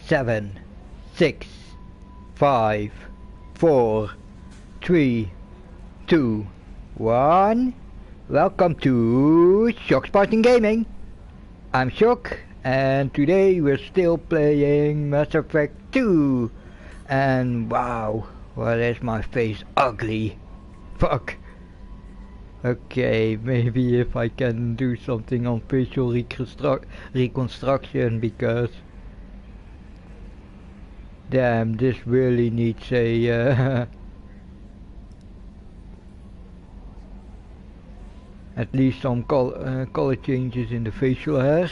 7, 6, 5, 4, 3, 2, 1. Welcome to Shock Spartan Gaming. I'm Shock, and today we're still playing Mass Effect 2. And wow, what is my face ugly? Fuck. Okay, maybe if I can do something on facial reconstruction, because damn, this really needs a at least some color changes in the facial hair,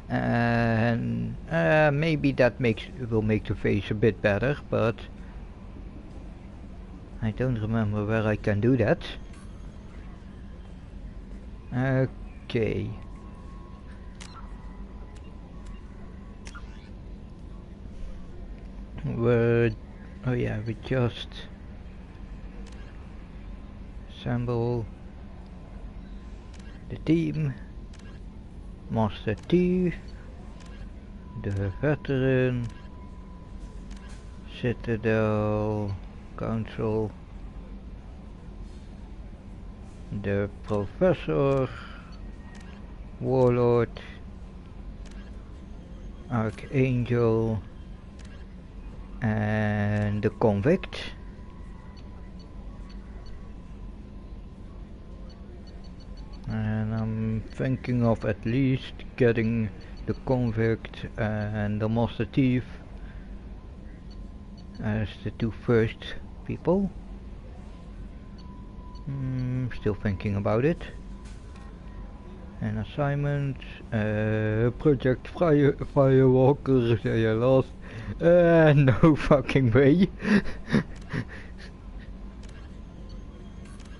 and maybe that will make the face a bit better, but I don't remember where I can do that. Okay. Oh yeah, we just assemble the team. Master Chief, the veteran, Citadel, Council, the Professor, Warlord, Archangel, and the Convict. And I'm thinking of at least getting the Convict and the Master Thief as the two first people. Still thinking about it. An assignment, Project Firewalker, say I lost. No fucking way.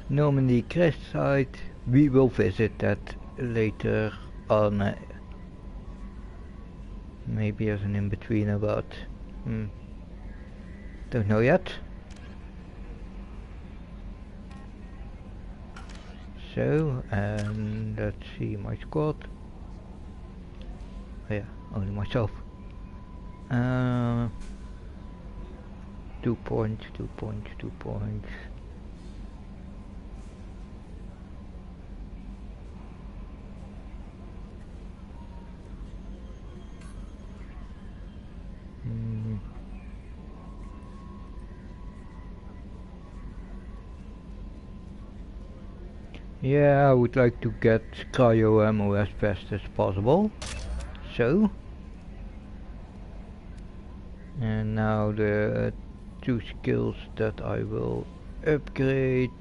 Normandy crash site. We will visit that later on. Maybe as an in-betweener, but don't know yet. So, and let's see my squad. Oh yeah, only myself. 2 points, 2 points, 2 points. Yeah, I would like to get cryo ammo as fast as possible. So, and now the 2 skills that I will upgrade.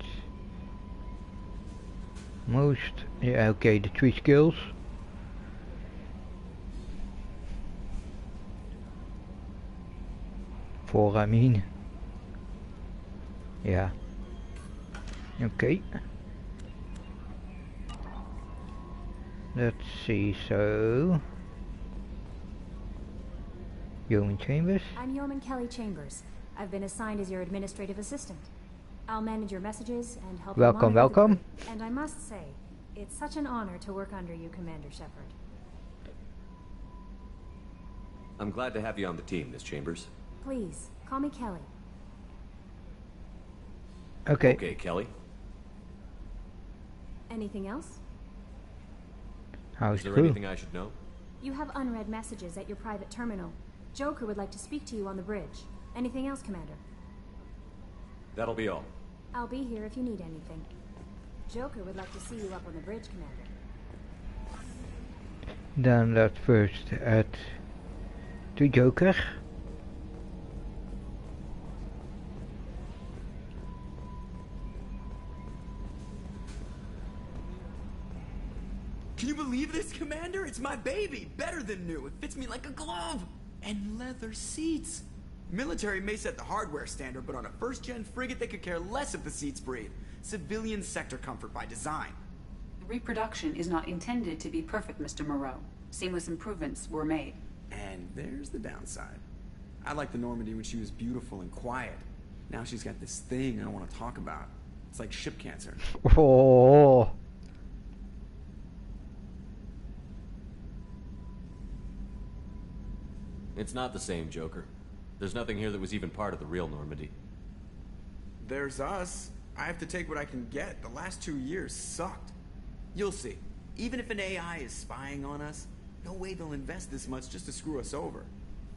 Yeah, okay, the 3 skills. Four, I mean. Yeah. Okay. Let's see, so... Yeoman Chambers? I'm Yeoman Kelly Chambers. I've been assigned as your administrative assistant. I'll manage your messages and help you monitor Welcome. the group. And I must say, it's such an honor to work under you, Commander Shepard. I'm glad to have you on the team, Miss Chambers. Please, call me Kelly. Okay. Okay, Kelly. Anything else? How's Is there crew? anything I should know? You have unread messages at your private terminal. Joker would like to speak to you on the bridge. Anything else, Commander? That'll be all. I'll be here if you need anything. Joker would like to see you up on the bridge, Commander. Then let's first add to Joker. Can you believe this, Commander? It's my baby! Better than new. It fits me like a glove! And leather seats! Military may set the hardware standard, but on a first-gen frigate they could care less if the seats breathe. Civilian sector comfort by design. The reproduction is not intended to be perfect, Mr. Moreau. Seamless improvements were made. And there's the downside. I liked the Normandy when she was beautiful and quiet. Now she's got this thing I don't want to talk about. It's like ship cancer. Oh. It's not the same, Joker. There's nothing here that was even part of the real Normandy. There's us. I have to take what I can get. The last 2 years sucked. You'll see. Even if an AI is spying on us, no way they'll invest this much just to screw us over.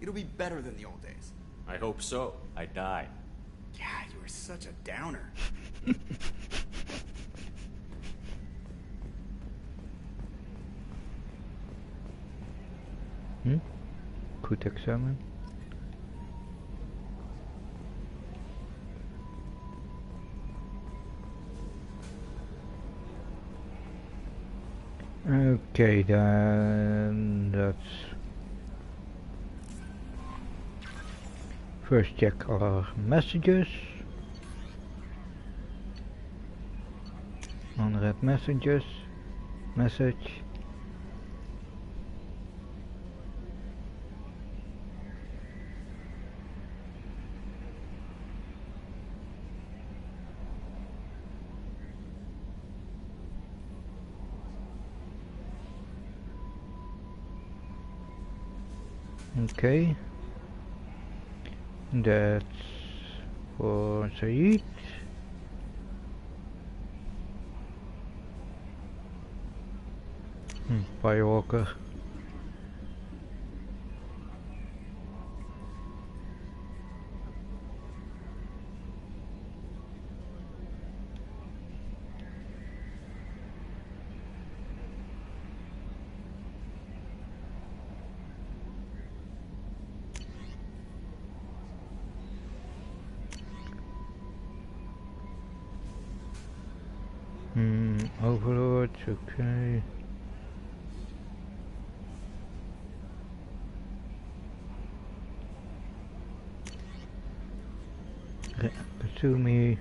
It'll be better than the old days. I hope so. I died. Yeah, you were such a downer. Goed examen. Okay, then that's first check our messages. Unread messages. Message. Okay, that's for Saeed. Firewalker. Overlord, okay. Pursue me.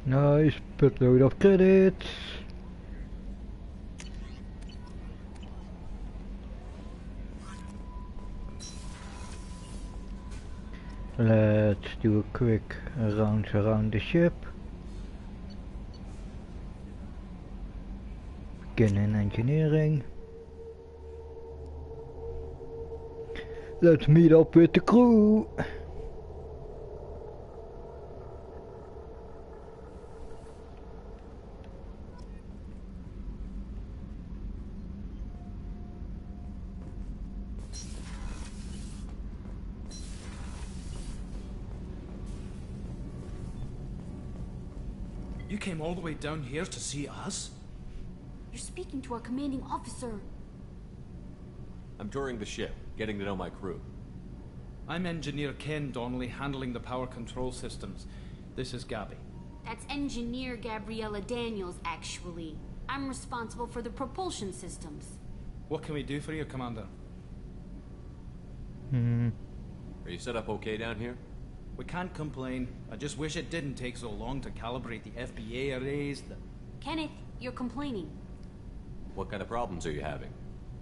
Nice, put load of credits. Let's do a quick round around the ship. Begin in engineering. Let's meet up with the crew. You came all the way down here to see us? You're speaking to our commanding officer. I'm touring the ship, getting to know my crew. I'm Engineer Ken Donnelly, handling the power control systems. This is Gabby. That's Engineer Gabriella Daniels, actually. I'm responsible for the propulsion systems. What can we do for you, Commander? Are you set up okay down here? We can't complain. I just wish it didn't take so long to calibrate the FBA arrays. Kenneth, you're complaining. What kind of problems are you having?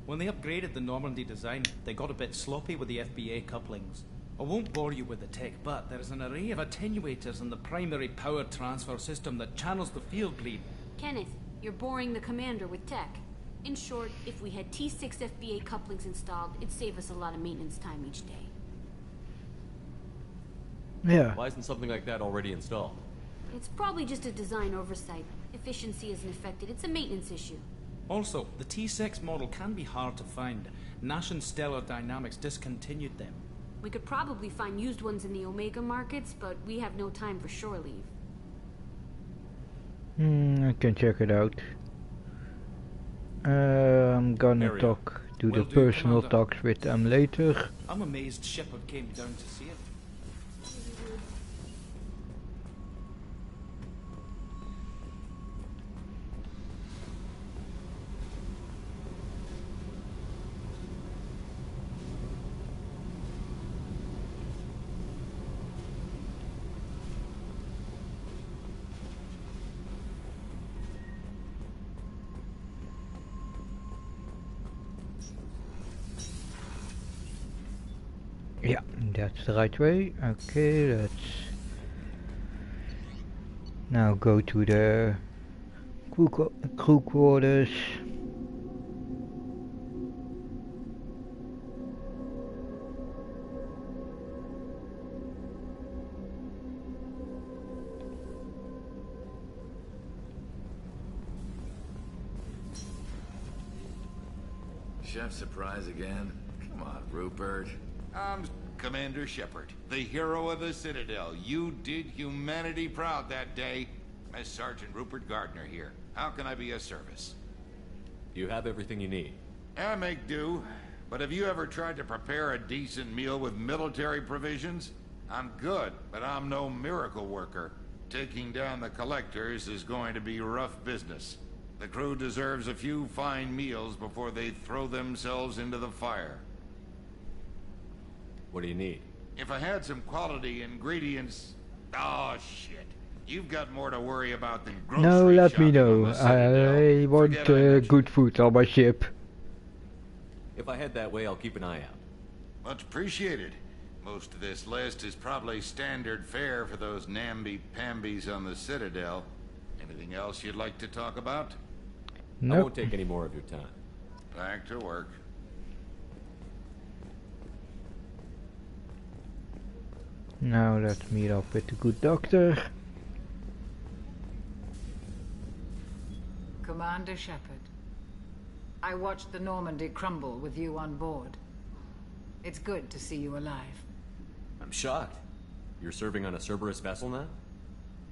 When they upgraded the Normandy design, they got a bit sloppy with the FBA couplings. I won't bore you with the tech, but there is an array of attenuators in the primary power transfer system that channels the field bleed. Kenneth, you're boring the commander with tech. In short, if we had T6 FBA couplings installed, it'd save us a lot of maintenance time each day. Yeah. Why isn't something like that already installed? It's probably just a design oversight. Efficiency isn't affected. It's a maintenance issue. Also, the T6 model can be hard to find. Nash and Stellar Dynamics discontinued them. We could probably find used ones in the Omega markets, but we have no time for shore leave. I can check it out. I'm gonna do the personal talks with them later. I'm amazed Shepard came down to see it. Yeah, that's the right way. Okay, let's now go to the crew quarters. Chef surprise again? Come on, Rupert. I'm Commander Shepard, the hero of the Citadel. You did humanity proud that day. Mess Sergeant Rupert Gardner here. How can I be of service? You have everything you need. I make do. But have you ever tried to prepare a decent meal with military provisions? I'm good, but I'm no miracle worker. Taking down the collectors is going to be rough business. The crew deserves a few fine meals before they throw themselves into the fire. What do you need? If I had some quality ingredients... Oh, shit. You've got more to worry about than grocery No, let me shopping on know. the Citadel. I want Forget I mentioned good food on my ship. If I head that way, I'll keep an eye out. Much appreciated. Most of this list is probably standard fare for those namby-pambies on the Citadel. Anything else you'd like to talk about? I Nope. won't take any more of your time. Back to work. Now let's meet up with the good doctor. Commander Shepard, I watched the Normandy crumble with you on board. It's good to see you alive. I'm shocked. You're serving on a Cerberus vessel now?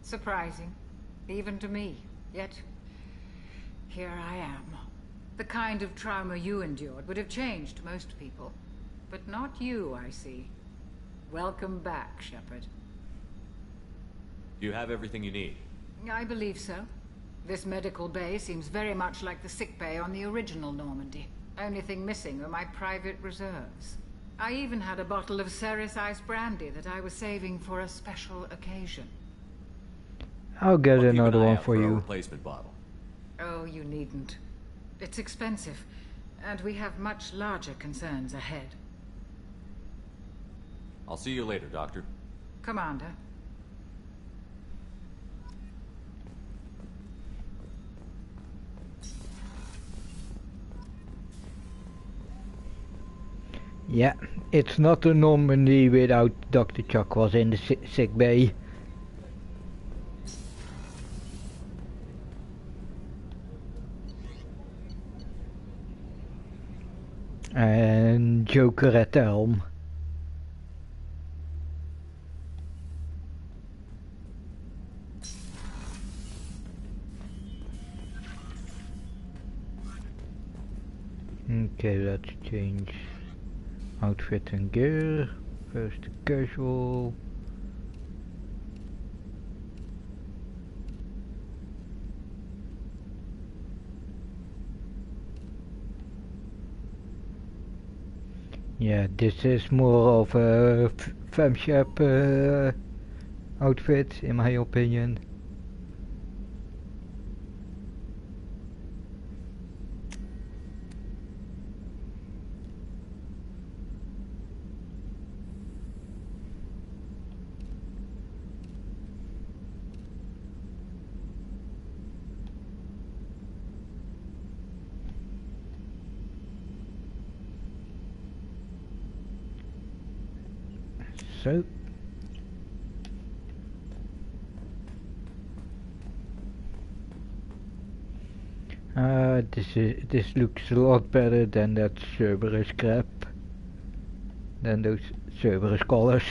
Surprising, even to me. Yet, here I am. The kind of trauma you endured would have changed most people. But not you, I see. Welcome back, Shepard. Do you have everything you need? I believe so. This medical bay seems very much like the sick bay on the original Normandy. Only thing missing were my private reserves. I even had a bottle of Ceres Ice brandy that I was saving for a special occasion. I'll get I'll keep an another eye one out for a you. replacement bottle. Oh, you needn't. It's expensive, and we have much larger concerns ahead. I'll see you later, Doctor. Commander. Yeah, it's not a Normandy without Dr. Chuck was in the sick bay. And Joker at the helm. Okay, let's change outfit and gear. First casual. Yeah, this is more of a femshap outfit, in my opinion. So this looks a lot better than that Cerberus crap, than those Cerberus colors.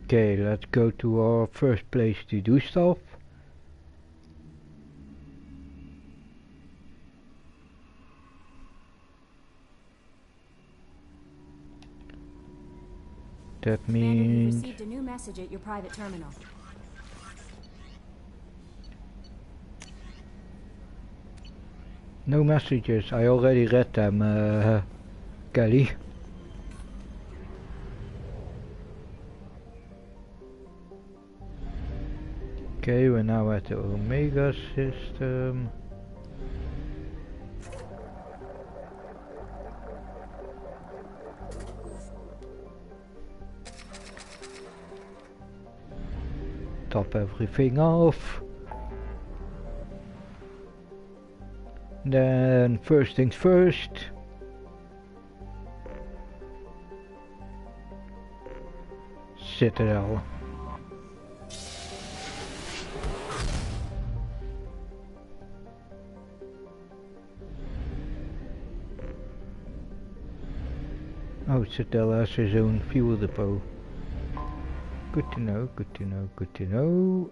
Okay, let's go to our first place to do stuff. That Commander, you means received a new message at your private terminal. no messages. I already read them, Kelly. Okay, we're now at the Omega system. top everything off. Then first things first. Citadel. Oh, Citadel has his own fuel depot. Good to know, good to know, good to know.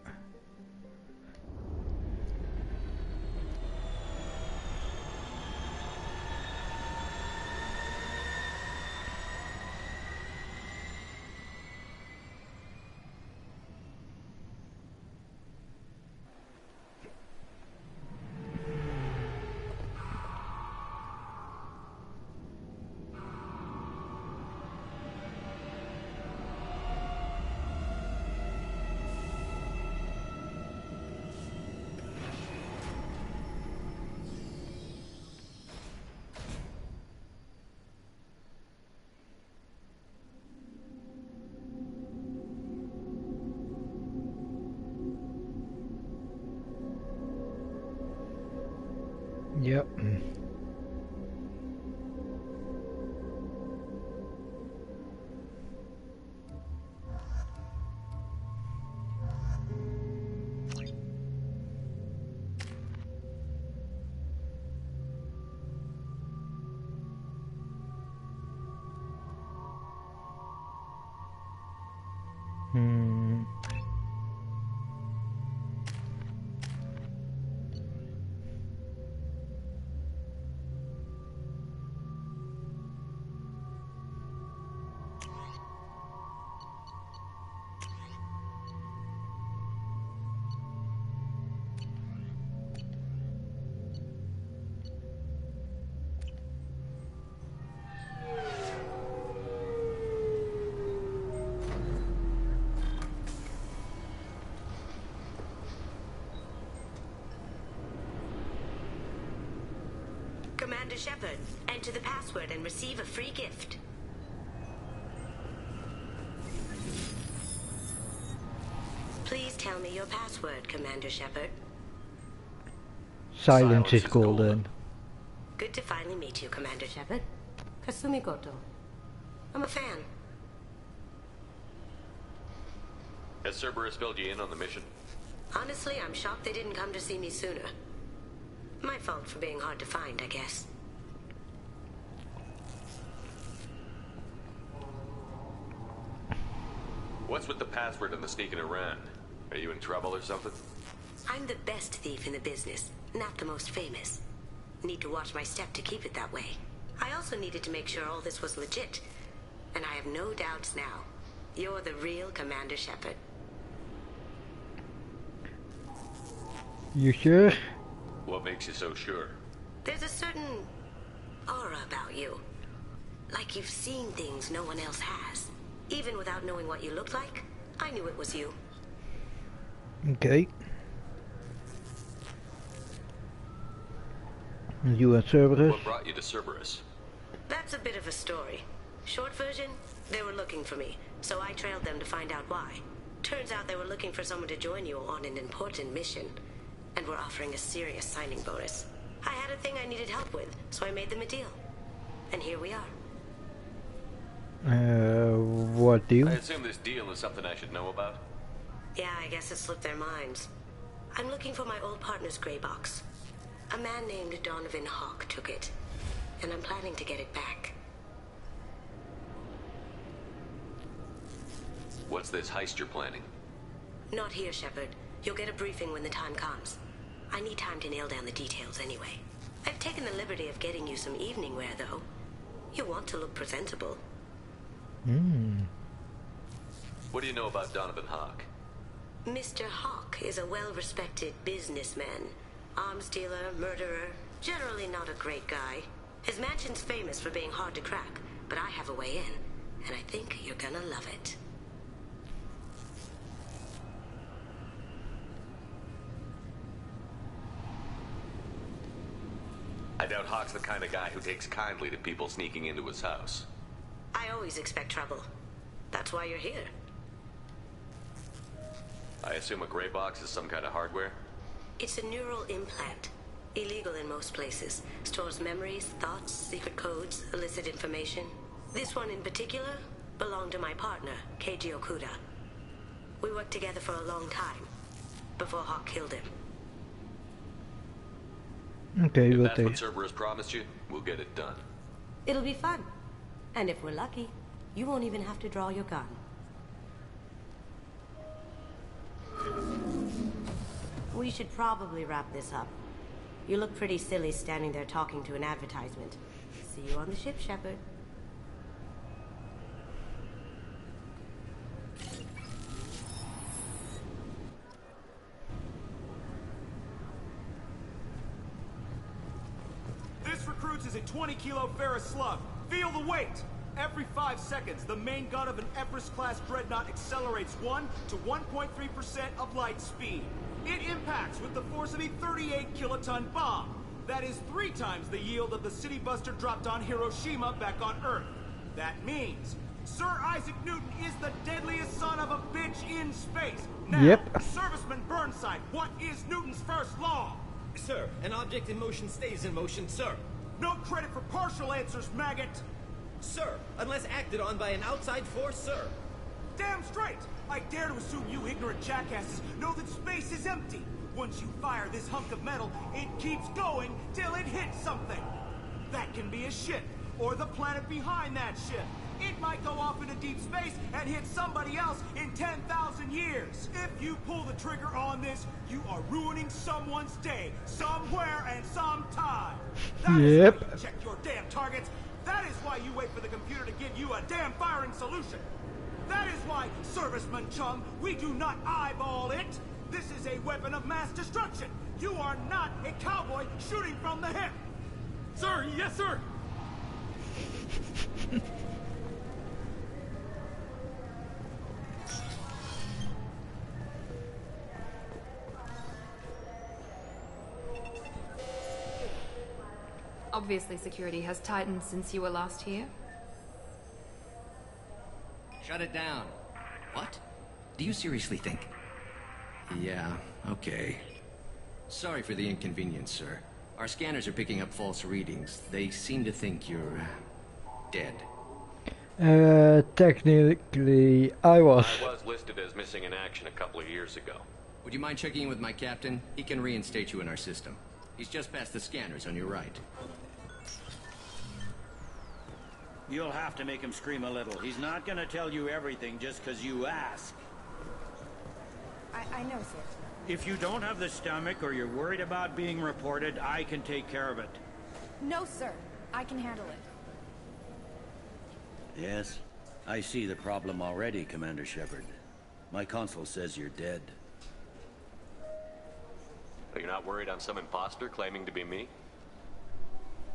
Yep. Commander Shepard, enter the password and receive a free gift. Please tell me your password, Commander Shepard. Silence is golden. Good to finally meet you, Commander Shepard. Kasumi Goto. I'm a fan. Has Cerberus filled you in on the mission? Honestly, I'm shocked they didn't come to see me sooner. My fault for being hard to find, I guess. What's with the password and the sneaking around? Are you in trouble or something? I'm the best thief in the business, not the most famous. Need to watch my step to keep it that way. I also needed to make sure all this was legit. And I have no doubts now. You're the real Commander Shepard. You sure? What makes you so sure? There's a certain aura about you. Like you've seen things no one else has. Even without knowing what you looked like, I knew it was you. Okay. You and Cerberus? What brought you to Cerberus? That's a bit of a story. Short version, they were looking for me, so I trailed them to find out why. Turns out they were looking for someone to join you on an important mission. And were offering a serious signing bonus. I had a thing I needed help with, so I made them a deal. And here we are. What deal? I assume this deal is something I should know about? Yeah, I guess it slipped their minds. I'm looking for my old partner's gray box. A man named Donovan Hawk took it. And I'm planning to get it back. What's this heist you're planning? Not here, Shepard. You'll get a briefing when the time comes. I need time to nail down the details anyway. I've taken the liberty of getting you some evening wear, though. You want to look presentable. What do you know about Donovan Hawk? Mr. Hawk is a well-respected businessman. Arms dealer, murderer, generally not a great guy. His mansion's famous for being hard to crack, but I have a way in, and I think you're gonna love it. I doubt Hawk's the kind of guy who takes kindly to people sneaking into his house. I always expect trouble. That's why you're here. I assume a gray box is some kind of hardware? It's a neural implant. Illegal in most places. Stores memories, thoughts, secret codes, illicit information. This one in particular belonged to my partner, Keiji Okuda. We worked together for a long time, before Hawk killed him. Okay, If we'll that's what take. Cerberus promised you, we'll get it done. It'll be fun. And if we're lucky, you won't even have to draw your gun. We should probably wrap this up. You look pretty silly standing there talking to an advertisement. See you on the ship, Shepard. This recruits is a 20-kilo ferrous slug. Feel the weight! Every 5 seconds, the main gun of an Everest-class dreadnought accelerates 1 to 1.3% of light speed. It impacts with the force of a 38-kiloton bomb. That is 3 times the yield of the city buster dropped on Hiroshima back on Earth. That means Sir Isaac Newton is the deadliest son of a bitch in space. Now, Yep. Serviceman Burnside, what is Newton's first law? Sir, an object in motion stays in motion, sir. No credit for partial answers, maggot! Sir, unless acted on by an outside force, sir. Damn straight! I dare to assume you ignorant jackasses know that space is empty. Once you fire this hunk of metal, it keeps going till it hits something. That can be a ship, or the planet behind that ship. It might go off into deep space and hit somebody else in 10,000 years. If you pull the trigger on this, you are ruining someone's day, somewhere and sometime. That is Yep. why you check your damn targets. That is why you wait for the computer to give you a damn firing solution. That is why, Serviceman Chum, we do not eyeball it. This is a weapon of mass destruction. You are not a cowboy shooting from the hip. Sir, yes, sir. Obviously, security has tightened since you were last here. Shut it down. What? Do you seriously think? Yeah, okay. Sorry for the inconvenience, sir. Our scanners are picking up false readings. They seem to think you're dead. Technically, I was. I was listed as missing in action a couple of years ago. Would you mind checking in with my captain? He can reinstate you in our system. He's just past the scanners on your right. You'll have to make him scream a little. He's not gonna tell you everything just because you ask. I know, sir. If you don't have the stomach or you're worried about being reported, I can take care of it. No, sir. I can handle it. Yes? I see the problem already, Commander Shepard. My console says you're dead. You're not worried I'm some imposter claiming to be me?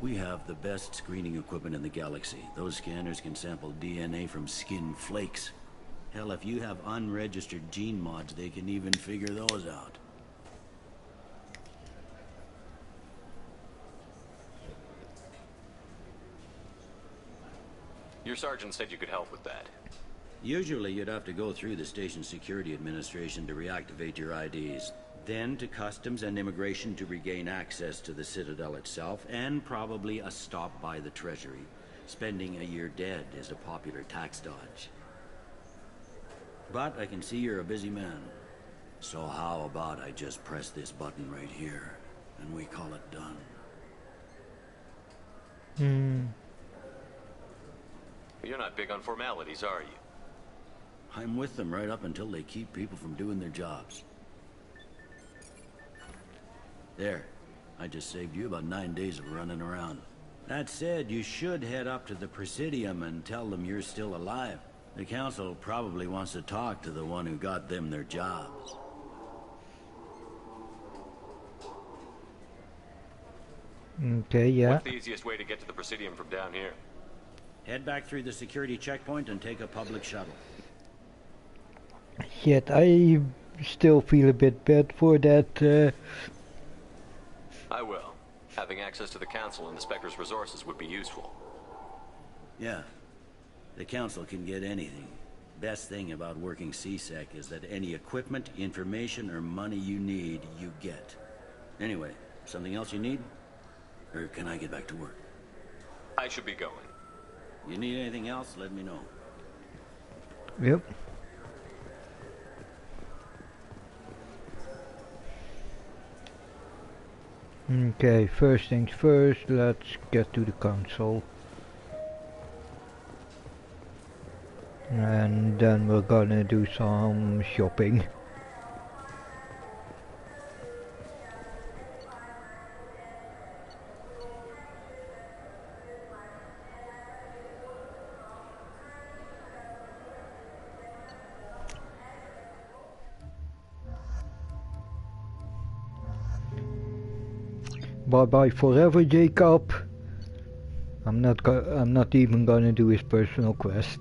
We have the best screening equipment in the galaxy. Those scanners can sample DNA from skin flakes. Hell, if you have unregistered gene mods, they can even figure those out. Your sergeant said you could help with that. Usually you'd have to go through the station security administration to reactivate your IDs. Then to Customs and Immigration to regain access to the Citadel itself, and probably a stop by the Treasury. Spending a year dead is a popular tax dodge. But I can see you're a busy man. So how about I just press this button right here, and we call it done? You're not big on formalities, are you? I'm with them right up until they keep people from doing their jobs. There. I just saved you about 9 days of running around. That said, you should head up to the Presidium and tell them you're still alive. The Council probably wants to talk to the one who got them their jobs. Okay, yeah. What's the easiest way to get to the Presidium from down here? Head back through the security checkpoint and take a public shuttle. Yet I still feel a bit bad for that. I will. Having access to the Council and the Spectre's resources would be useful. Yeah. The Council can get anything. Best thing about working CSEC is that any equipment, information, or money you need, you get. Anyway, something else you need? Or can I get back to work? I should be going. You need anything else, let me know. Yep. Okay, first things first, let's get to the console. And then we're gonna do some shopping. Bye bye forever, Jacob. I'm not even gonna do his personal quest.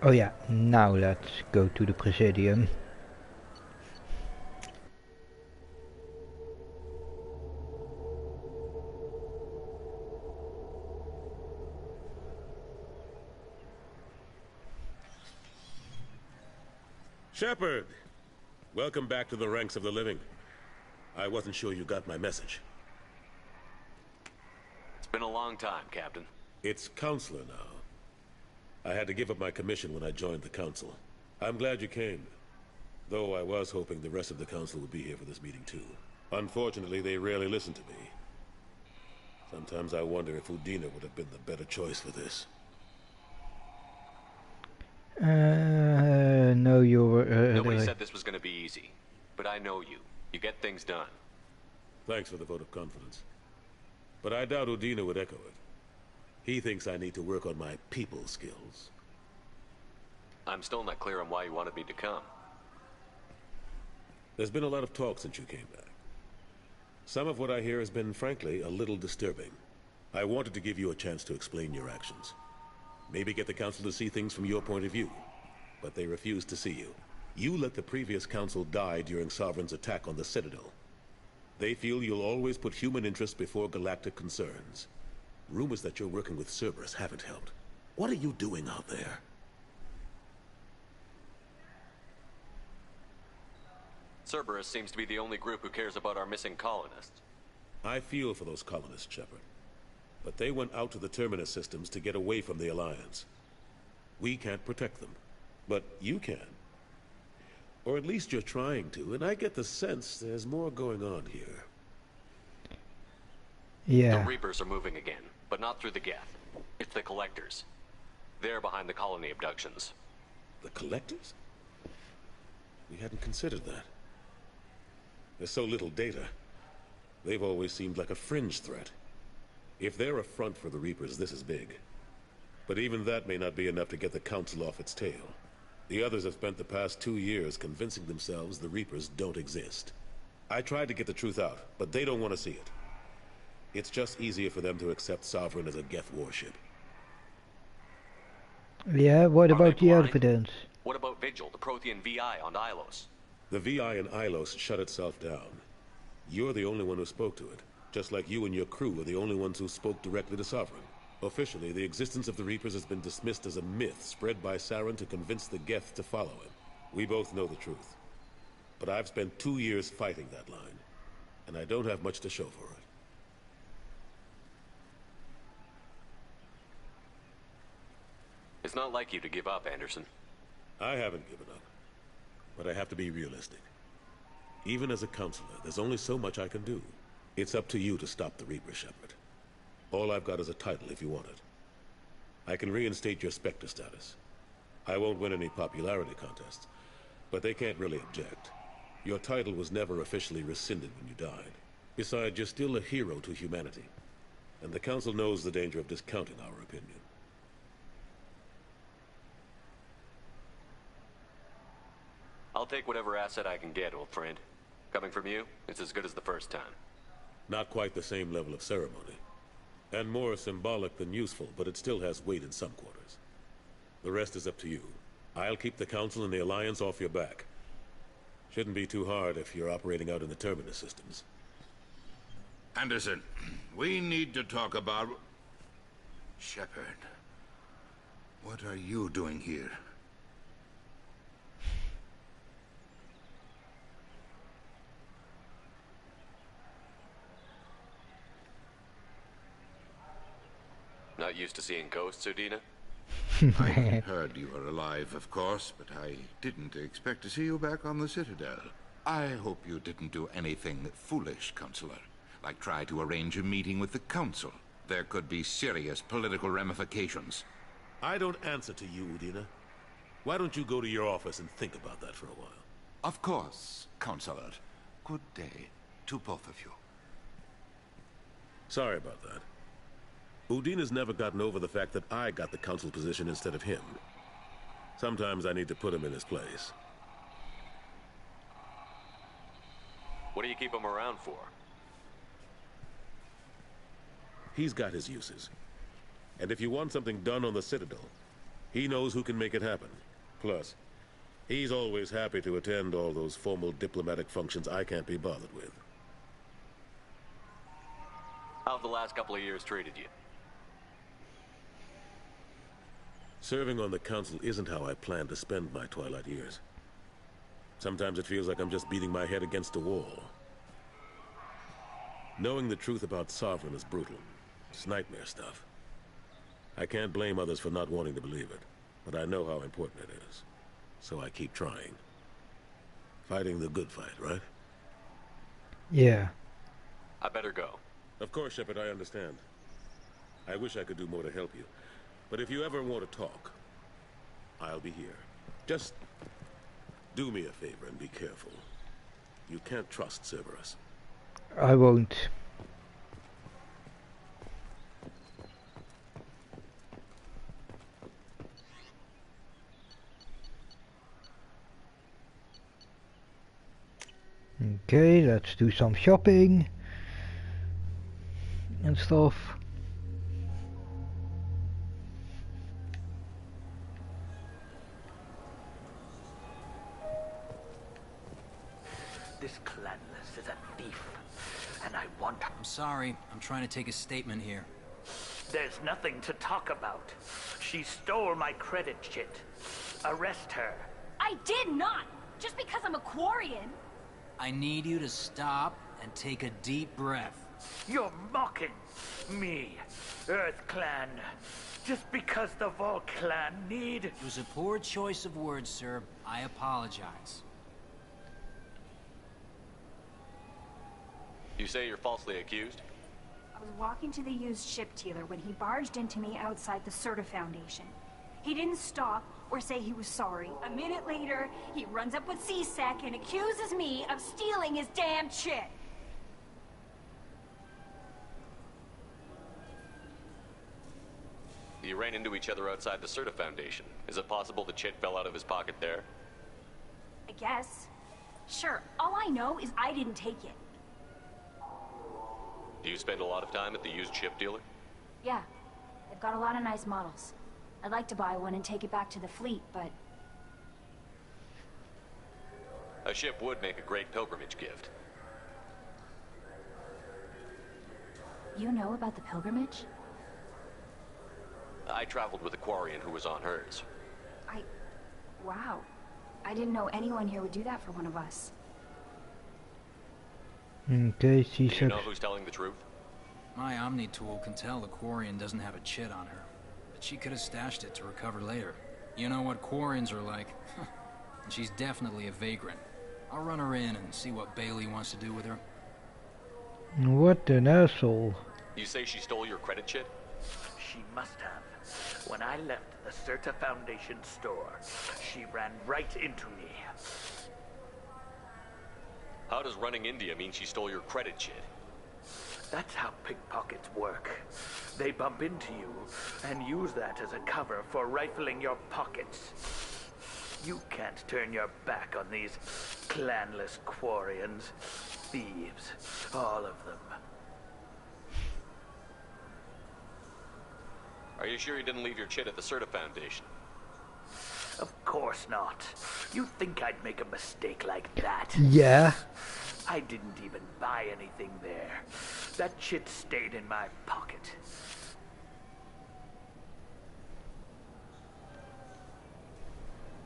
Oh yeah, now let's go to the Presidium. Shepard! Welcome back to the ranks of the living. I wasn't sure you got my message. It's been a long time, Captain. It's Counselor now. I had to give up my commission when I joined the Council. I'm glad you came. Though I was hoping the rest of the Council would be here for this meeting too. Unfortunately, they rarely listen to me. Sometimes I wonder if Udina would have been the better choice for this. No, you were... Nobody said this was going to be easy. But I know you. You get things done. Thanks for the vote of confidence. But I doubt Udina would echo it. He thinks I need to work on my people skills. I'm still not clear on why you wanted me to come. There's been a lot of talk since you came back. Some of what I hear has been, frankly, a little disturbing. I wanted to give you a chance to explain your actions. Maybe get the Council to see things from your point of view. But they refuse to see you. You let the previous Council die during Sovereign's attack on the Citadel. They feel you'll always put human interests before galactic concerns. Rumors that you're working with Cerberus haven't helped. What are you doing out there? Cerberus seems to be the only group who cares about our missing colonists. I feel for those colonists, Shepard. But they went out to the Terminus systems to get away from the Alliance. We can't protect them. But you can. Or at least you're trying to, and I get the sense there's more going on here. Yeah. The Reapers are moving again, but not through the Geth. It's the Collectors. They're behind the colony abductions. The Collectors? We hadn't considered that. There's so little data. They've always seemed like a fringe threat. If they're a front for the Reapers, this is big. But even that may not be enough to get the Council off its tail. The others have spent the past 2 years convincing themselves the Reapers don't exist. I tried to get the truth out, but they don't want to see it. It's just easier for them to accept Sovereign as a Geth warship. Yeah, what about the evidence? What about Vigil, the Prothean VI on Ilos? The VI in Ilos shut itself down. You're the only one who spoke to it. Just like you and your crew were the only ones who spoke directly to Sovereign. Officially, the existence of the Reapers has been dismissed as a myth spread by Saren to convince the Geth to follow him. We both know the truth. But I've spent 2 years fighting that line, and I don't have much to show for it. It's not like you to give up, Anderson. I haven't given up, but I have to be realistic. Even as a counselor, there's only so much I can do. It's up to you to stop the Reaper, Shepard. All I've got is a title if you want it. I can reinstate your Spectre status. I won't win any popularity contests, but they can't really object. Your title was never officially rescinded when you died. Besides, you're still a hero to humanity. And the Council knows the danger of discounting our opinion. I'll take whatever asset I can get, old friend. Coming from you, it's as good as the first time. Not quite the same level of ceremony. And more symbolic than useful, but it still has weight in some quarters. The rest is up to you. I'll keep the Council and the Alliance off your back. Shouldn't be too hard if you're operating out in the Terminus systems. Anderson, we need to talk about... Shepard. What are you doing here? Not used to seeing ghosts, Udina? I heard you were alive, of course, but I didn't expect to see you back on the Citadel. I hope you didn't do anything foolish, Counselor. Like try to arrange a meeting with the Council. There could be serious political ramifications. I don't answer to you, Udina. Why don't you go to your office and think about that for a while? Of course, Counselor. Good day to both of you. Sorry about that. Udina's never gotten over the fact that I got the Council position instead of him. Sometimes I need to put him in his place. What do you keep him around for? He's got his uses. And if you want something done on the Citadel, he knows who can make it happen. Plus, he's always happy to attend all those formal diplomatic functions I can't be bothered with. How have the last couple of years treated you? Serving on the Council isn't how I plan to spend my twilight years. Sometimes it feels like I'm just beating my head against a wall. Knowing the truth about Sovereign is brutal. It's nightmare stuff. I can't blame others for not wanting to believe it, but I know how important it is. So I keep trying. Fighting the good fight, right? Yeah. I better go. Of course, Shepard, I understand. I wish I could do more to help you. But if you ever want to talk, I'll be here. Just do me a favor and be careful. You can't trust Cerberus. I won't. Okay, let's do some shopping and stuff. This Clanless is a thief, and I want... I'm sorry, I'm trying to take a statement here. There's nothing to talk about. She stole my credit chit. Arrest her. I did not! Just because I'm a Quarian! I need you to stop and take a deep breath. You're mocking me, Earth Clan. Just because the Vol Clan need... It was a poor choice of words, sir. I apologize. You say you're falsely accused? I was walking to the used ship dealer when he barged into me outside the Serta Foundation. He didn't stop or say he was sorry. A minute later, he runs up with C-Sec and accuses me of stealing his damn chit. You ran into each other outside the Serta Foundation. Is it possible the chit fell out of his pocket there? I guess. Sure, all I know is I didn't take it. Do you spend a lot of time at the used ship dealer? Yeah, they've got a lot of nice models. I'd like to buy one and take it back to the fleet, but... A ship would make a great pilgrimage gift. You know about the pilgrimage? I traveled with a Quarian who was on hers. Wow. I didn't know anyone here would do that for one of us. Okay, Do you know who's telling the truth? My Omni tool can tell the Quarian doesn't have a chit on her, but she could have stashed it to recover later. You know what Quarians are like. And she's definitely a vagrant. I'll run her in and see what Bailey wants to do with her. What an asshole. You say she stole your credit chit? She must have. When I left the Serta Foundation store, she ran right into me. How does running India mean she stole your credit chit? That's how pickpockets work. They bump into you and use that as a cover for rifling your pockets. You can't turn your back on these clanless Quarians. Thieves, all of them. Are you sure you didn't leave your chit at the Serta Foundation? Of course not. You think I'd make a mistake like that? Yeah. I didn't even buy anything there. That shit stayed in my pocket.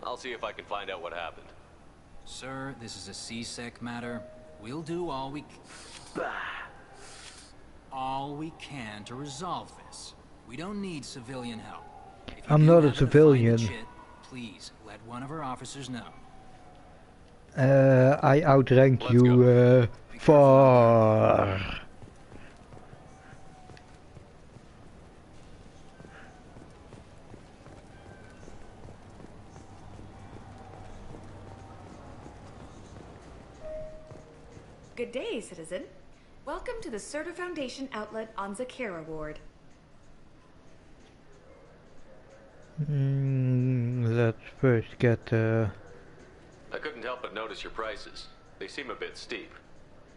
I'll see if I can find out what happened. Sir, this is a CSEC matter. We'll do all we can to resolve this. We don't need civilian help. If you I'm do not a happen to find civilian. the chit, please let one of our officers know. I outrank you far. Good day, citizen. Welcome to the Serta Foundation outlet on Zakera Ward. Let's first get I couldn't help but notice your prices. They seem a bit steep.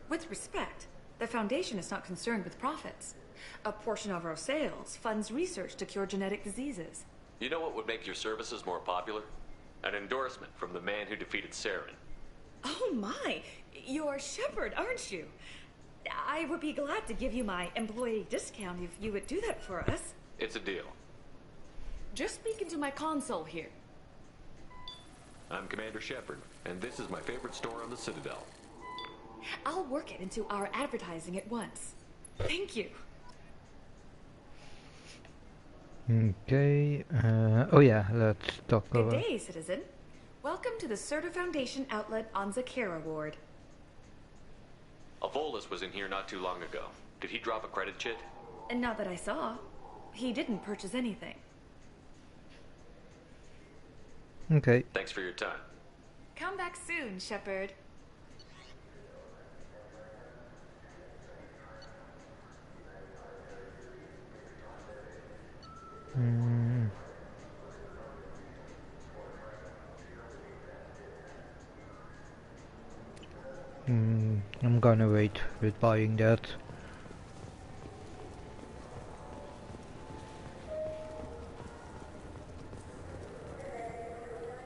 With respect, the Foundation is not concerned with profits. A portion of our sales funds research to cure genetic diseases. You know what would make your services more popular? An endorsement from the man who defeated Saren. Oh my! You're Shepard, aren't you? I would be glad to give you my employee discount if you would do that for us. It's a deal. Just speak into my console here. I'm Commander Shepard, and this is my favorite store on the Citadel. I'll work it into our advertising at once. Thank you. Okay. Oh yeah, let's talk Good about. day, citizen. Welcome to the Serta Foundation outlet on Zakera Ward. Avolis was in here not too long ago. Did he drop a credit chit? And not that I saw. He didn't purchase anything. Okay. Thanks for your time. Come back soon, Shepard. I'm gonna wait with buying that.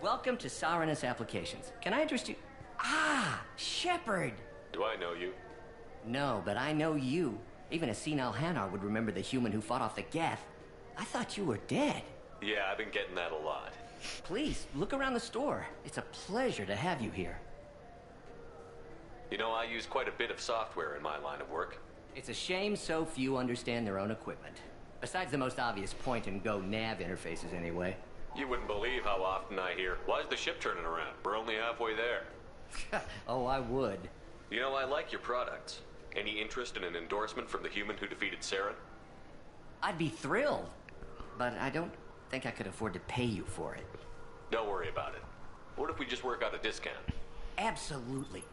Welcome to Saranus Applications. Can I interest you? Ah, Shepard! Do I know you? No, but I know you. Even a senile Hanar would remember the human who fought off the Geth. I thought you were dead. Yeah, I've been getting that a lot. Please, look around the store. It's a pleasure to have you here. You know, I use quite a bit of software in my line of work. It's a shame so few understand their own equipment. Besides the most obvious point-and-go nav interfaces, anyway. You wouldn't believe how often I hear, "Why's the ship turning around? We're only halfway there." Oh, I would. You know, I like your products. Any interest in an endorsement from the human who defeated Saren? I'd be thrilled. But I don't think I could afford to pay you for it. Don't worry about it. What if we just work out a discount? Absolutely.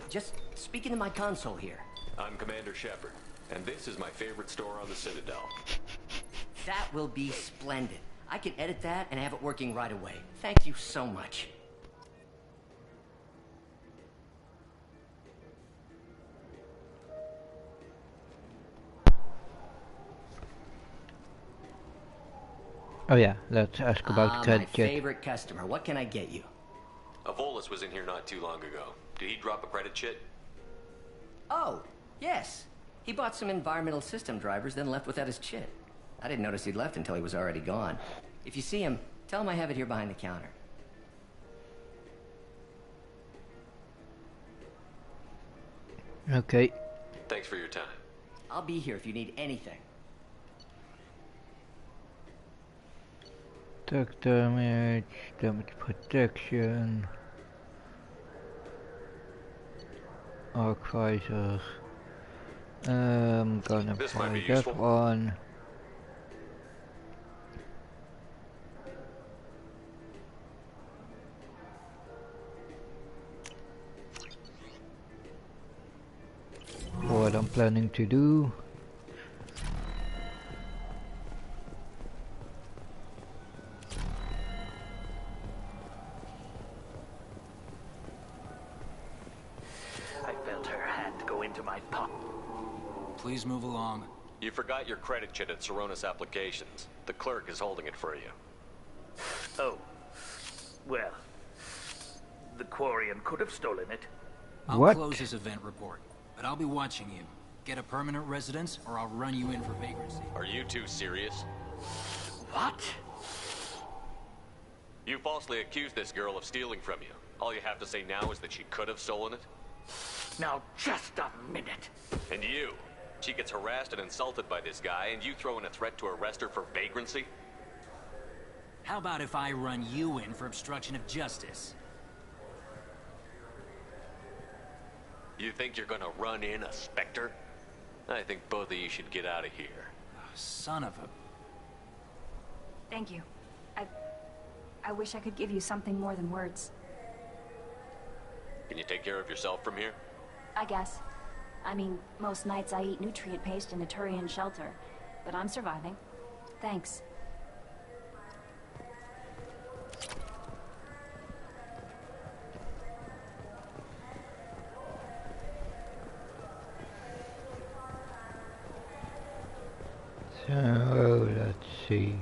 Just speak into my console here. I'm Commander Shepard, and this is my favorite store on the Citadel. That will be splendid. I can edit that and have it working right away. Thank you so much. Oh yeah, let's ask about credit my chit. favorite customer. What can I get you? Avolis was in here not too long ago. Did he drop a credit chit? Oh, yes. He bought some environmental system drivers, then left without his chit. I didn't notice he'd left until he was already gone. If you see him, tell him I have it here behind the counter. Okay. Thanks for your time. I'll be here if you need anything. Attack damage, damage protection, arc visor. I'm gonna This might buy be that useful. one. What I'm planning to do. I felt her hand go into my pocket. Please move along. You forgot your credit chit at Saronis Applications. The clerk is holding it for you. Oh. Well. The Quarian could have stolen it. I'll close this event report, but I'll be watching you. Get a permanent residence, or I'll run you in for vagrancy. Are you two serious? What? You falsely accused this girl of stealing from you. All you have to say now is that she could have stolen it? Now, just a minute. And you? She gets harassed and insulted by this guy, and you throw in a threat to arrest her for vagrancy? How about if I run you in for obstruction of justice? You think you're gonna run in a Spectre? I think both of you should get out of here. Son of a... Thank you. I wish I could give you something more than words. Can you take care of yourself from here? I guess. I mean, most nights I eat nutrient paste in a Turian shelter, but I'm surviving. Thanks. So, let's see.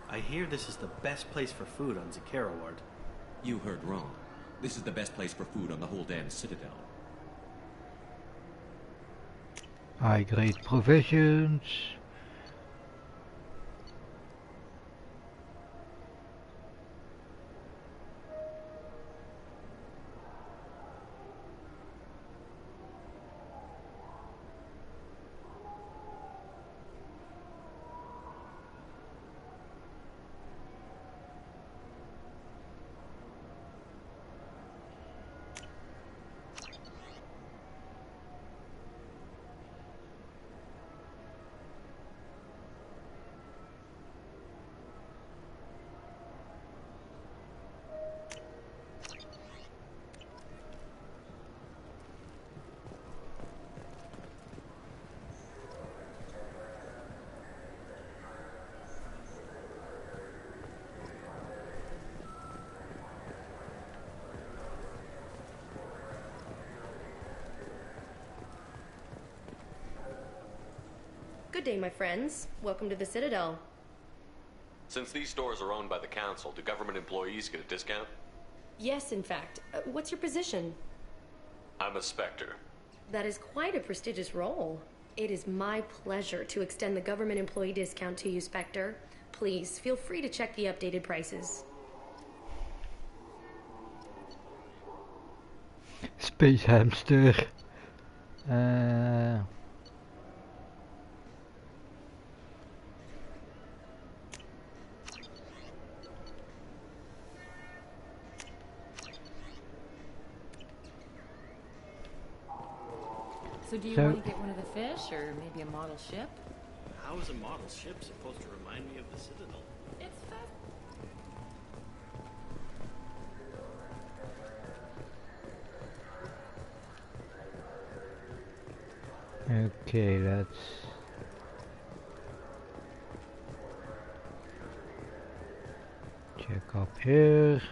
I hear this is the best place for food on Zakara Ward. You heard wrong. This is the best place for food on the whole damn Citadel. High grade provisions. Good day, my friends. Welcome to the Citadel. Since these stores are owned by the Council, do government employees get a discount? Yes, in fact. What's your position? I'm a Spectre. That is quite a prestigious role. It is my pleasure to extend the government employee discount to you, Spectre. Please, feel free to check the updated prices. Space hamster. So do you want to get one of the fish, or maybe a model ship? How is a model ship supposed to remind me of the Citadel? It's fast. Okay, let's check up here.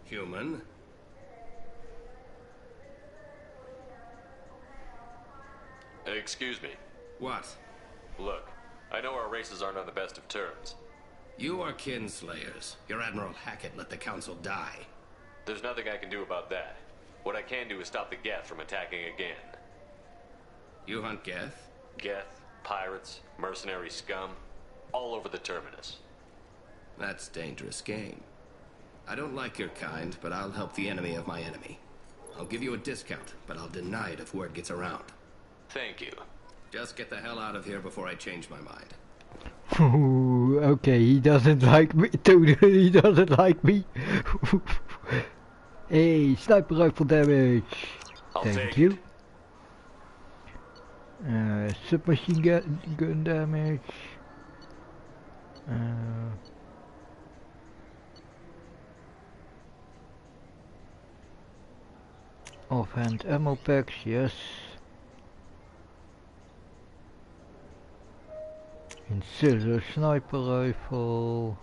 Human. Excuse me. What? Look, I know our races aren't on the best of terms. You are kinslayers. Your Admiral Hackett let the Council die. There's nothing I can do about that. What I can do is stop the Geth from attacking again. You hunt Geth? Geth, pirates, mercenary scum, all over the Terminus. That's dangerous game. I don't like your kind, but I'll help the enemy of my enemy. I'll give you a discount, but I'll deny it if word gets around. Thank you. Just get the hell out of here before I change my mind. Ooh, okay, he doesn't like me. Totally, he doesn't like me. Hey, sniper rifle damage. Thank you. Submachine gun damage. Offhand ammo packs, yes. Incensored sniper rifle.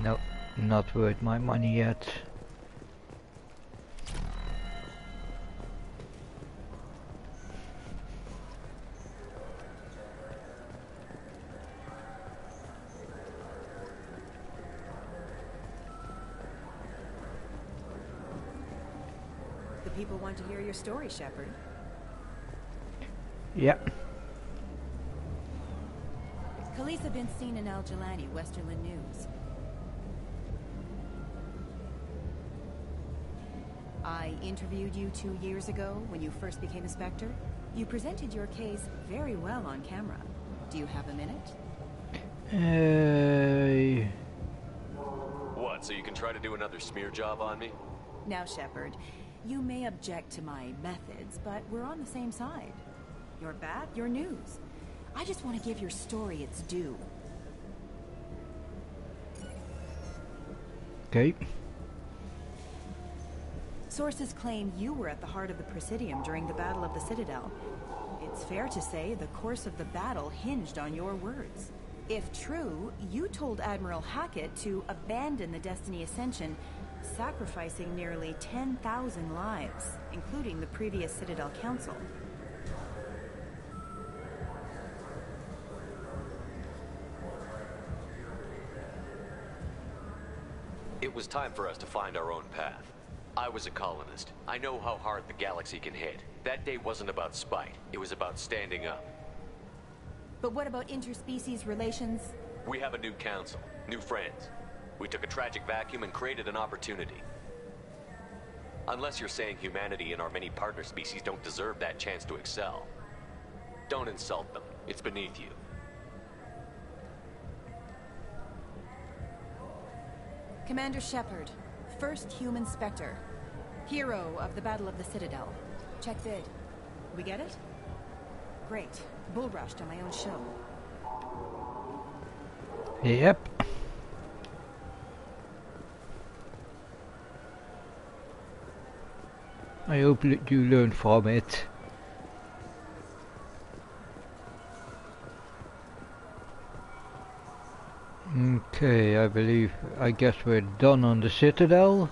No, not worth my money yet. The people want to hear your story, Shepard. Yep. Khaleesa been seen in Al Jelani, Westerland News. I interviewed you 2 years ago when you first became a Spectre. You presented your case very well on camera. Do you have a minute? What, so you can try to do another smear job on me? Now, Shepard, you may object to my methods, but we're on the same side. You're bad, you're news. I just want to give your story its due. Okay. Sources claim you were at the heart of the Presidium during the Battle of the Citadel. It's fair to say the course of the battle hinged on your words. If true, you told Admiral Hackett to abandon the Destiny Ascension, sacrificing nearly 10,000 lives, including the previous Citadel Council. It was time for us to find our own path. I was a colonist. I know how hard the galaxy can hit. That day wasn't about spite. It was about standing up. But what about interspecies relations? We have a new council, new friends. We took a tragic vacuum and created an opportunity. Unless you're saying humanity and our many partner species don't deserve that chance to excel. Don't insult them. It's beneath you. Commander Shepard, first human Spectre. Hero of the Battle of the Citadel. Check vid. We get it? Great. Bull rushed on my own show. Yep. I hope that you learn from it. Okay, I guess we're done on the Citadel.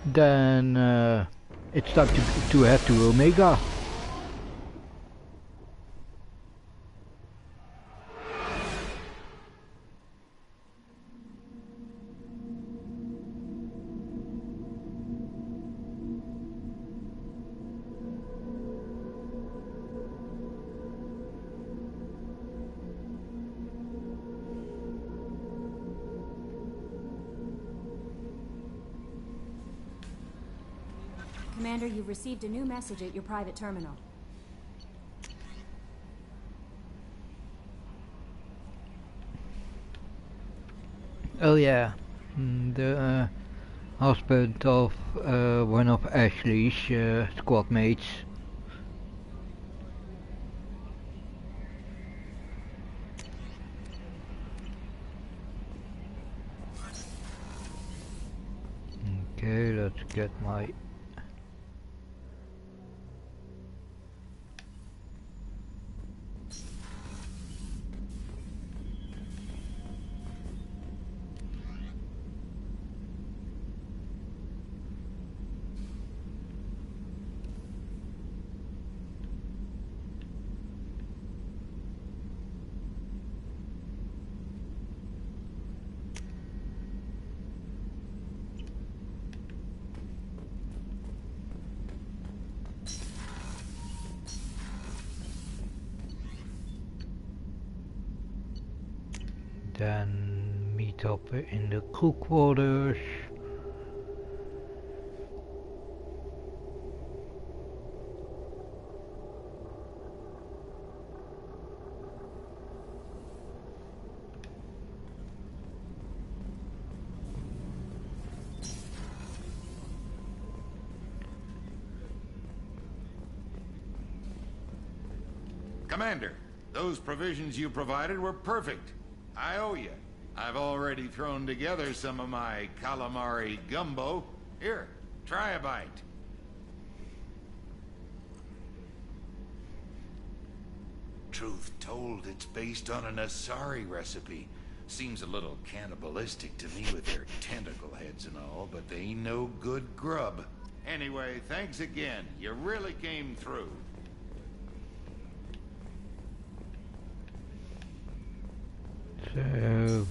Then it's time to head to Omega. Commander, you've received a new message at your private terminal. Oh yeah, the husband of one of Ashley's squad mates. Okay, let's get my Then meet up in the crew quarters. Commander, those provisions you provided were perfect. I owe you. I've already thrown together some of my calamari gumbo. Here, try a bite. Truth told, it's based on an Asari recipe. Seems a little cannibalistic to me with their tentacle heads and all, but they ain't no good grub. Anyway, thanks again. You really came through. So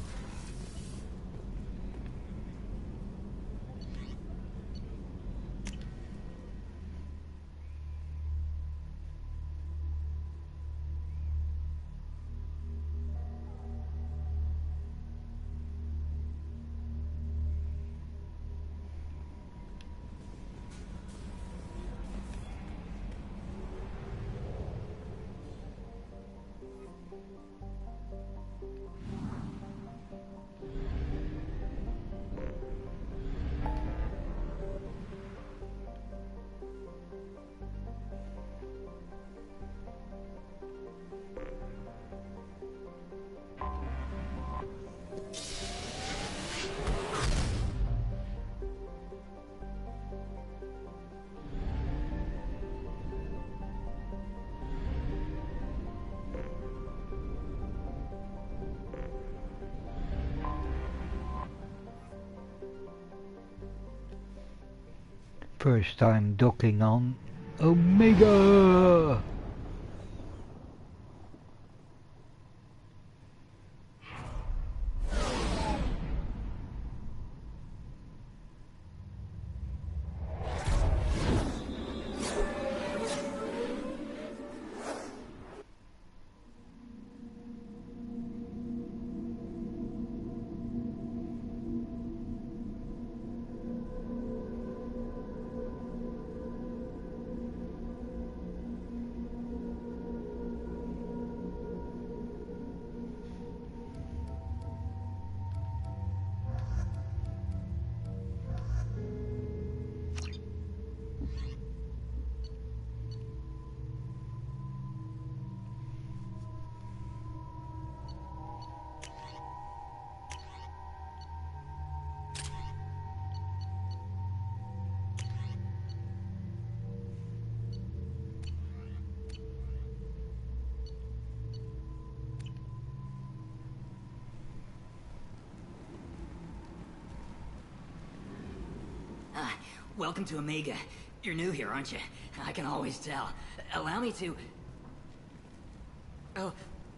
first time docking on Omega. Welcome to Omega. You're new here, aren't you? I can always tell. Allow me to... Oh,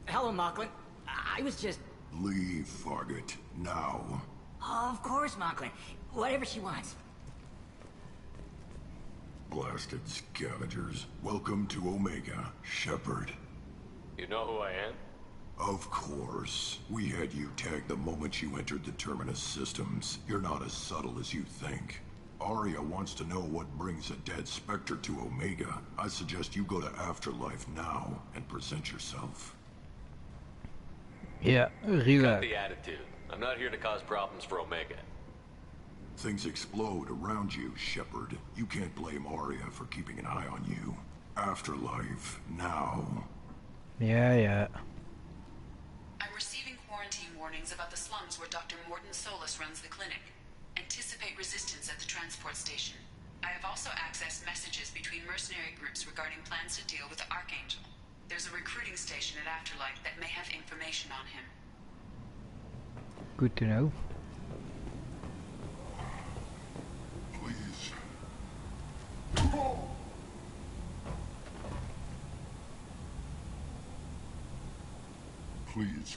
hello, Mocklin. I was just... Leave, Fargate. Now. Oh, of course, Mocklin. Whatever she wants. Blasted scavengers. Welcome to Omega, Shepard. You know who I am? Of course. We had you tagged the moment you entered the Terminus systems. You're not as subtle as you think. Arya wants to know what brings a dead Spectre to Omega. I suggest you go to Afterlife now and present yourself. Yeah, Cut relax. the attitude. I'm not here to cause problems for Omega. Things explode around you, Shepard. You can't blame Arya for keeping an eye on you. Afterlife now. Yeah. I'm receiving quarantine warnings about the slums where Dr. Morton Solus runs the clinic. Anticipate resistance at the transport station. I have also accessed messages between mercenary groups regarding plans to deal with the Archangel. There's a recruiting station at Afterlife that may have information on him. Good to know. Please. Please.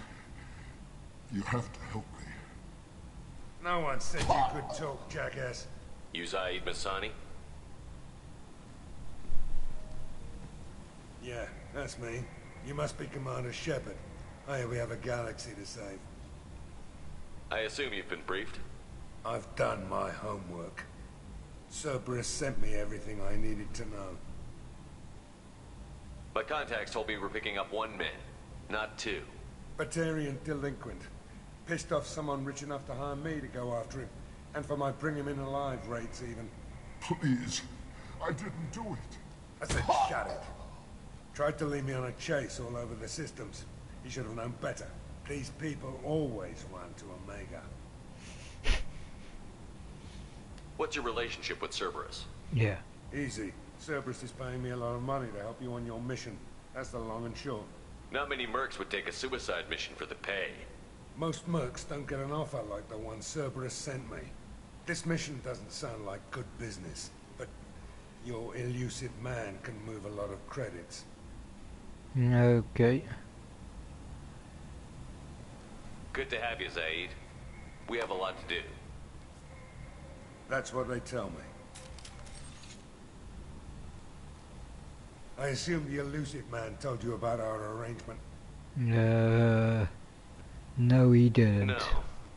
You have to help me. No one said you could talk, jackass. You Zaid Masani? Yeah, that's me. You must be Commander Shepard. Hey, we have a galaxy to save. I assume you've been briefed? I've done my homework. Cerberus sent me everything I needed to know. My contacts told me we're picking up 1 man, not 2. Batarian delinquent. Pissed off someone rich enough to hire me to go after him. And for my bring him in alive rates even. Please, I didn't do it. I said shut it. Tried to lead me on a chase all over the systems. He should have known better. These people always run to Omega. What's your relationship with Cerberus? Yeah. Easy. Cerberus is paying me a lot of money to help you on your mission. That's the long and short. Not many mercs would take a suicide mission for the pay. Most mercs don't get an offer like the one Cerberus sent me. This mission doesn't sound like good business, but your elusive man can move a lot of credits. Okay. Good to have you, Zaid. We have a lot to do. That's what they tell me. I assume the elusive man told you about our arrangement. No he didn't. No.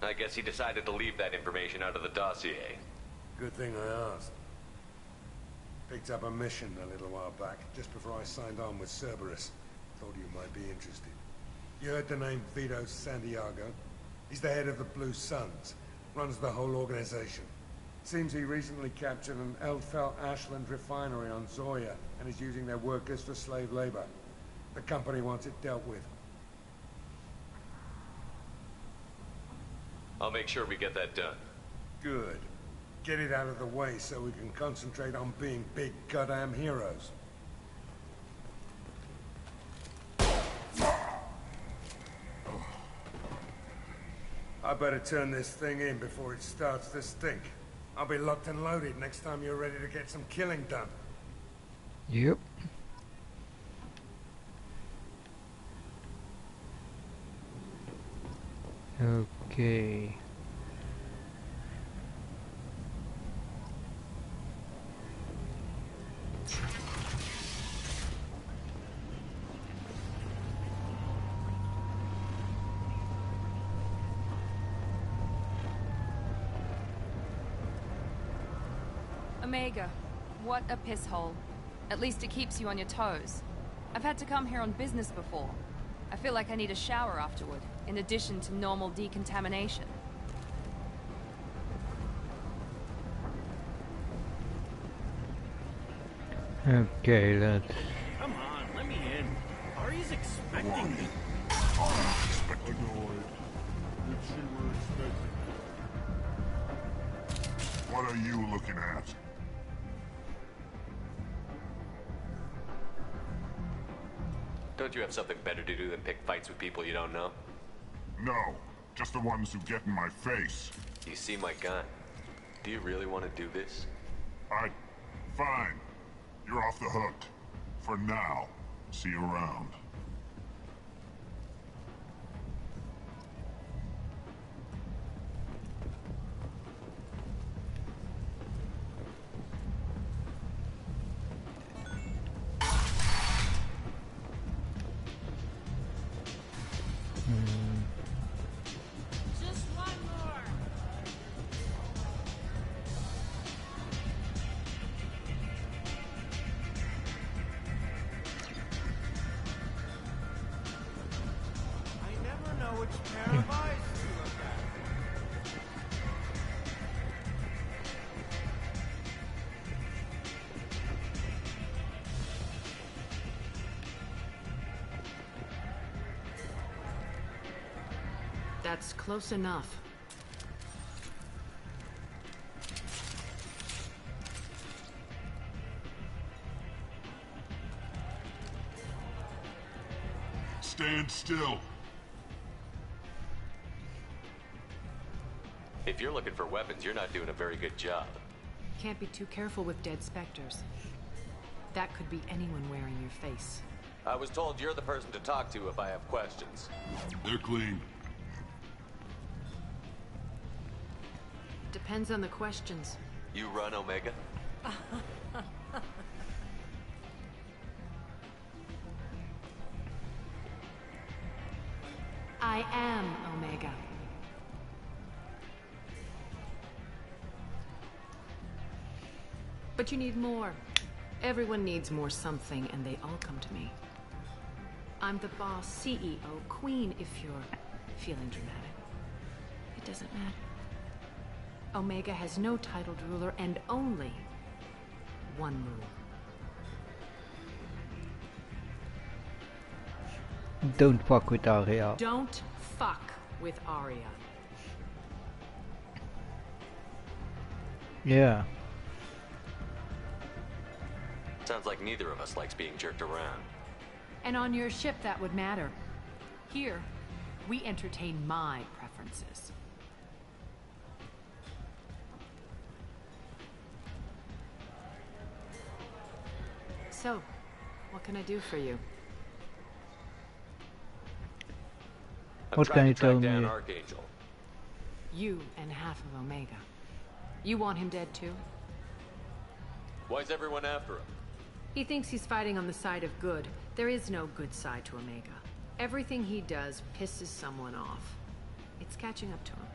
I guess he decided to leave that information out of the dossier. Good thing I asked. Picked up a mission a little while back, just before I signed on with Cerberus. Thought you might be interested. You heard the name Vito Santiago? He's the head of the Blue Suns. Runs the whole organization. Seems he recently captured an Eldfell Ashland refinery on Zoya and is using their workers for slave labor. The company wants it dealt with. I'll make sure we get that done. Good. Get it out of the way so we can concentrate on being big goddamn heroes. I better turn this thing in before it starts to stink. I'll be locked and loaded next time you're ready to get some killing done. Yep. Okay. Omega, what a piss hole. At least it keeps you on your toes. I've had to come here on business before. I feel like I need a shower afterward, in addition to normal decontamination. Okay, let's... Come on, let me in. Ari's expecting me. What are you looking at? Don't you have something better to do than pick fights with people you don't know? No, just the ones who get in my face. You see my gun. Do you really want to do this? Fine. You're off the hook. For now. See you around. Just one more. I never know which pair of eyes to look at. That's close enough. Stand still. If you're looking for weapons, you're not doing a very good job. Can't be too careful with dead specters. That could be anyone wearing your face. I was told you're the person to talk to if I have questions. They're clean. Depends on the questions. You run, Omega? I am Omega. But you need more. Everyone needs more something, and they all come to me. I'm the boss, CEO, queen, if you're feeling dramatic. It doesn't matter. Omega has no titled ruler and only one rule. Don't fuck with Aria. Don't fuck with Aria. Yeah. Sounds like neither of us likes being jerked around. And on your ship, that would matter. Here, we entertain my preferences. So, what can I do for you? What can you tell me? Archangel. You and half of Omega. You want him dead too? Why's everyone after him? He thinks he's fighting on the side of good. There is no good side to Omega. Everything he does pisses someone off. It's catching up to him.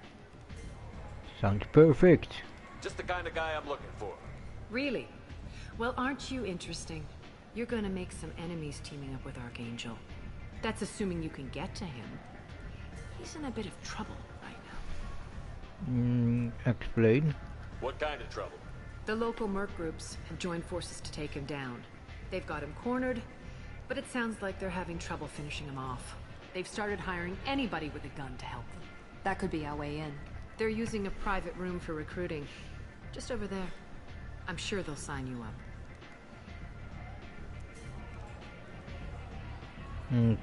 Sounds perfect. Just the kind of guy I'm looking for. Really? Well, aren't you interesting? You're gonna make some enemies teaming up with Archangel. That's assuming you can get to him. He's in a bit of trouble right now. Explain. What kind of trouble? The local merc groups have joined forces to take him down. They've got him cornered, but it sounds like they're having trouble finishing him off. They've started hiring anybody with a gun to help them. That could be our way in. They're using a private room for recruiting. Just over there. I'm sure they'll sign you up.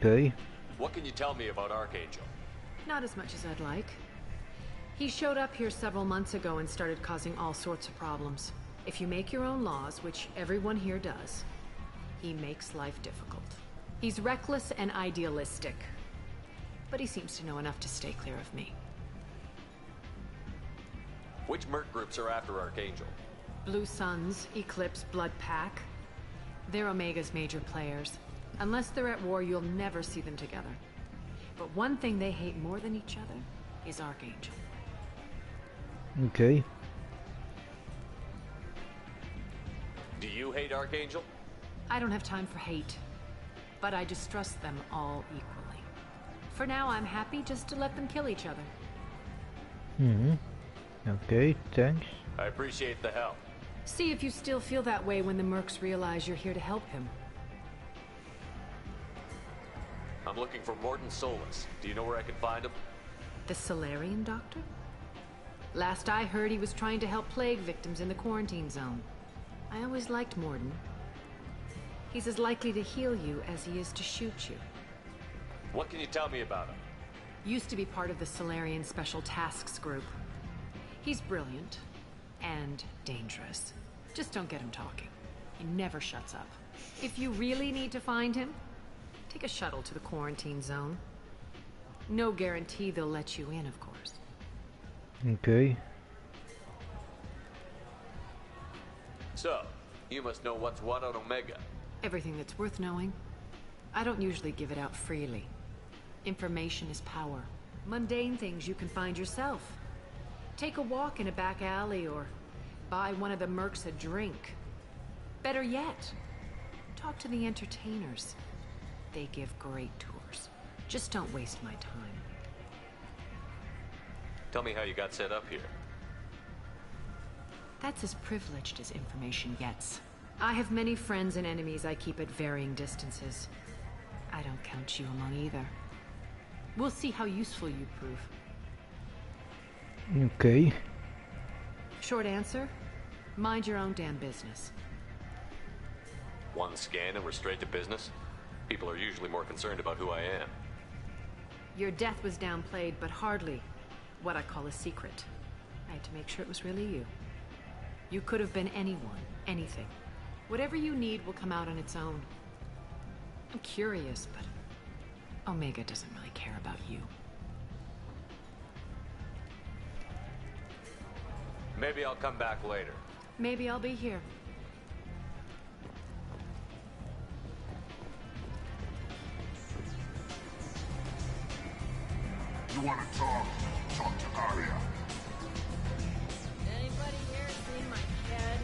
Okay. What can you tell me about Archangel? Not as much as I'd like. He showed up here several months ago and started causing all sorts of problems. If you make your own laws, which everyone here does, he makes life difficult. He's reckless and idealistic. But he seems to know enough to stay clear of me. Which merc groups are after Archangel? Blue Suns, Eclipse, Blood Pack. They're Omega's major players. Unless they're at war, you'll never see them together. But one thing they hate more than each other is Archangel. Okay. Do you hate Archangel? I don't have time for hate, but I distrust them all equally. For now, I'm happy just to let them kill each other. Okay, thanks. I appreciate the help. See if you still feel that way when the mercs realize you're here to help him. I'm looking for Morton Solus. Do you know where I can find him? The Solarian doctor? Last I heard, he was trying to help plague victims in the quarantine zone. I always liked Morton. He's as likely to heal you as he is to shoot you. What can you tell me about him? Used to be part of the Solarian Special Tasks Group. He's brilliant and dangerous. Just don't get him talking. He never shuts up. If you really need to find him, take a shuttle to the quarantine zone. No guarantee they'll let you in, of course. Okay. So, you must know what's what on Omega. Everything that's worth knowing. I don't usually give it out freely. Information is power. Mundane things you can find yourself. Take a walk in a back alley or buy one of the mercs a drink. Better yet, talk to the entertainers. They give great tours. Just don't waste my time. Tell me how you got set up here. That's as privileged as information gets. I have many friends and enemies I keep at varying distances. I don't count you among either. We'll see how useful you prove. Okay. Short answer, mind your own damn business. One scan and we're straight to business? People are usually more concerned about who I am. Your death was downplayed, but hardly what I call a secret. I had to make sure it was really you. You could have been anyone, anything. Whatever you need will come out on its own. I'm curious, but Omega doesn't really care about you. Maybe I'll come back later. Maybe I'll be here. You want to talk? Talk to Aria. Anybody here seen my kid?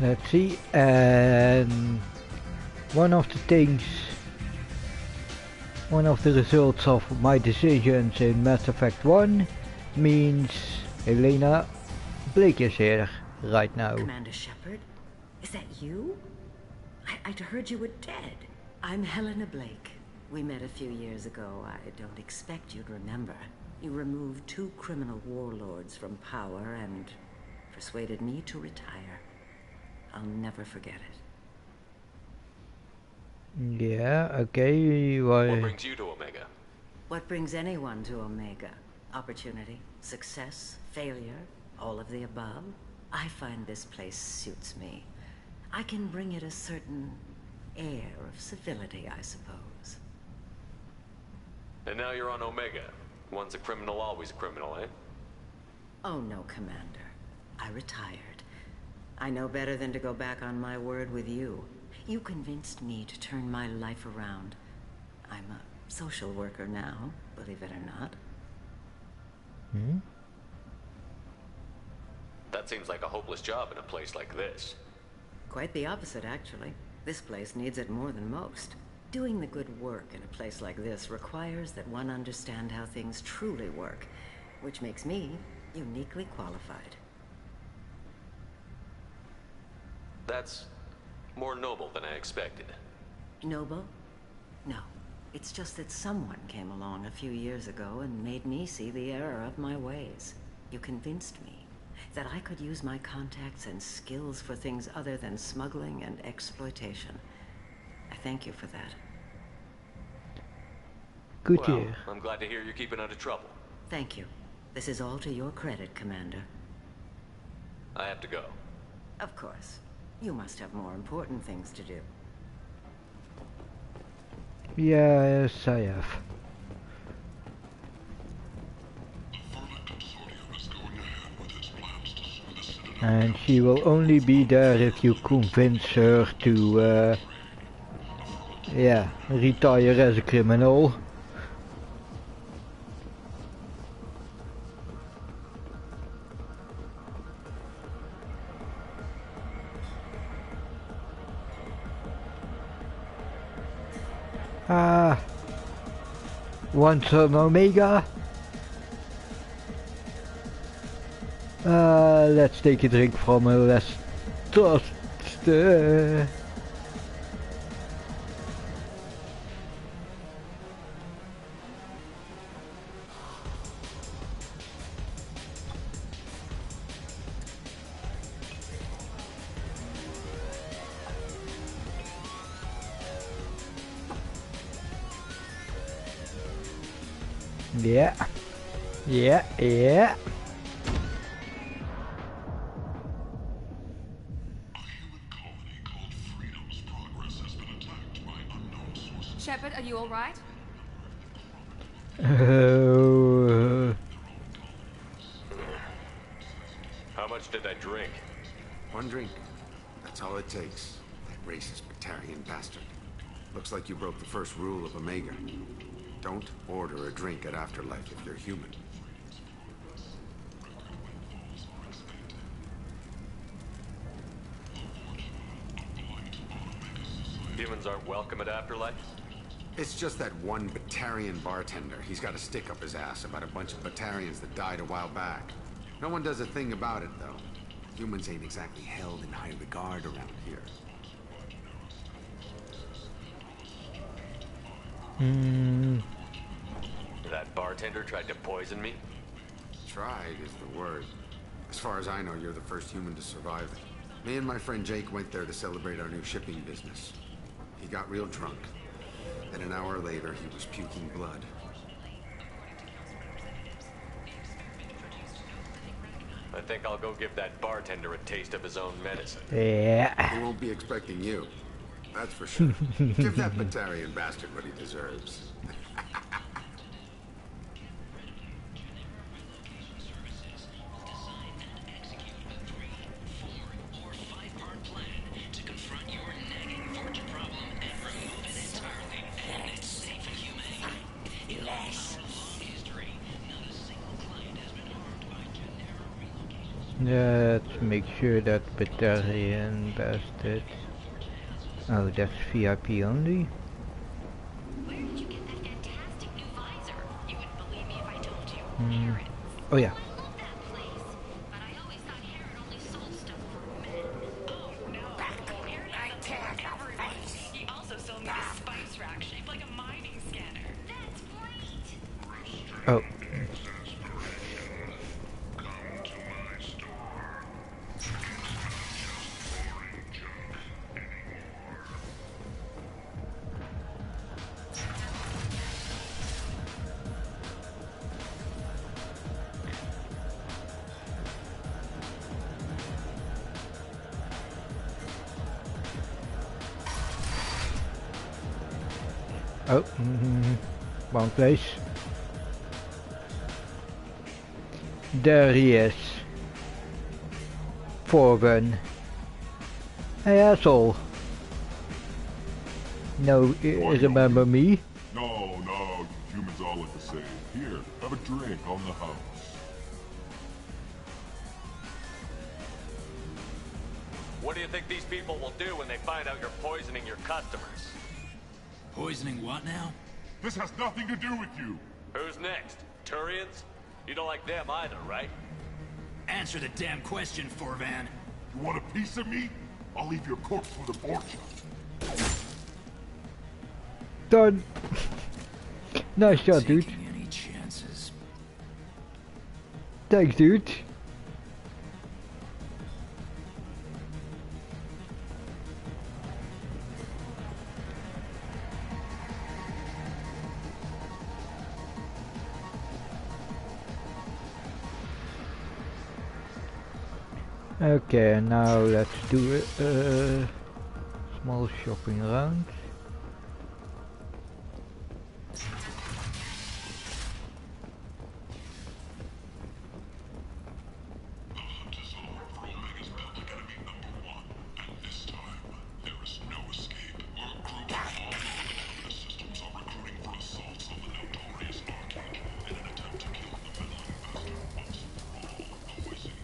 Let's see, and one of the results of my decisions in Mass Effect 1 means Elena Blake is here right now. Commander Shepard? Is that you? I'd heard you were dead. I'm Helena Blake. We met a few years ago. I don't expect you'd remember. You removed 2 criminal warlords from power and persuaded me to retire. I'll never forget it. Yeah, okay, why? What brings you to Omega? What brings anyone to Omega? Opportunity, success, failure, all of the above? I find this place suits me. I can bring it a certain air of civility, I suppose. And now you're on Omega. Once a criminal, always a criminal, eh? Oh no, Commander. I retired. I know better than to go back on my word with you. You convinced me to turn my life around. I'm a social worker now, believe it or not. Hmm? That seems like a hopeless job in a place like this. Quite the opposite, actually. This place needs it more than most. Doing the good work in a place like this requires that one understand how things truly work, which makes me uniquely qualified. That's more noble than I expected. Noble? No. It's just that someone came along a few years ago and made me see the error of my ways. You convinced me that I could use my contacts and skills for things other than smuggling and exploitation. I thank you for that. Good well, year. I'm glad to hear you're keeping out of trouble. Thank you. This is all to your credit, Commander. I have to go. Of course. You must have more important things to do. Yes, I have. And she will only be there if you convince her to, yeah, retire as a criminal. Once on Omega. Let's take a drink from a less thirsty. Yeah. Shepard, are you all right? How much did I drink? 1 drink. That's all it takes. That racist Batarian bastard. Looks like you broke the first rule of Omega. Don't order a drink at Afterlife if you're human. Humans aren't welcome at Afterlife? It's just that one Batarian bartender. He's got a stick up his ass about a bunch of Batarians that died a while back. No one does a thing about it, though. Humans ain't exactly held in high regard around here. That bartender tried to poison me? Tried is the word. As far as I know, you're the first human to survive it. Me and my friend Jake went there to celebrate our new shipping business. He got real drunk. And an hour later, he was puking blood. I think I'll go give that bartender a taste of his own medicine. Yeah. He won't be expecting you. That's for sure. Give that Batarian bastard what he deserves. Let's make sure that Batarian bastard. Oh, that's VIP only. Oh yeah. He also sold me a spice rack shaped like a mining scanner. That's great. Oh. Oh, wrong place. There he is. Forgun. Hey asshole. No, remember me? No, you humans all look the same. Here, have a drink on the house. What do you think these people will do when they find out you're poisoning your customers? Poisoning what now? This has nothing to do with you. Who's next? Turians? You don't like them either, right? Answer the damn question, Forvan. You want a piece of me? I'll leave your corpse with a fortune. Done. Nice shot, dude. Any chances? Thanks, dude. Okay, now let's do a small shopping round.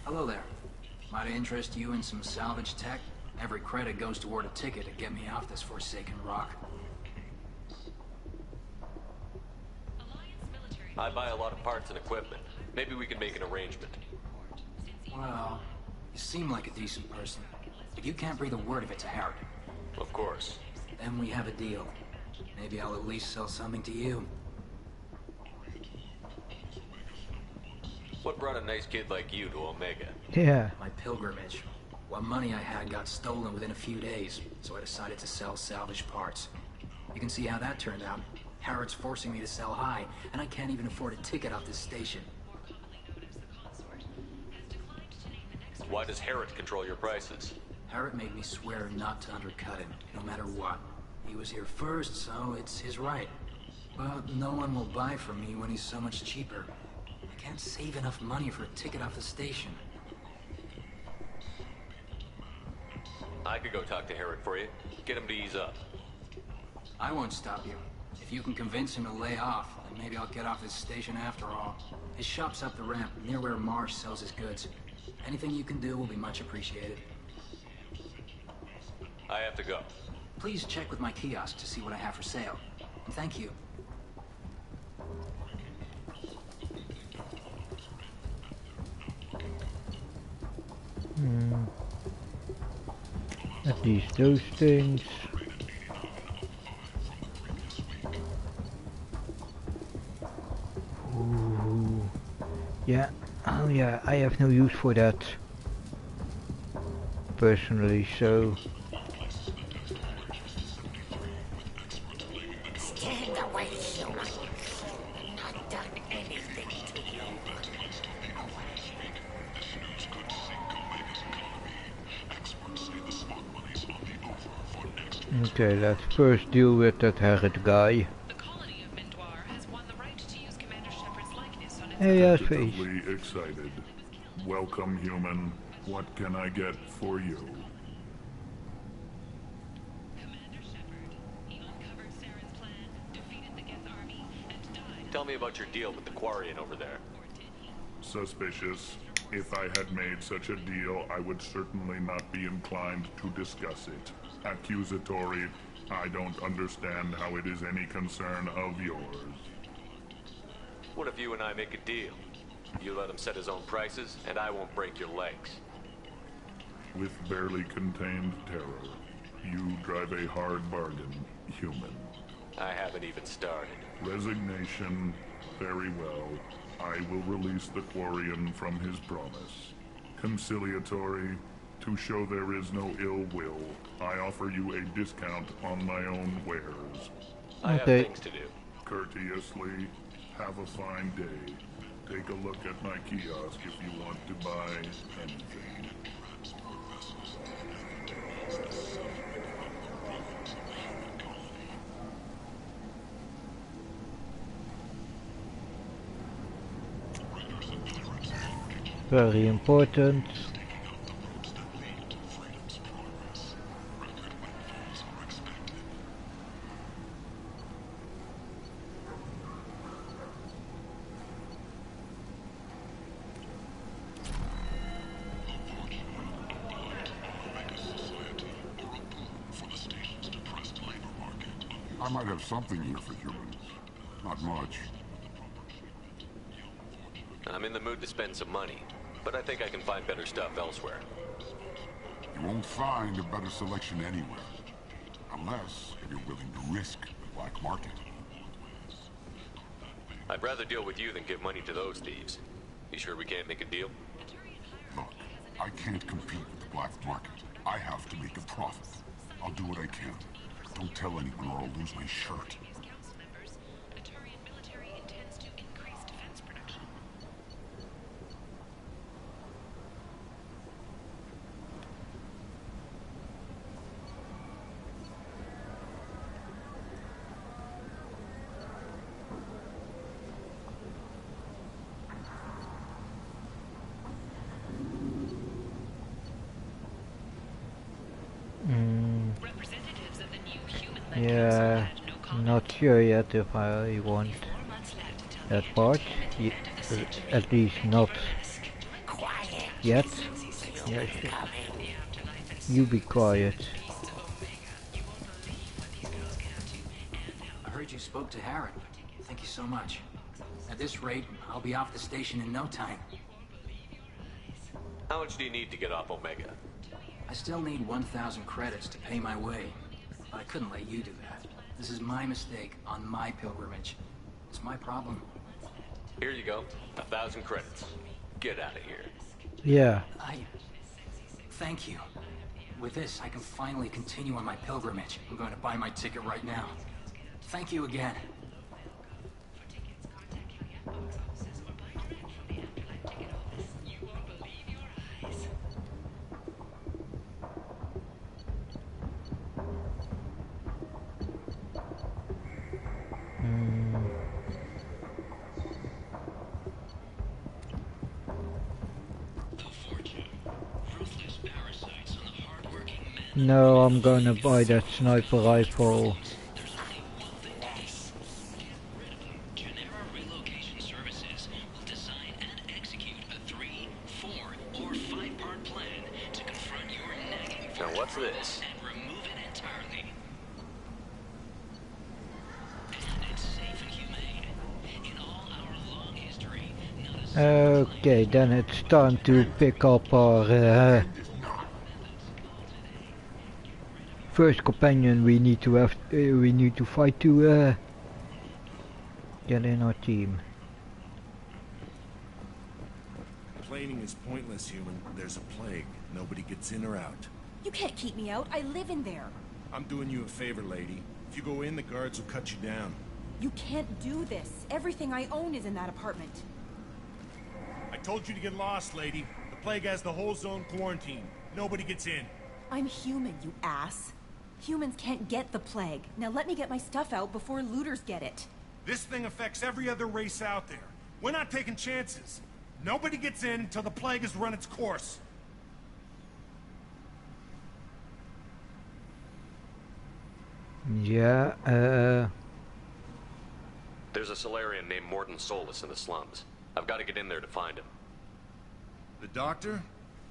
Hello there. Might I interest you in some salvage tech? Every credit goes toward a ticket to get me off this forsaken rock. I buy a lot of parts and equipment. Maybe we can make an arrangement. Well, you seem like a decent person. But you can't breathe a word of it to Harrod. Of course. Then we have a deal. Maybe I'll at least sell something to you. What brought a nice kid like you to Omega? Yeah. My pilgrimage. What money I had got stolen within a few days, so I decided to sell salvaged parts. You can see how that turned out. Harrod's forcing me to sell high, and I can't even afford a ticket off this station. Why does Harrod control your prices? Harrod made me swear not to undercut him, no matter what. He was here first, so it's his right. But no one will buy from me when he's so much cheaper. I can't save enough money for a ticket off the station. I could go talk to Harrod for you. Get him to ease up. I won't stop you. If you can convince him to lay off, then maybe I'll get off this station after all. His shop's up the ramp, near where Marsh sells his goods. Anything you can do will be much appreciated. I have to go. Please check with my kiosk to see what I have for sale. And thank you. At least those things. Ooh. Yeah. Oh yeah, I have no use for that. Personally, so... Stand away, human. Not done anything to you. Okay, let's first deal with that Harrod guy. Hey, yes, face. Definitely excited. Welcome, human. What can I get for you? Tell me about your deal with the Quarian over there. Suspicious. If I had made such a deal, I would certainly not be inclined to discuss it. Accusatory, I don't understand how it is any concern of yours. What if you and I make a deal? You let him set his own prices, and I won't break your legs. With barely contained terror, you drive a hard bargain, human. I haven't even started. Resignation, very well. I will release the Quarian from his promise. Conciliatory, to show there is no ill will, I offer you a discount on my own wares. I have things to do. Courteously, have a fine day. Take a look at my kiosk if you want to buy anything. Very important. I might have something here for humans. Not much. I'm in the mood to spend some money, but I think I can find better stuff elsewhere. You won't find a better selection anywhere. Unless you're willing to risk the black market. I'd rather deal with you than give money to those thieves. You sure we can't make a deal? Look, I can't compete with the black market. I have to make a profit. I'll do what I can. Don't tell anyone or I'll lose my shirt. Yeah, not sure yet if I want that part. At least not yet. Yes. You be quiet. I heard you spoke to Harry. Thank you so much. At this rate, I'll be off the station in no time. How much do you need to get off Omega? I still need 1,000 credits to pay my way. But I couldn't let you do that. This is my mistake on my pilgrimage. It's my problem. Here you go. 1,000 credits. Get out of here. Yeah. Thank you. With this, I can finally continue on my pilgrimage. I'm going to buy my ticket right now. Thank you again. No, I'm gonna buy that sniper rifle. Now what's this? Okay, then it's time to pick up our first companion we need to have. We need to fight to get in our team. Complaining is pointless, human. There's a plague. Nobody gets in or out. You can't keep me out. I live in there. I'm doing you a favor, lady. If you go in, the guards will cut you down. You can't do this. Everything I own is in that apartment. I told you to get lost, lady. The plague has the whole zone quarantined. Nobody gets in. I'm human, you ass. Humans can't get the plague. Now let me get my stuff out before looters get it. This thing affects every other race out there. We're not taking chances. Nobody gets in until the plague has run its course. Yeah, There's a Solarian named Morton Solus in the slums. I've got to get in there to find him. The doctor?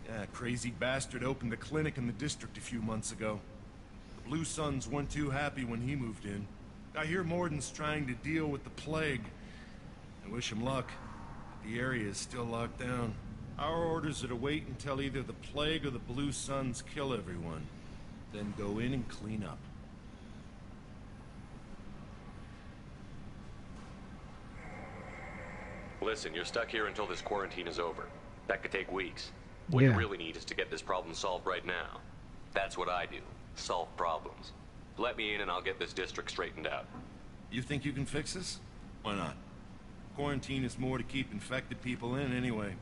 Yeah, crazy bastard opened a clinic in the district a few months ago. The Blue Suns weren't too happy when he moved in. I hear Morden's trying to deal with the plague. I wish him luck. The area is still locked down. Our orders are to wait until either the plague or the Blue Suns kill everyone. Then go in and clean up. Listen, you're stuck here until this quarantine is over. That could take weeks. What you really need is to get this problem solved right now. That's what I do. Solve problems. Let me in and I'll get this district straightened out. You think you can fix this? Why not? Quarantine is more to keep infected people in anyway.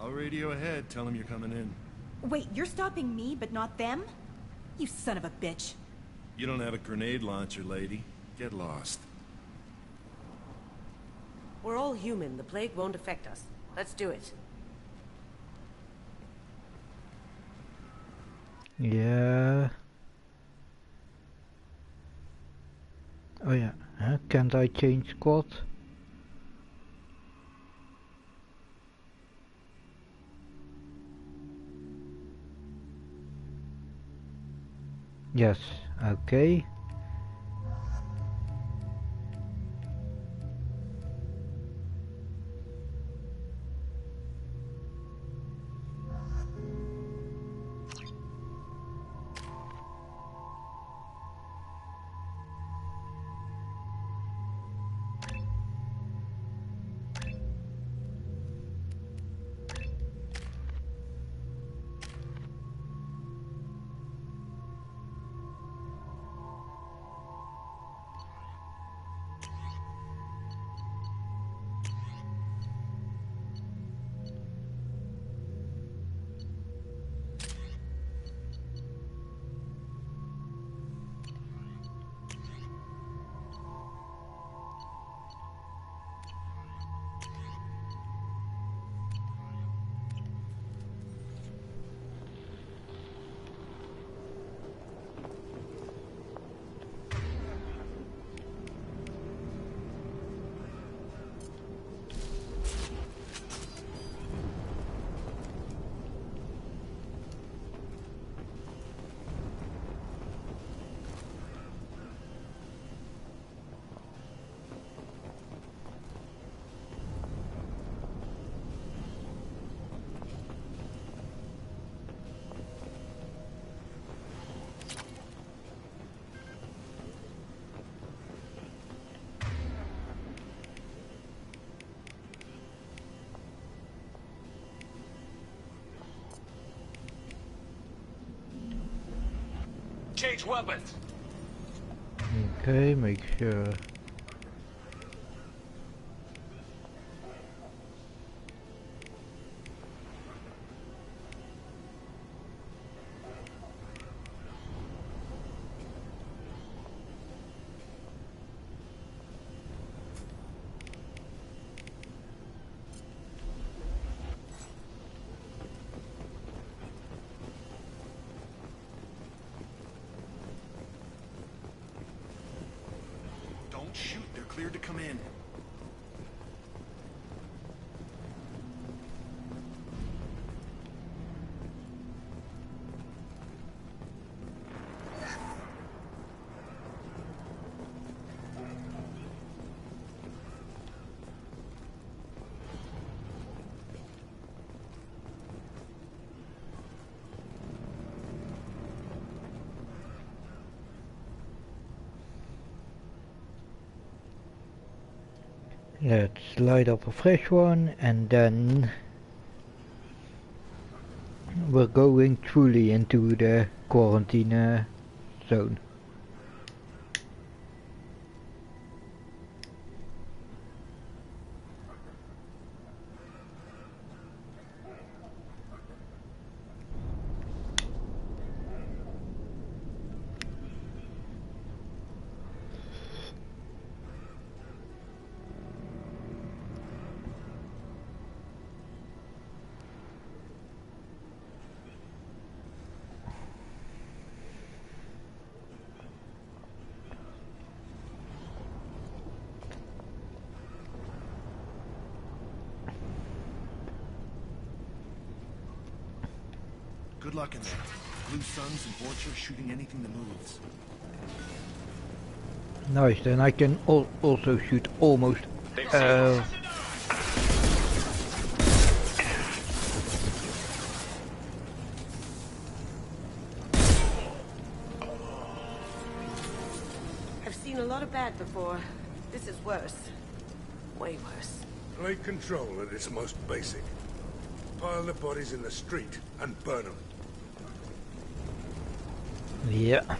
I'll radio ahead, tell them you're coming in. Wait, you're stopping me, but not them? You son of a bitch. You don't have a grenade launcher, lady. Get lost. We're all human. The plague won't affect us. Let's do it. Yeah. Oh yeah. Can't I change squad? Yes. Okay. Change weapons. Okay, make sure. Don't shoot, they're cleared to come in. Let's light up a fresh one and then we're going truly into the quarantine zone. Good luck in there. Blue Suns and Vorcha shooting anything that moves. Nice, then I can also shoot almost. I've seen a lot of bad before. This is worse. Way worse. Plague control at its most basic. Pile the bodies in the street and burn them. Yeah.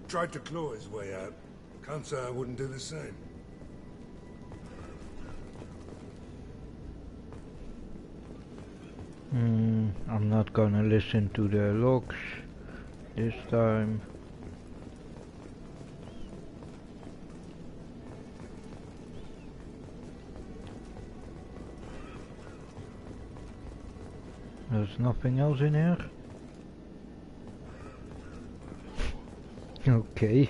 Tried to claw his way out. Can't say I wouldn't do the same. I'm not gonna listen to the logs this time. There's nothing else in here? Okay.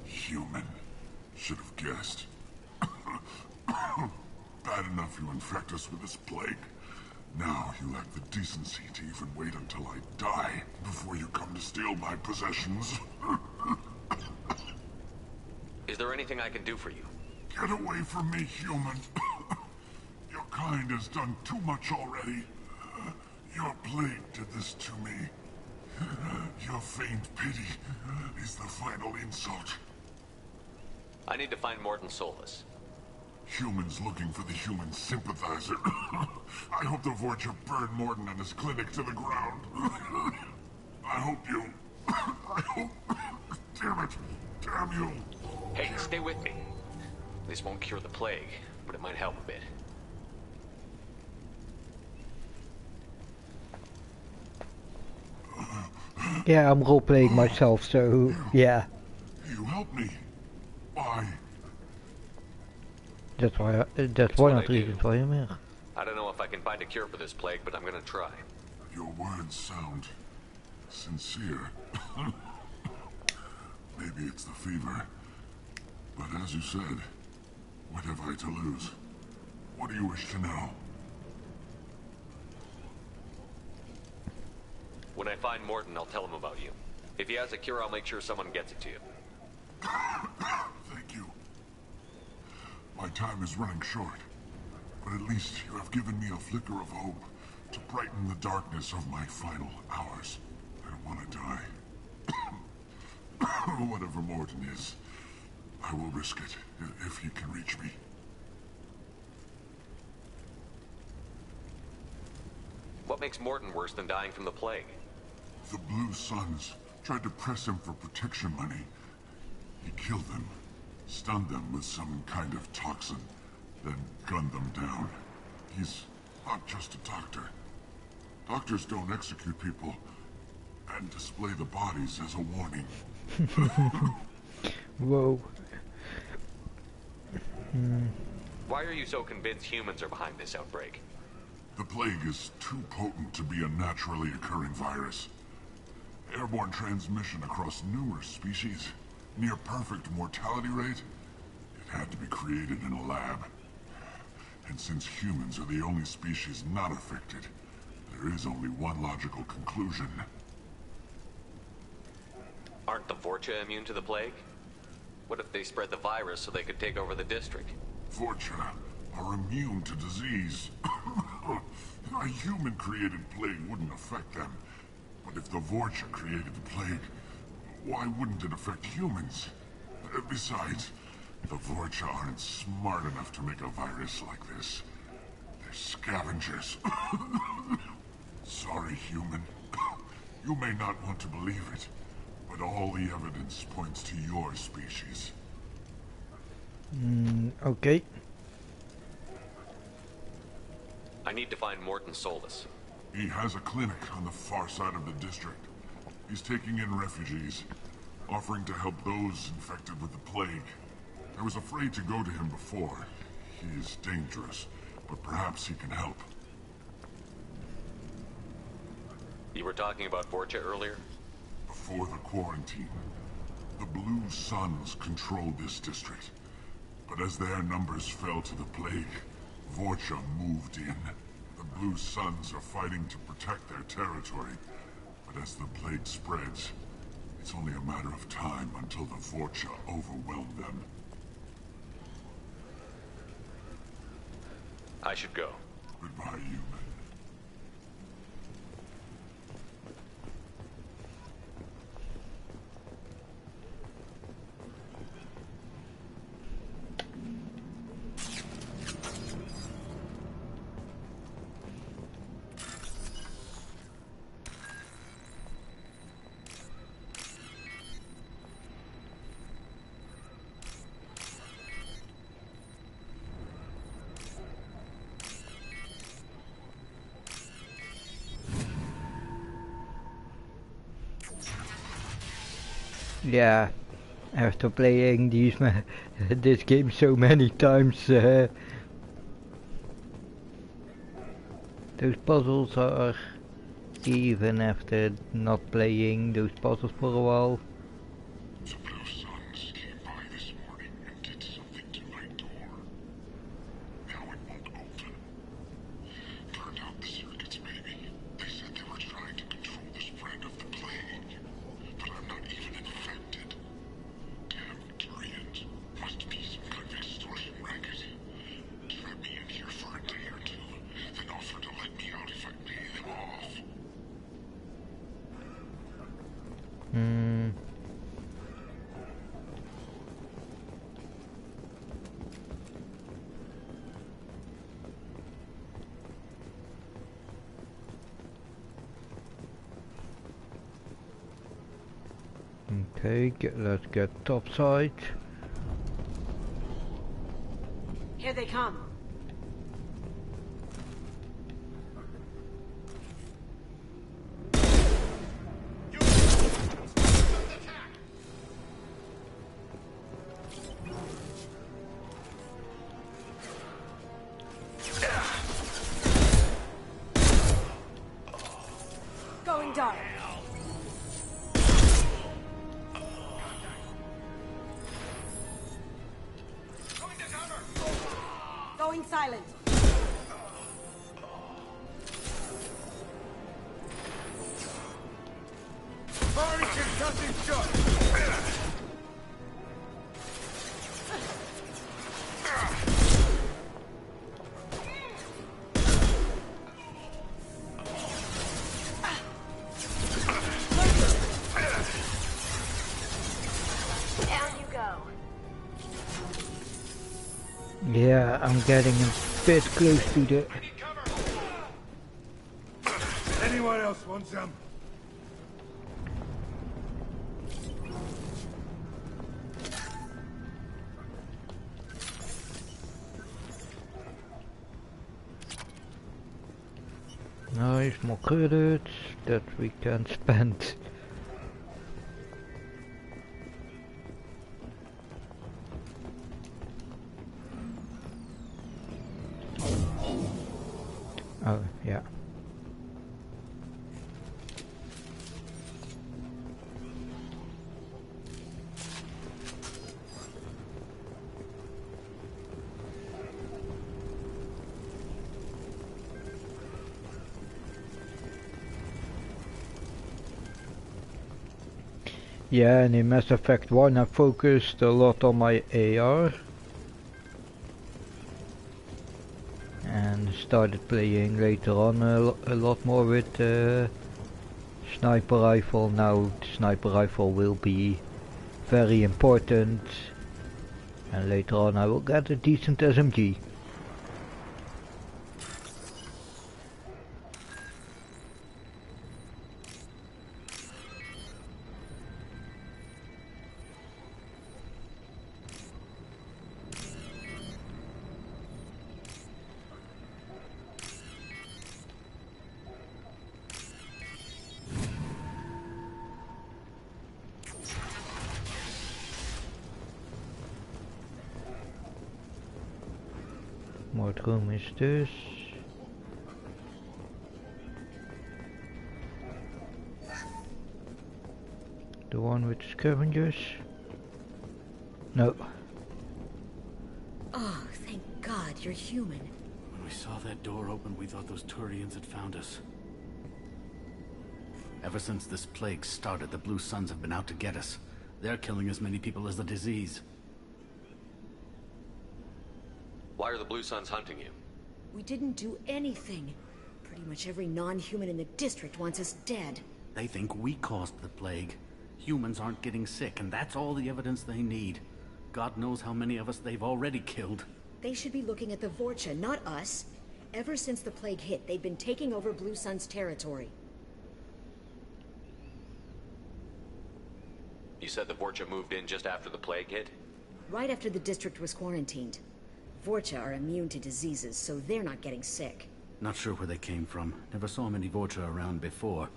Human. Should have guessed. Bad enough you infect us with this plague. Now you lack the decency to even wait until I die before you come to steal my possessions. Is there anything I can do for you? Get away from me, human. Your kind has done too much already. Your plague did this to me. Your feigned pity is the final insult. I need to find Morton Solus. Humans looking for the human sympathizer. I hope the Vorcha burn Morton and his clinic to the ground. I hope you... I hope... Damn it. Damn you. Hey, stay with me. This won't cure the plague, but it might help a bit. Yeah, I'm role-playing myself, so yeah. You help me. Why? That's why. That's one of the reasons why I'm here. I don't know if I can find a cure for this plague, but I'm gonna try. Your words sound sincere. Maybe it's the fever. But as you said, what have I to lose? What do you wish to know? When I find Morton, I'll tell him about you. If he has a cure, I'll make sure someone gets it to you. Thank you. My time is running short, but at least you have given me a flicker of hope to brighten the darkness of my final hours. I don't want to die. Whatever Morton is, I will risk it if he can reach me. What makes Morton worse than dying from the plague? The Blue Suns tried to press him for protection money. He killed them, stunned them with some kind of toxin, then gunned them down. He's not just a doctor. Doctors don't execute people and display the bodies as a warning. Whoa. Why are you so convinced humans are behind this outbreak? The plague is too potent to be a naturally occurring virus. Airborne transmission across numerous species, near perfect mortality rate. It had to be created in a lab. And since humans are the only species not affected, there is only one logical conclusion. Aren't the Vorcha immune to the plague? What if they spread the virus so they could take over the district? Vorcha are immune to disease. A human-created plague wouldn't affect them. But if the Vorcha created the plague, why wouldn't it affect humans? Besides, the Vorcha aren't smart enough to make a virus like this. They're scavengers. Sorry, human. You may not want to believe it, but all the evidence points to your species. Okay. I need to find Morton Solus. He has a clinic on the far side of the district. He's taking in refugees, offering to help those infected with the plague. I was afraid to go to him before. He is dangerous, but perhaps he can help. You were talking about Vorcha earlier? Before the quarantine, the Blue Suns controlled this district. But as their numbers fell to the plague, Vorcha moved in. The Blue Suns are fighting to protect their territory. But as the plague spreads, it's only a matter of time until the Vorcha overwhelm them. I should go. Goodbye, human. Yeah, after playing this game so many times, those puzzles are, even after not playing those puzzles for a while. The Blue Suns came by this morning and did something to my door. Now it won't open. Turned out the circuits, maybe. They said they were trying to control the spread of the plague. But I'm not even infected. Damn Turians. Must be some kind of extortion racket. Trap me in here for a day or two, then offer to let me out if I pay them off. Okay, let's get topside. Here they come. Going dark. Going silent. Firing concussive shot. Down you go. Yeah, I'm getting a bit close to the... Anyone else want some? Nice, more credits that we can spend. Oh, yeah. Yeah, and in Mass Effect 1 I focused a lot on my AR. And started playing later on a lot more with sniper rifle. Now the sniper rifle will be very important. And later on I will get a decent SMG. What room is this? The one with scavengers? No. Oh, thank God you're human. When we saw that door open, we thought those Turians had found us. Ever since this plague started, the Blue Suns have been out to get us. They're killing as many people as the disease. Why are the Blue Suns hunting you? We didn't do anything. Pretty much every non-human in the district wants us dead. They think we caused the plague. Humans aren't getting sick, and that's all the evidence they need. God knows how many of us they've already killed. They should be looking at the Vorcha, not us. Ever since the plague hit, they've been taking over Blue Sun's territory. You said the Vorcha moved in just after the plague hit? Right after the district was quarantined. Vorcha are immune to diseases, so they're not getting sick. Not sure where they came from. Never saw many Vorcha around before.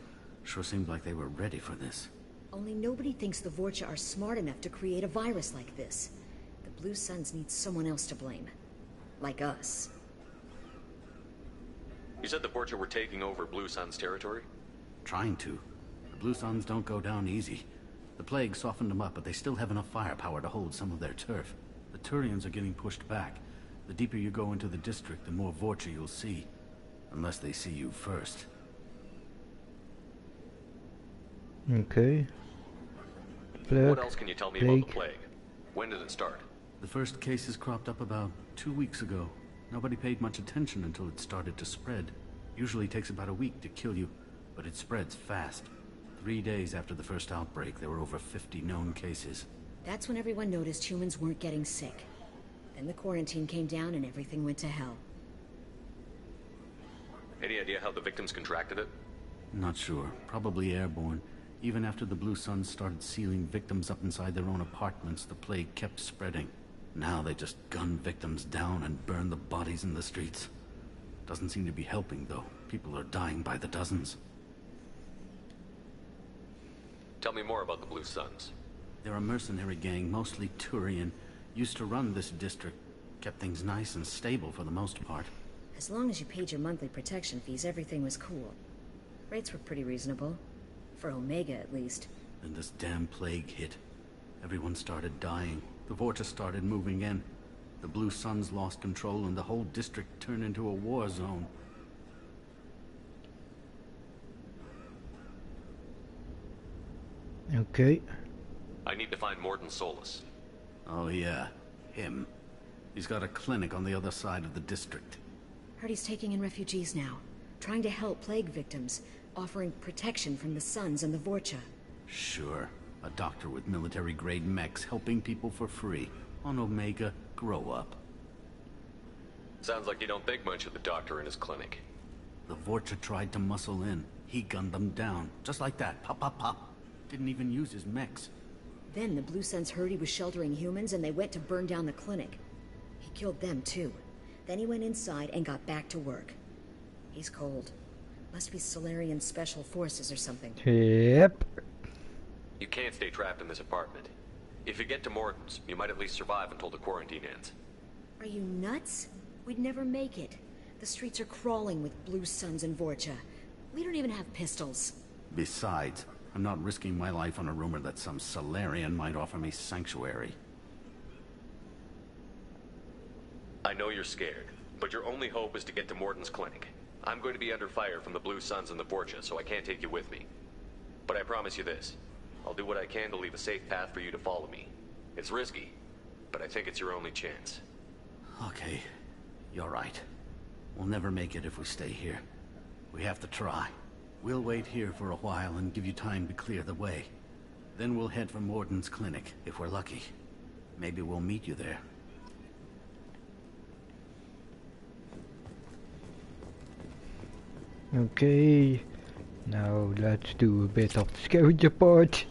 Sure seemed like they were ready for this. Only nobody thinks the Vorcha are smart enough to create a virus like this. The Blue Suns need someone else to blame. Like us. You said the Vorcha were taking over Blue Sun's territory? Trying to. The Blue Suns don't go down easy. The plague softened them up, but they still have enough firepower to hold some of their turf. The Turians are getting pushed back. The deeper you go into the district, the more Vorcha you'll see. Unless they see you first. Okay. What else can you tell me about the plague? When did it start? The first cases cropped up about 2 weeks ago. Nobody paid much attention until it started to spread. Usually takes about a week to kill you, but it spreads fast. 3 days after the first outbreak, there were over 50 known cases. That's when everyone noticed humans weren't getting sick. Then the quarantine came down and everything went to hell. Any idea how the victims contracted it? Not sure. Probably airborne. Even after the Blue Suns started sealing victims up inside their own apartments, the plague kept spreading. Now they just gun victims down and burn the bodies in the streets. Doesn't seem to be helping, though. People are dying by the dozens. Tell me more about the Blue Suns. They're a mercenary gang, mostly Turian. Used to run this district. Kept things nice and stable for the most part. As long as you paid your monthly protection fees, everything was cool. Rates were pretty reasonable. For Omega, at least. Then this damn plague hit. Everyone started dying. The Vorta started moving in. The Blue Suns lost control and the whole district turned into a war zone. Okay. I need to find Morden Solus. Oh yeah, him. He's got a clinic on the other side of the district. Heard he's taking in refugees now. Trying to help plague victims. Offering protection from the Suns and the Vorcha. Sure. A doctor with military-grade mechs helping people for free. On Omega, grow up. Sounds like you don't think much of the doctor in his clinic. The Vorcha tried to muscle in. He gunned them down. Just like that. Pop, pop, pop. Didn't even use his mechs. Then the Blue Suns heard he was sheltering humans and they went to burn down the clinic. He killed them too. Then he went inside and got back to work. He's cold. Must be Solarian Special Forces or something. Yep. You can't stay trapped in this apartment. If you get to Morden's, you might at least survive until the quarantine ends. Are you nuts? We'd never make it. The streets are crawling with Blue Suns and Vorcha. We don't even have pistols. Besides, I'm not risking my life on a rumor that some Solarian might offer me sanctuary. I know you're scared, but your only hope is to get to Morton's clinic. I'm going to be under fire from the Blue Suns and the Vorcha, so I can't take you with me. But I promise you this. I'll do what I can to leave a safe path for you to follow me. It's risky, but I think it's your only chance. Okay, you're right. We'll never make it if we stay here. We have to try. We'll wait here for a while and give you time to clear the way. Then we'll head for Morton's clinic, if we're lucky. Maybe we'll meet you there. Okay, now let's do a bit of the scavenger part.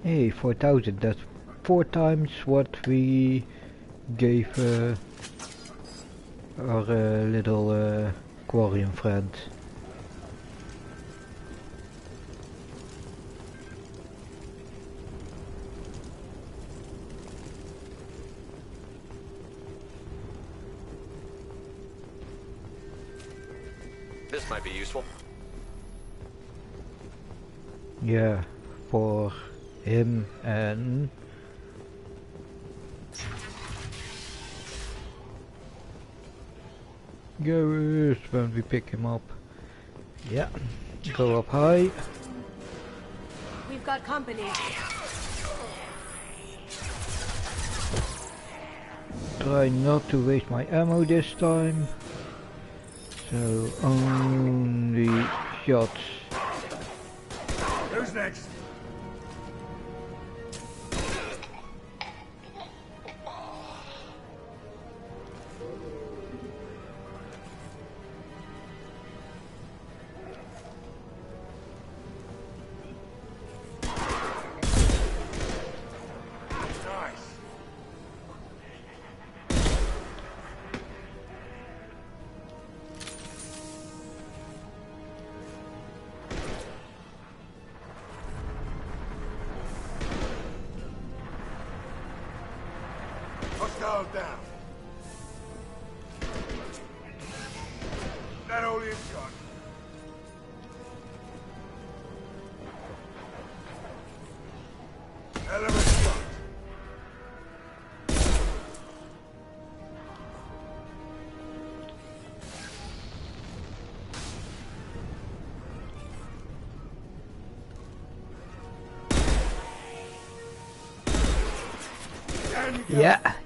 Hey, 4,000, that's 4 times what we gave our little Quarian friend. This might be useful. Yeah, for him and Garrus when we pick him up. Yeah, go up high. We've got company. Try not to waste my ammo this time. So only shots. Who's next? Hostile down. That only is shot. Element shot.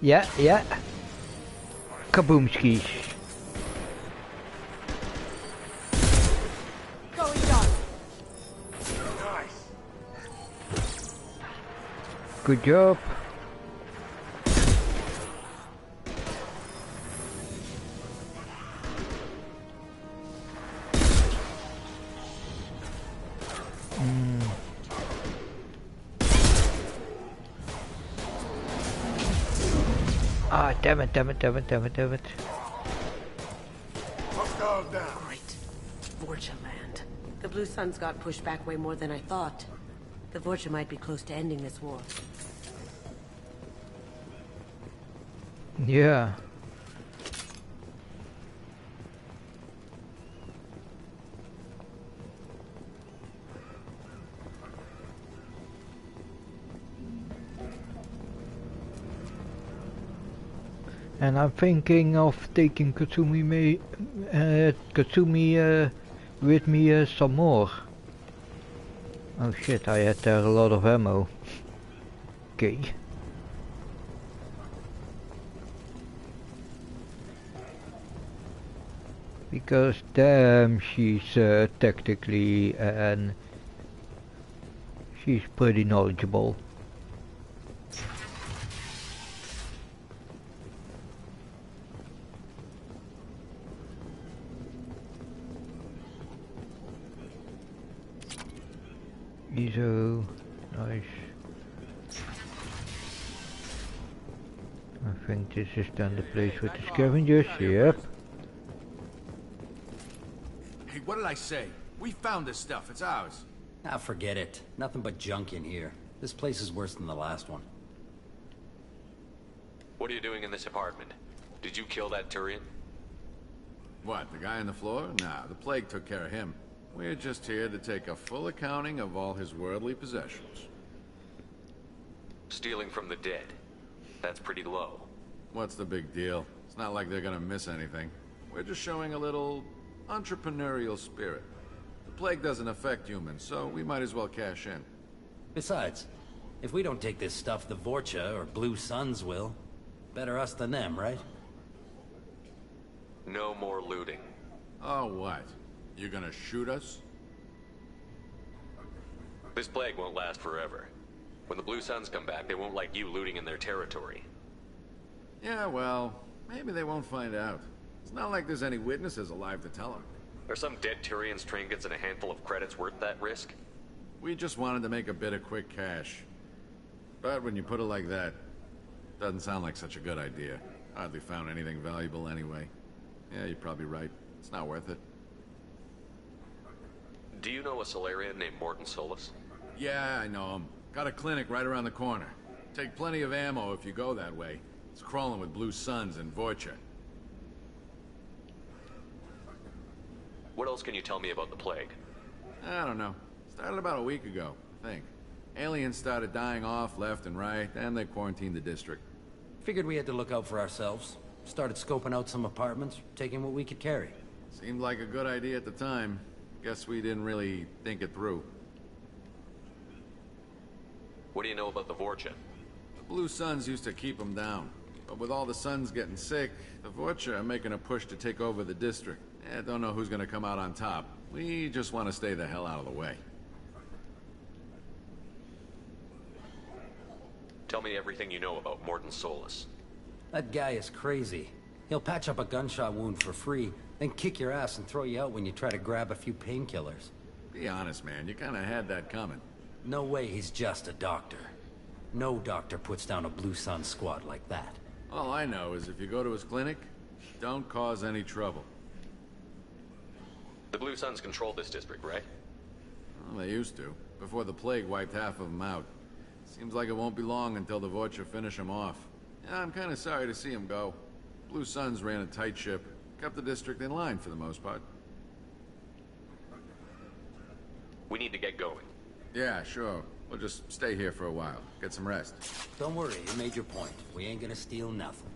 Yeah. Kaboomskis. Going dark. Nice. Good job. Ah, damn it. Hostile down. Great. Vorcha land. The Blue Suns got pushed back way more than I thought. The Vorcha might be close to ending this war. Yeah. And I'm thinking of taking Katsumi with me some more. Oh shit, I had there a lot of ammo. Okay. Because damn, she's tactically and she's pretty knowledgeable. ISO, nice. I think this is then the place with the scavengers, yep. Hey, what did I say? We found this stuff, it's ours. Ah, forget it. Nothing but junk in here. This place is worse than the last one. What are you doing in this apartment? Did you kill that Turian? What, the guy on the floor? Nah, the plague took care of him. We're just here to take a full accounting of all his worldly possessions. Stealing from the dead. That's pretty low. What's the big deal? It's not like they're gonna miss anything. We're just showing a little entrepreneurial spirit. The plague doesn't affect humans, so we might as well cash in. Besides, if we don't take this stuff, the Vorcha or Blue Suns will. Better us than them, right? No more looting. Oh, what? You gonna shoot us? This plague won't last forever. When the Blue Suns come back, they won't like you looting in their territory. Yeah, well, maybe they won't find out. It's not like there's any witnesses alive to tell them. Are some dead Tyrians' trinkets and a handful of credits worth that risk? We just wanted to make a bit of quick cash. But when you put it like that, doesn't sound like such a good idea. Hardly found anything valuable anyway. Yeah, you're probably right. It's not worth it. Do you know a Solarian named Morton Solus? Yeah, I know him. Got a clinic right around the corner. Take plenty of ammo if you go that way. It's crawling with Blue Suns and Vorcha. What else can you tell me about the plague? I don't know. Started about a week ago, I think. Aliens started dying off left and right, and they quarantined the district. Figured we had to look out for ourselves. Started scoping out some apartments, taking what we could carry. Seemed like a good idea at the time. Guess we didn't really think it through. What do you know about the Vorcha? The Blue Suns used to keep them down. But with all the Suns getting sick, the Vorcha are making a push to take over the district. Don't know who's gonna come out on top. We just want to stay the hell out of the way. Tell me everything you know about Morton Solus. That guy is crazy. He'll patch up a gunshot wound for free, then kick your ass and throw you out when you try to grab a few painkillers. Be honest, man. You kinda had that coming. No way he's just a doctor. No doctor puts down a Blue Sun squad like that. All I know is if you go to his clinic, don't cause any trouble. The Blue Suns control this district, right? Well, they used to, before the plague wiped half of them out. Seems like it won't be long until the Vorcha finish them off. Yeah, I'm kinda sorry to see him go. Blue Suns ran a tight ship, kept the district in line for the most part. We need to get going. Yeah, sure. We'll just stay here for a while. Get some rest. Don't worry, you made your point. We ain't gonna steal nothing.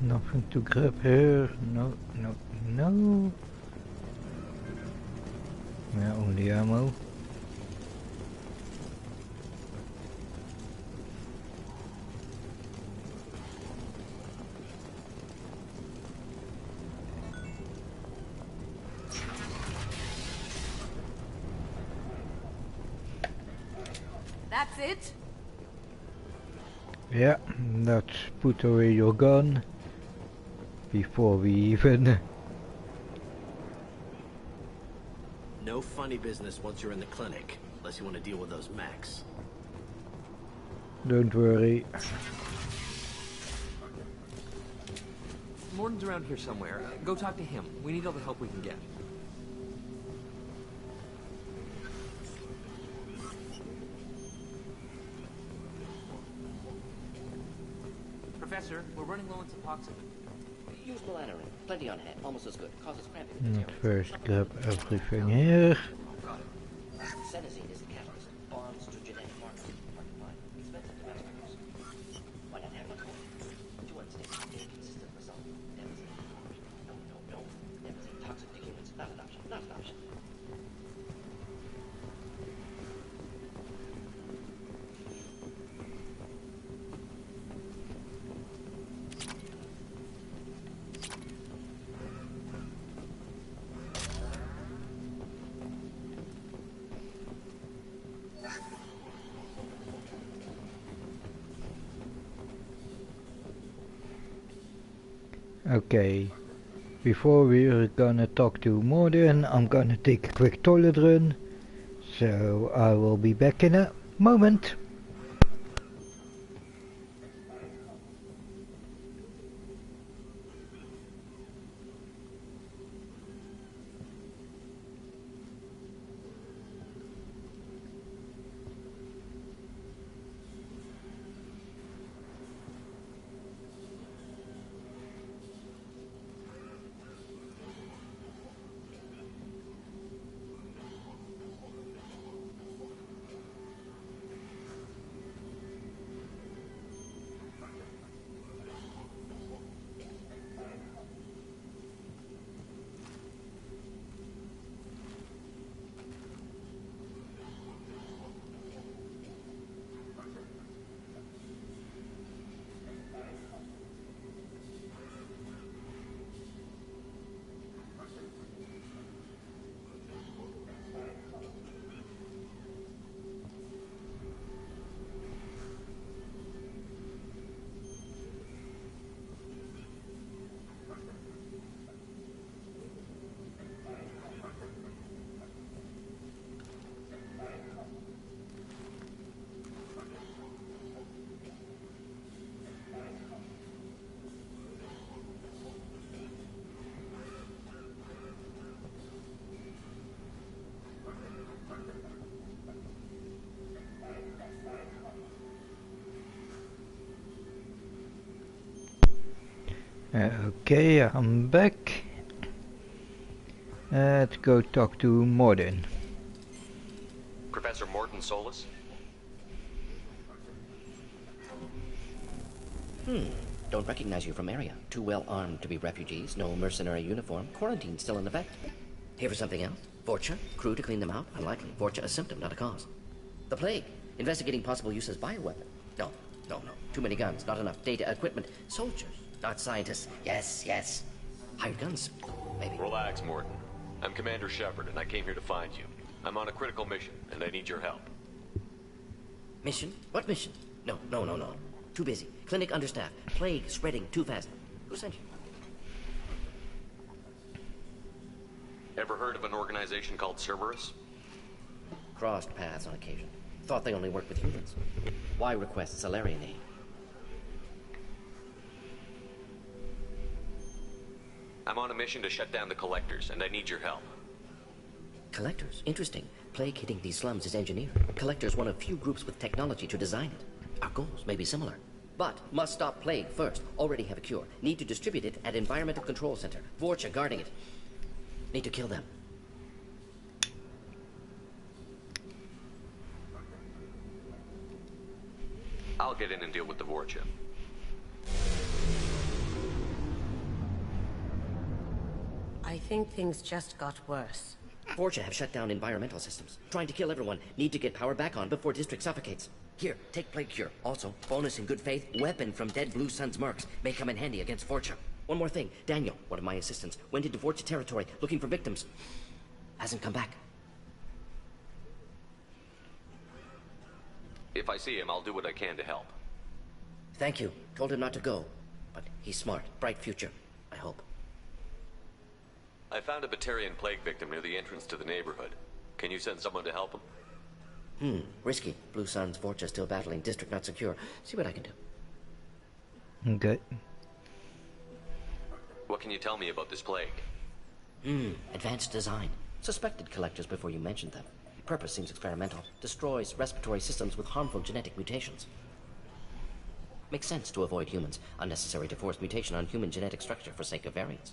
Nothing to grab here. No, no, no. Yeah, only ammo. That's it? Yeah, let's put away your gun before we even... No funny business once you're in the clinic, unless you want to deal with those mechs. Don't worry. Morton's around here somewhere. Go talk to him. We need all the help we can get. Professor, we're running low on Suboxone. Use melatonin. Plenty on hand. Almost as good. Causes cramping. First grab everything here. Senesine is the catalyst. Bonds to genetic markers. Hard to find. Expensive to mass produce. Why not have one more? To unstable, inconsistent result. Devastating. No, no, no. Devastating. Toxic to humans. Not an option. Not an option. Okay, before we're gonna talk to Morden, I'm gonna take a quick toilet run, so I will be back in a moment. Okay, I'm back. Let's go talk to Morden. Professor Morton Solus? Don't recognize you from area. Too well armed to be refugees, no mercenary uniform, quarantine still in effect. Here for something else? Vorcha? Crew to clean them out? Unlikely. Vorcha a symptom, not a cause. The plague? Investigating possible use as bioweapon. No. Too many guns, not enough data, equipment. Soldiers, not scientists. Yes. Hired guns, maybe. Relax, Morton. I'm Commander Shepard, and I came here to find you. I'm on a critical mission, and I need your help. Mission? What mission? No. Too busy. Clinic understaffed. Plague spreading too fast. Who sent you? Ever heard of an organization called Cerberus? Crossed paths on occasion. Thought they only worked with humans. Why request Salarian aid? I'm on a mission to shut down the Collectors, and I need your help. Collectors? Interesting. Plague hitting these slums is engineered. Collectors one of few groups with technology to design it. Our goals may be similar. But must stop plague first. Already have a cure. Need to distribute it at Environmental Control Center. Vorcha guarding it. Need to kill them. I'll get in and deal with the Vorcha. I think things just got worse. Vorcha have shut down environmental systems. Trying to kill everyone. Need to get power back on before district suffocates. Here, take plague cure. Also, bonus in good faith, weapon from dead Blue Sun's mercs. May come in handy against Vorcha. One more thing. Daniel, one of my assistants, went into Vorcha territory looking for victims. Hasn't come back. If I see him, I'll do what I can to help. Thank you. Told him not to go. But he's smart. Bright future. I hope. I found a Batarian plague victim near the entrance to the neighborhood. Can you send someone to help him? Risky. Blue Sun's Vorcha still battling. District not secure. See what I can do. Okay. What can you tell me about this plague? Advanced design. Suspected collectors before you mentioned them. Purpose seems experimental. Destroys respiratory systems with harmful genetic mutations. Makes sense to avoid humans. Unnecessary to force mutation on human genetic structure for sake of variance.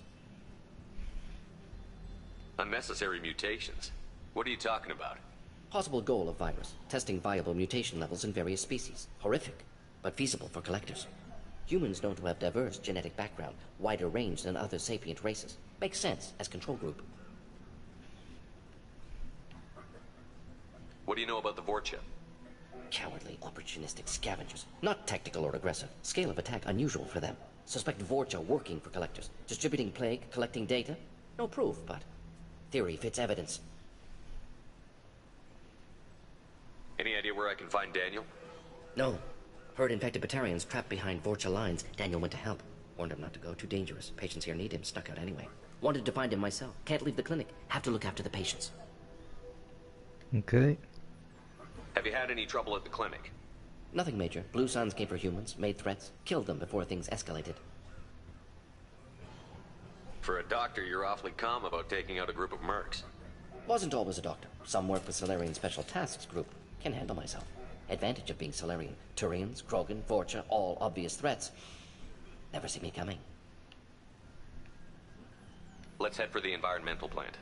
Unnecessary mutations? What are you talking about? Possible goal of virus. Testing viable mutation levels in various species. Horrific, but feasible for collectors. Humans known to have diverse genetic background, wider range than other sapient races. Makes sense as control group. What do you know about the Vorcha? Cowardly, opportunistic scavengers. Not tactical or aggressive. Scale of attack unusual for them. Suspect Vorcha working for collectors. Distributing plague, collecting data. No proof, but theory fits evidence. Any idea where I can find Daniel? No. Heard infected Batarians trapped behind Vorcha lines. Daniel went to help. Warned him not to go. Too dangerous. Patients here need him. Stuck out anyway. Wanted to find him myself. Can't leave the clinic. Have to look after the patients. Okay. Have you had any trouble at the clinic? Nothing major. Blue Suns came for humans, made threats, killed them before things escalated. For a doctor, you're awfully calm about taking out a group of mercs. Wasn't always a doctor. Some work with Solarian Special Tasks Group. Can handle myself. Advantage of being Solarian. Turians, Krogan, Vorcha, all obvious threats. Never see me coming. Let's head for the environmental plant.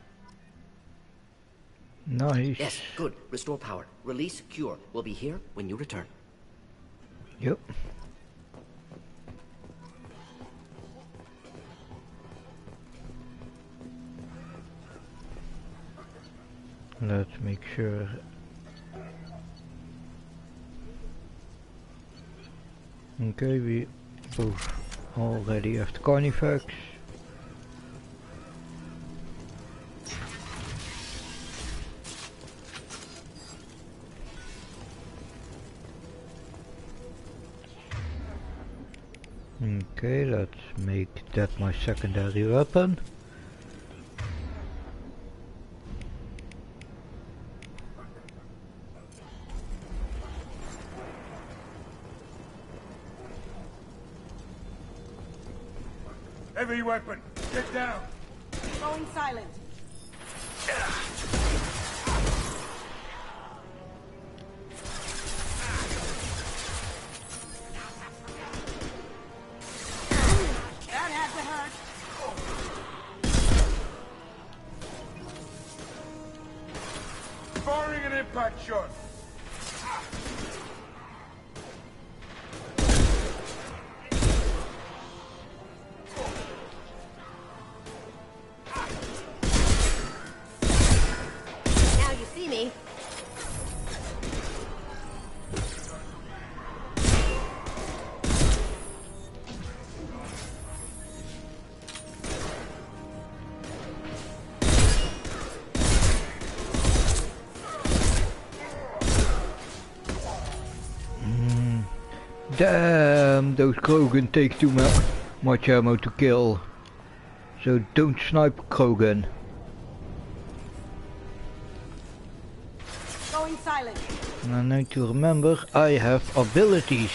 Nice. Yes, good. Restore power. Release cure. We'll be here when you return. Yep. Let's make sure. Okay, we both already have the Carnifex. Okay, let's make that my secondary weapon. Heavy weapon, get down. Going silent. That had to hurt. Firing an impact shot. Now you see me. Damn, those Krogan take too much ammo to kill. So don't snipe Krogan. Going silent. And I need to remember I have abilities.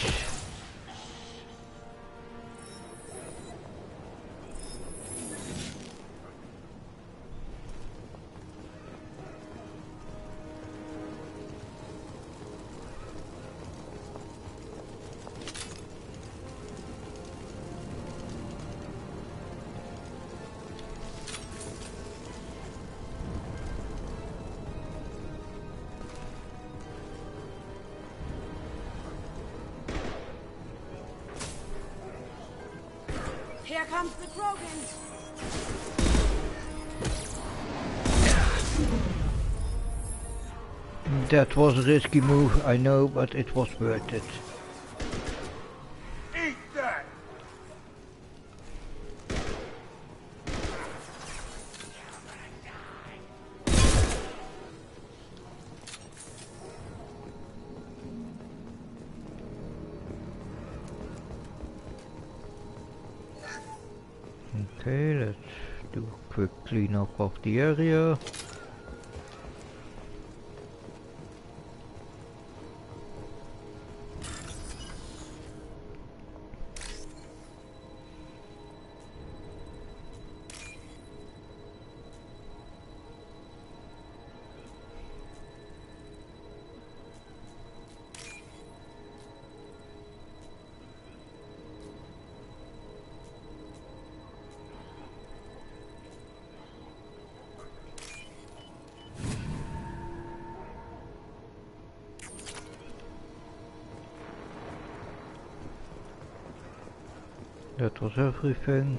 Here comes the Krogans. That was a risky move, I know, but it was worth it. Eat that! Okay, let's do a quick cleanup of the area. That was everything.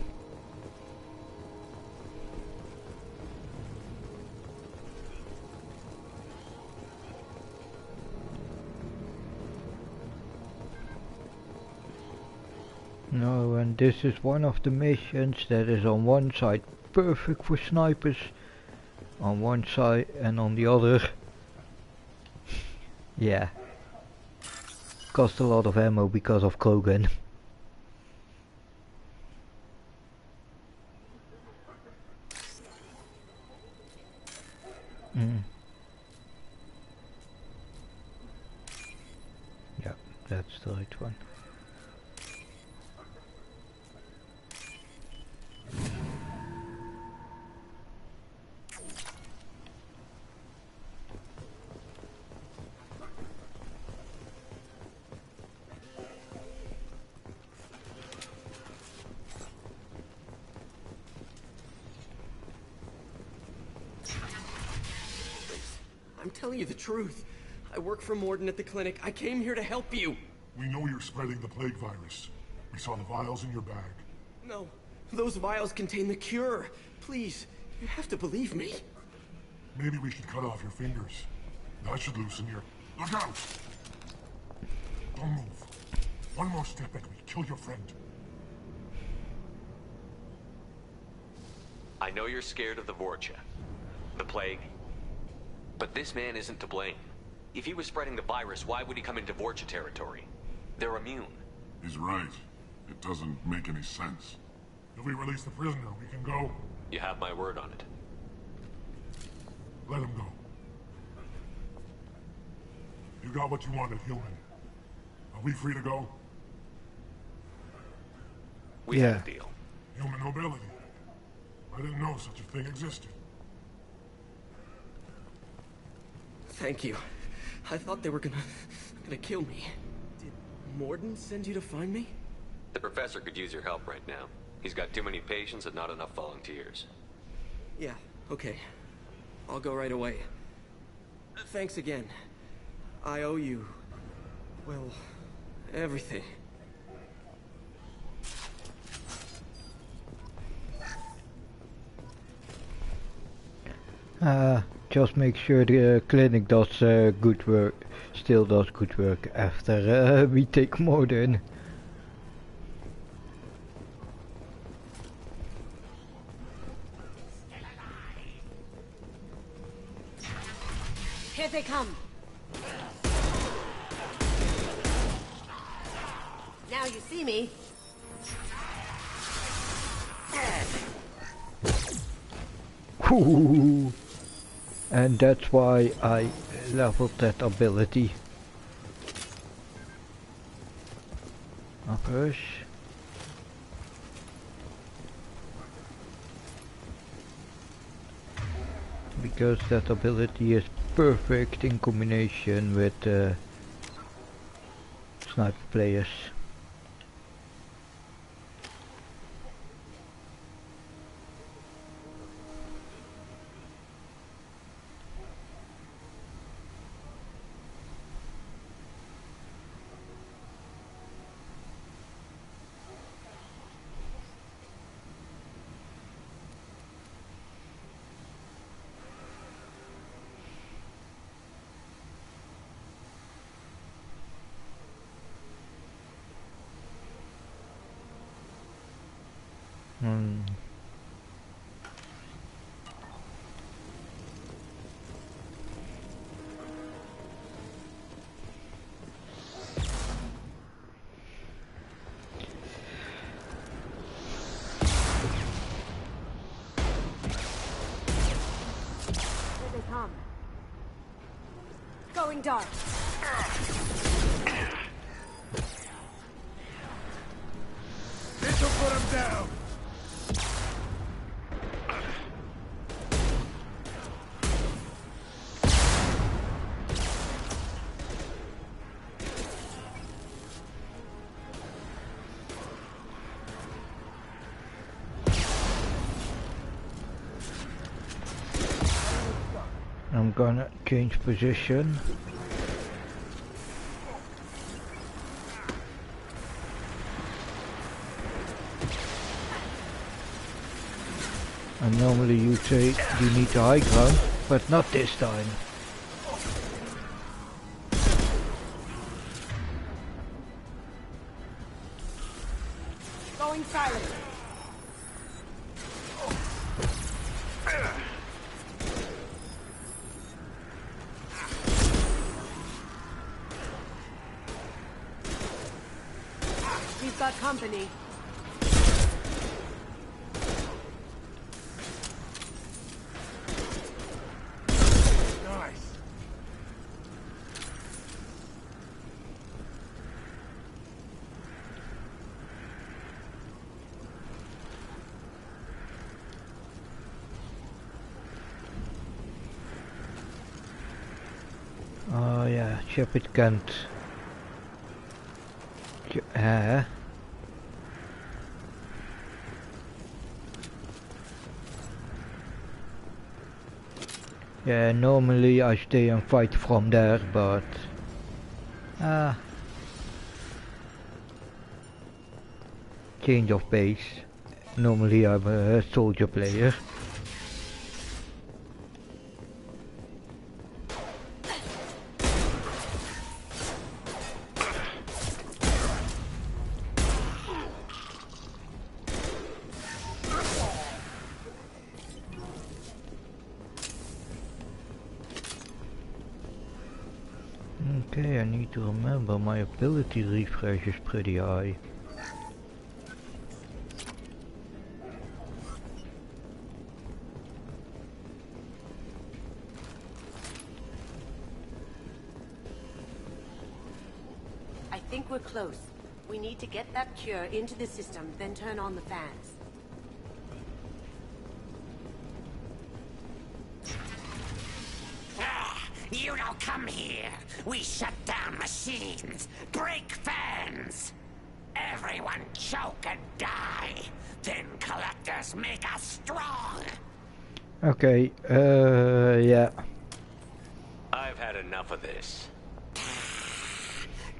No, and this is one of the missions that is on one side perfect for snipers on one side and on the other yeah, cost a lot of ammo because of Krogan. Yeah, that's the right one. I'm telling you the truth. I work for Morden at the clinic. I came here to help you. We know you're spreading the plague virus. We saw the vials in your bag. No, those vials contain the cure. Please, you have to believe me. Maybe we should cut off your fingers. That should loosen your... Look out! Don't move. One more step and we kill your friend. I know you're scared of the Vorcha, the plague, but this man isn't to blame. If he was spreading the virus, why would he come into Vorcha territory? They're immune. He's right. It doesn't make any sense. If we release the prisoner, we can go. You have my word on it. Let him go. You got what you wanted, human. Are we free to go? We have a deal. Human nobility. I didn't know such a thing existed. Thank you. I thought they were gonna kill me. Did Morden send you to find me? The professor could use your help right now. He's got too many patients and not enough volunteers. Yeah, okay. I'll go right away. Thanks again. I owe you... well, everything. Just make sure the clinic does good work, still does good work after we take Morden. Here they come. Now you see me. Ooh. And that's why I leveled that ability. Uppers. Because that ability is perfect in combination with sniper players. Going dark. This'll put him down. I'm gonna change position. And normally you say you need the high ground, but not this time. Going silent. We've got company. Oh ja, Shepard kent. Yeah, normally I stay and fight from there, but change of pace. Normally I'm a soldier player. Okay, I need to remember my ability refresh is pretty high. I think we're close. We need to get that cure into the system, then turn on the fans. You don't come here. We shut down machines, break fans. Everyone choke and die. Then collectors make us strong. Okay, yeah. I've had enough of this.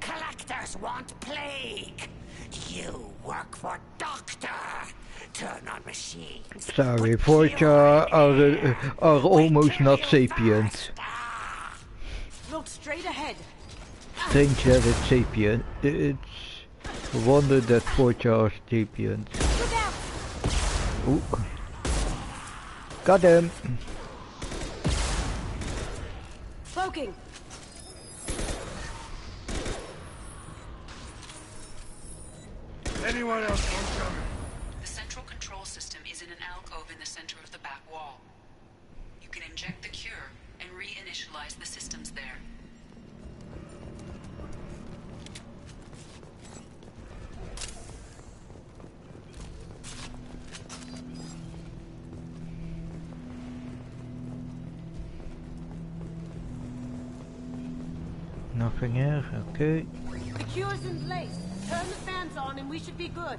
Collectors want plague. You work for Doctor. Turn on machines. Sorry, Vorcha are almost not sapient. Look straight ahead. Strange that it's sapient. It's a wonder that Vorcha are sapient. Ooh. Got him. Cloaking. Anyone else want coming? The central control system is in an alcove in the center of the back wall. You can inject the cure and reinitialize the systems there. Nothing here, okay. The cure's in place. Turn the fans on and we should be good.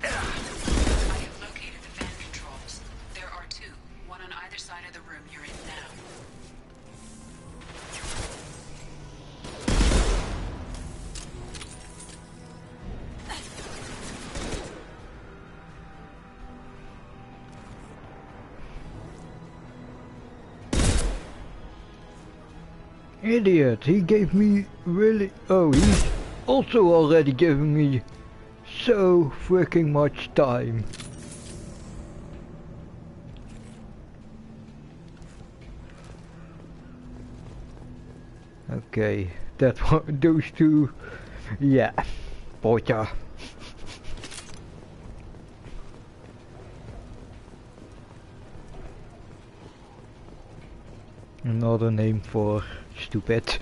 I have located the fan controls. There are two, one on either side of the room you're in now. Idiot, he gave me really... Oh, he's also already giving me so freaking much time. Okay, that one, those two, yeah, Vorcha. Another name for stupid.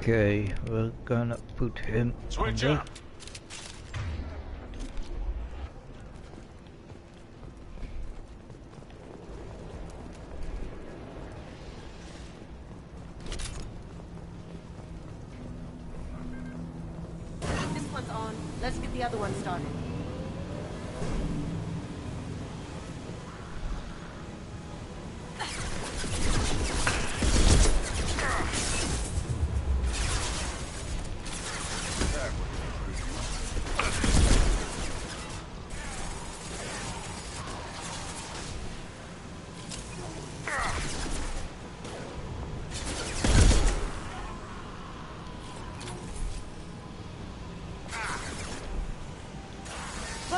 Okay, we're gonna put him Switch under. up. This one's on. Let's get the other one started.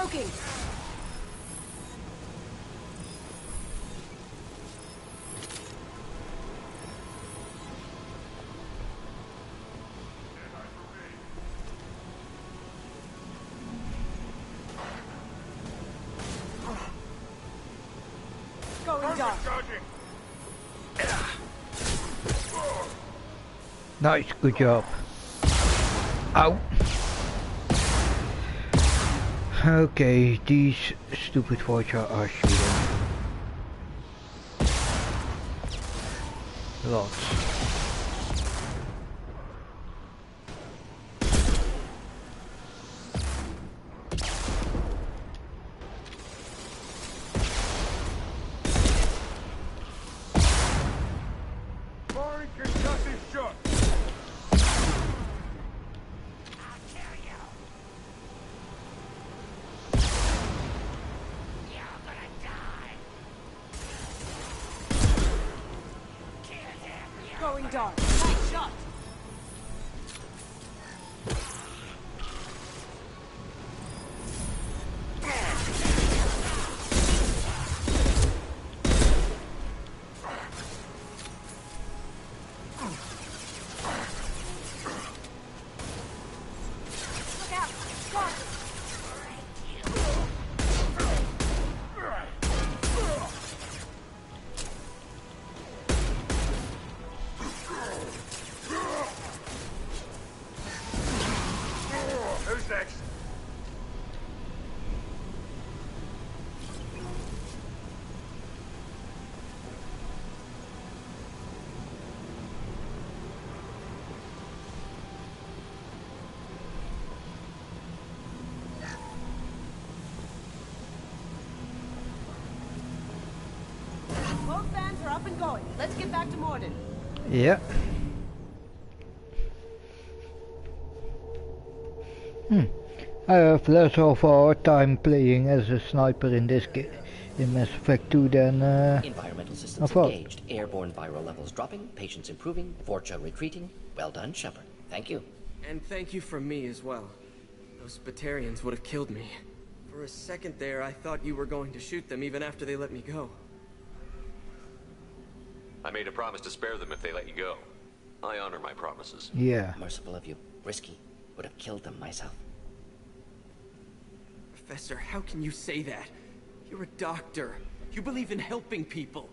Cloaking! Going dark. Nice, good job. Ow. Okay, these stupid Vorcha are shooting. Lots. Going dark. Nice shot. Look out. Charges. Who's next? Both vans are up and going. Let's get back to Morden. Yeah. I have less of a time playing as a sniper in this game, in Mass Effect 2 than Environmental systems engaged. Airborne viral levels dropping. Patients improving. Vorcha retreating. Well done, Shepard. Thank you. And thank you from me as well. Those Batarians would have killed me. For a second there, I thought you were going to shoot them even after they let me go. I made a promise to spare them if they let you go. I honor my promises. Yeah. Merciful of you. Risky. Would have killed them myself. Professor, how can you say that? You're a doctor. You believe in helping people.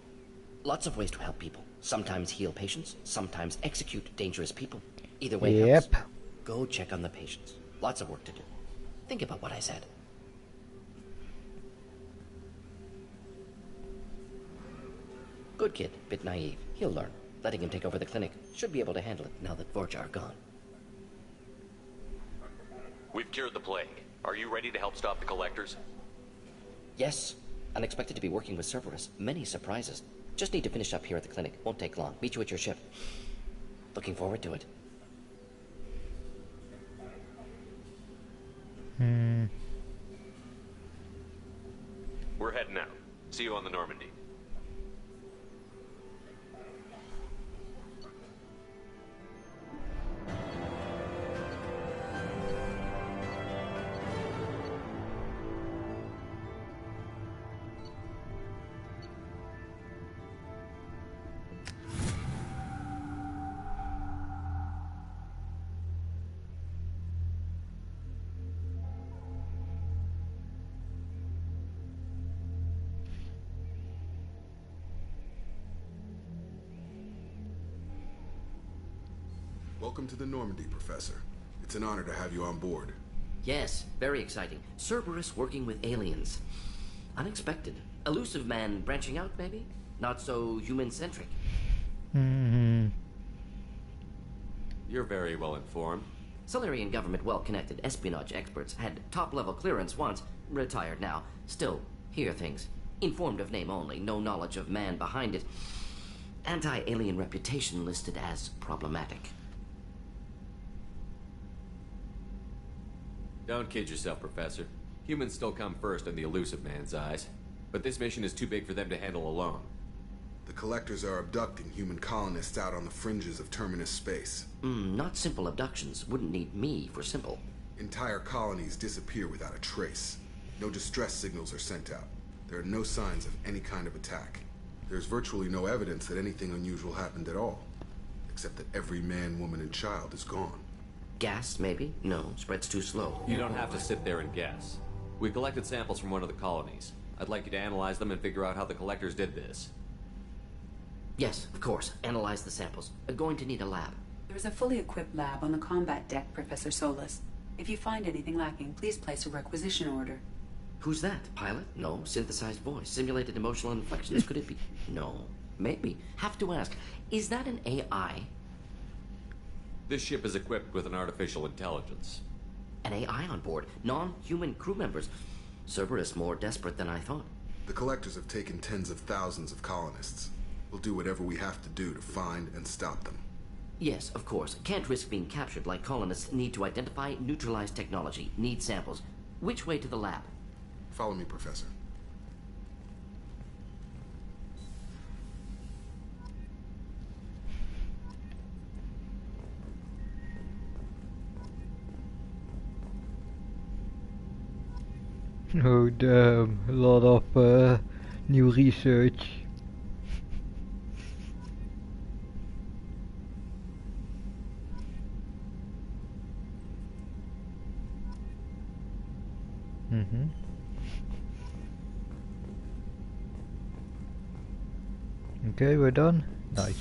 Lots of ways to help people. Sometimes heal patients, sometimes execute dangerous people. Either way Yep. helps. Go check on the patients. Lots of work to do. Think about what I said. Good kid, bit naive. He'll learn. Letting him take over the clinic. Should be able to handle it now that Vorcha are gone. We've cured the plague. Are you ready to help stop the collectors? Yes. Unexpected to be working with Cerberus. Many surprises. Just need to finish up here at the clinic. Won't take long. Meet you at your ship. Looking forward to it. We're heading out. See you on the Normandy. Welcome to the Normandy, Professor. It's an honor to have you on board. Yes, very exciting. Cerberus working with aliens. Unexpected. Elusive man branching out, maybe? Not so human-centric. You're very well informed. Solarian government well-connected espionage experts had top-level clearance once, retired now. Still, hear things. Informed of name only, no knowledge of man behind it. Anti-alien reputation listed as problematic. Don't kid yourself, Professor. Humans still come first in the elusive man's eyes. But this mission is too big for them to handle alone. The Collectors are abducting human colonists out on the fringes of Terminus space. Not simple abductions. Wouldn't need me for simple. Entire colonies disappear without a trace. No distress signals are sent out. There are no signs of any kind of attack. There's virtually no evidence that anything unusual happened at all, except that every man, woman, and child is gone. Gas, maybe? No, spreads too slow. You don't have to sit there and guess. We collected samples from one of the colonies. I'd like you to analyze them and figure out how the collectors did this. Yes, of course. Analyze the samples. Going to need a lab. There's a fully equipped lab on the combat deck, Professor Solis. If you find anything lacking, please place a requisition order. Who's that? Pilot? No. Synthesized voice. Simulated emotional inflections. Could it be? No. Maybe. Have to ask. Is that an AI? This ship is equipped with an artificial intelligence. An AI on board? Non-human crew members? Cerberus more desperate than I thought. The collectors have taken tens of thousands of colonists. We'll do whatever we have to do to find and stop them. Yes, of course. Can't risk being captured like colonists. Need to identify, neutralize technology. Need samples. Which way to the lab? Follow me, Professor. Oh damn, a lot of new research. Okay, we're done. Nice.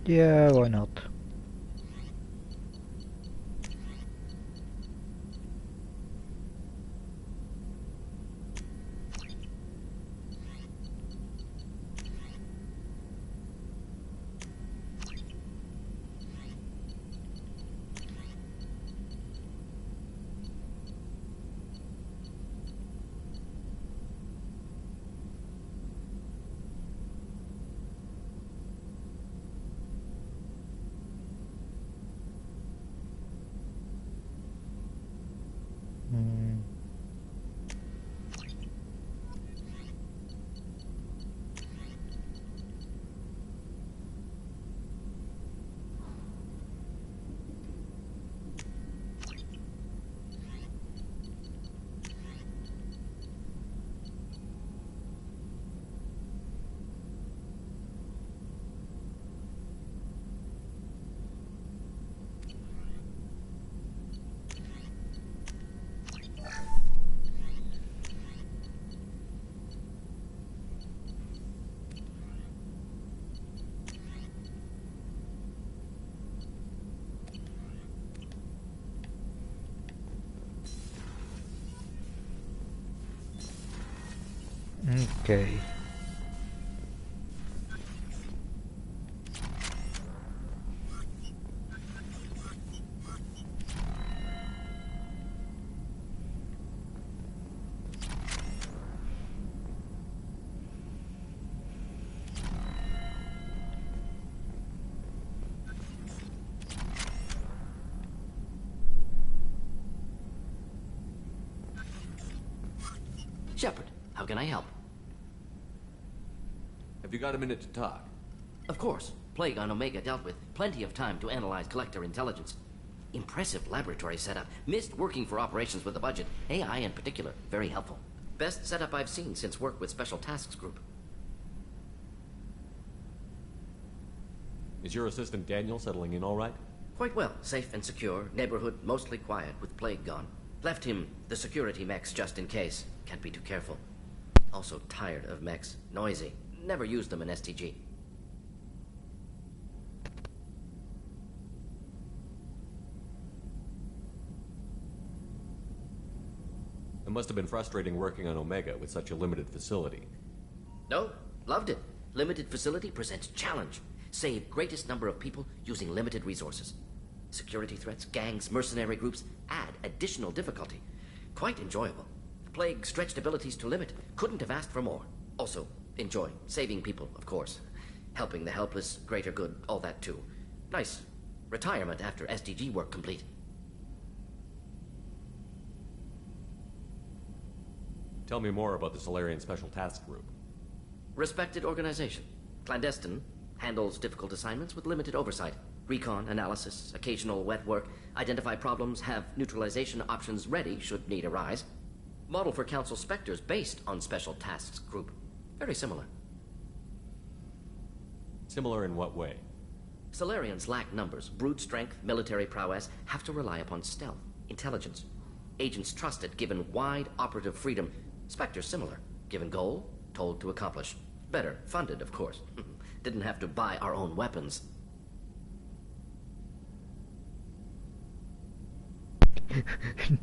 Yeah, why not? Okay. Shepard, how can I help? Have you got a minute to talk? Of course. Plague on Omega dealt with. Plenty of time to analyze collector intelligence. Impressive laboratory setup. Missed working for operations with a budget. AI in particular. Very helpful. Best setup I've seen since work with Special Tasks Group. Is your assistant Daniel settling in all right? Quite well. Safe and secure. Neighborhood mostly quiet with Plague gone. Left him the security mechs just in case. Can't be too careful. Also tired of mechs. Noisy. Never used them in STG. It must have been frustrating working on Omega with such a limited facility. No, loved it. Limited facility presents challenge. Save greatest number of people using limited resources. Security threats, gangs, mercenary groups add additional difficulty. Quite enjoyable. Plague stretched abilities to limit. Couldn't have asked for more. Also, enjoy. Saving people, of course. Helping the helpless, greater good, all that too. Nice. Retirement after SDG work complete. Tell me more about the Solarian Special Task Group. Respected organization. Clandestine. Handles difficult assignments with limited oversight. Recon, analysis, occasional wet work. Identify problems, have neutralization options ready should need arise. Model for Council Spectres based on Special Tasks Group. Very similar. Similar in what way? Solarians lack numbers, brute strength, military prowess, have to rely upon stealth, intelligence. Agents trusted, given wide operative freedom. Spectres similar, given goal, told to accomplish. Better, funded, of course. Didn't have to buy our own weapons.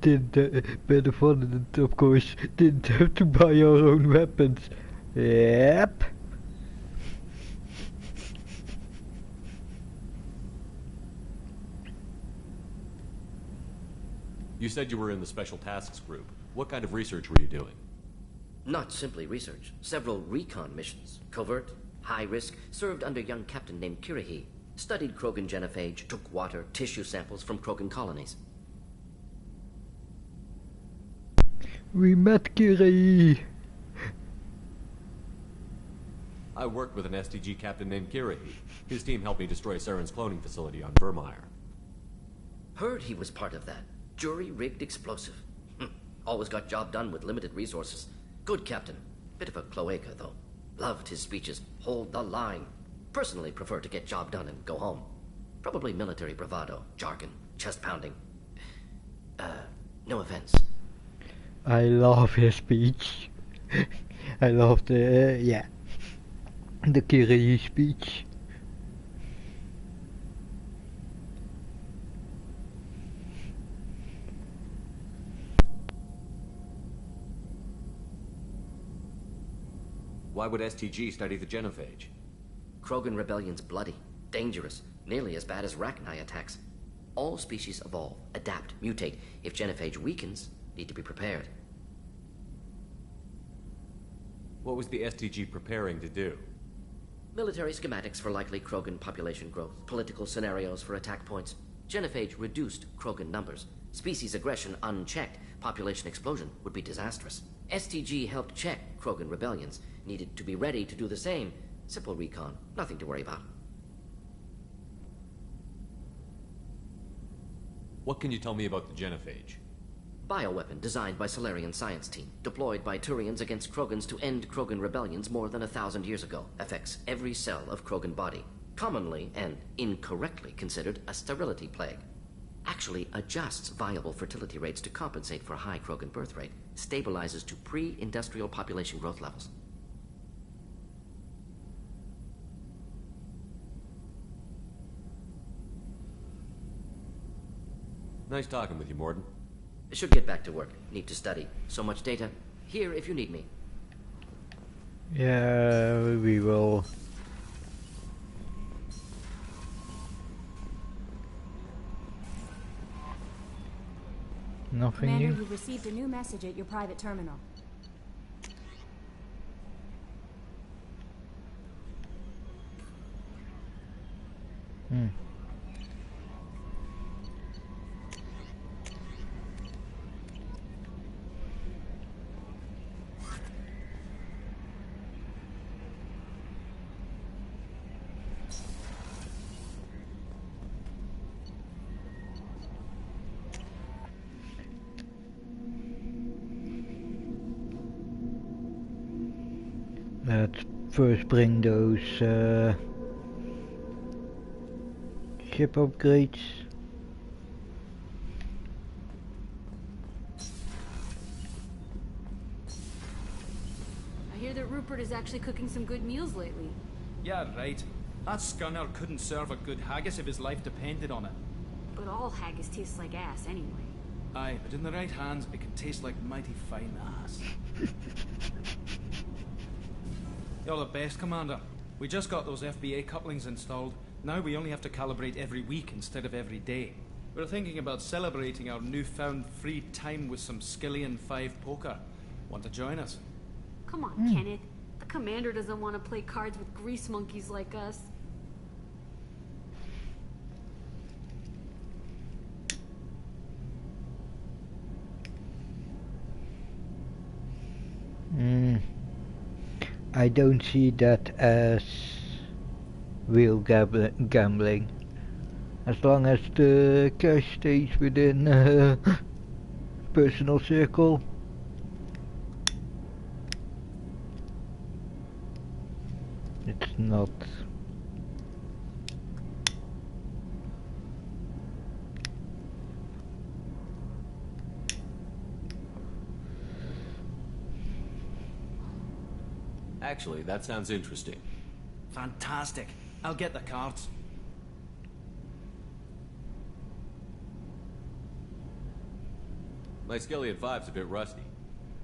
Better funded, of course. Didn't have to buy our own weapons. Yep. You said you were in the Special Tasks Group. What kind of research were you doing? Not simply research. Several recon missions. Covert, high risk, served under a young captain named Kirihi. Studied Krogan genophage, took water, tissue samples from Krogan colonies. We met Kirihi. I worked with an STG captain named Kirihi. His team helped me destroy Saren's cloning facility on Vermeer. Heard he was part of that. Jury-rigged explosive. Always got job done with limited resources. Good captain. Bit of a cloaca, though. Loved his speeches. Hold the line. Personally prefer to get job done and go home. Probably military bravado, jargon, chest-pounding. No offense. I love his speech. I love the, the Kirihi speech. Why would STG study the genophage? Krogan rebellion's bloody, dangerous, nearly as bad as Rachni attacks. All species evolve, adapt, mutate. If genophage weakens, need to be prepared. What was the STG preparing to do? Military schematics for likely Krogan population growth, political scenarios for attack points. Genophage reduced Krogan numbers. Species aggression unchecked, population explosion would be disastrous. STG helped check Krogan rebellions. Needed to be ready to do the same. Simple recon, nothing to worry about. What can you tell me about the genophage? Bioweapon designed by Solarian science team, deployed by Turians against Krogans to end Krogan rebellions more than 1,000 years ago. Affects every cell of Krogan body. Commonly and incorrectly considered a sterility plague. Actually adjusts viable fertility rates to compensate for high Krogan birth rate. Stabilizes to pre-industrial population growth levels. Nice talking with you, Morden. Should get back to work. Need to study. So much data. Here if you need me. Yeah, we will. Nothing Commander, new? you've received a new message at your private terminal. Let's first bring those ship upgrades. hear that Rupert is actually cooking some good meals lately. Yeah, right. That scunner couldn't serve a good haggis if his life depended on it. But all haggis tastes like ass anyway. Aye, but in the right hands, it can taste like mighty fine ass. You're the best, Commander. We just got those FBA couplings installed. Now we only have to calibrate every week instead of every day. We're thinking about celebrating our newfound free time with some Skillian 5 poker. Want to join us? Come on, Kenneth. The Commander doesn't want to play cards with grease monkeys like us. I don't see that as real gambling. As long as the cash stays within personal circle. It's not. Actually, that sounds interesting. Fantastic. I'll get the cards. My Skillian 5's a bit rusty.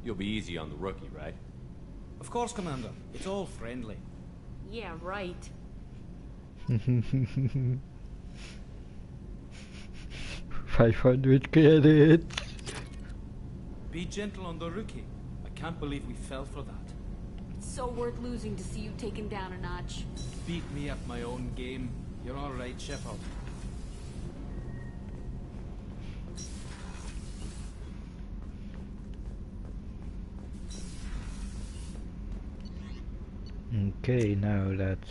You'll be easy on the rookie, right? Of course, Commander. It's all friendly. Yeah, right. 500 credits. Be gentle on the rookie. I can't believe we fell for that. It's so worth losing to see you taken down a notch. Beat me at my own game. You're all right, Shepard. Okay, now let's...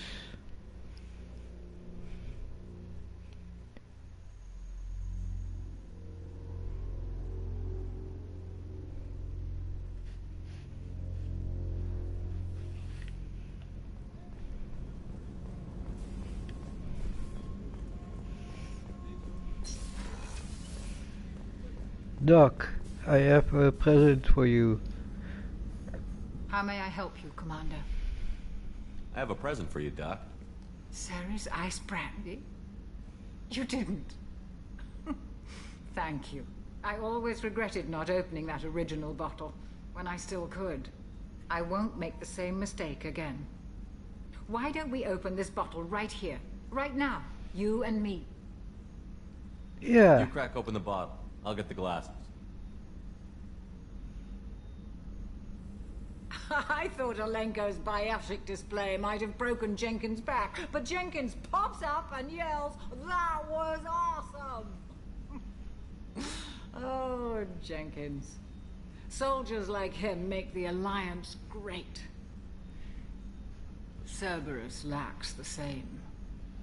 Doc, I have a present for you. How may I help you, Commander? I have a present for you, Doc. Ceres ice brandy? You didn't. Thank you. I always regretted not opening that original bottle when I still could. I won't make the same mistake again. Why don't we open this bottle right here, right now, you and me? Yeah. You crack open the bottle. I'll get the glasses. I thought Alenko's biotic display might have broken Jenkins' back, but Jenkins pops up and yells, "That was awesome!" Oh, Jenkins. Soldiers like him make the Alliance great. Cerberus lacks the same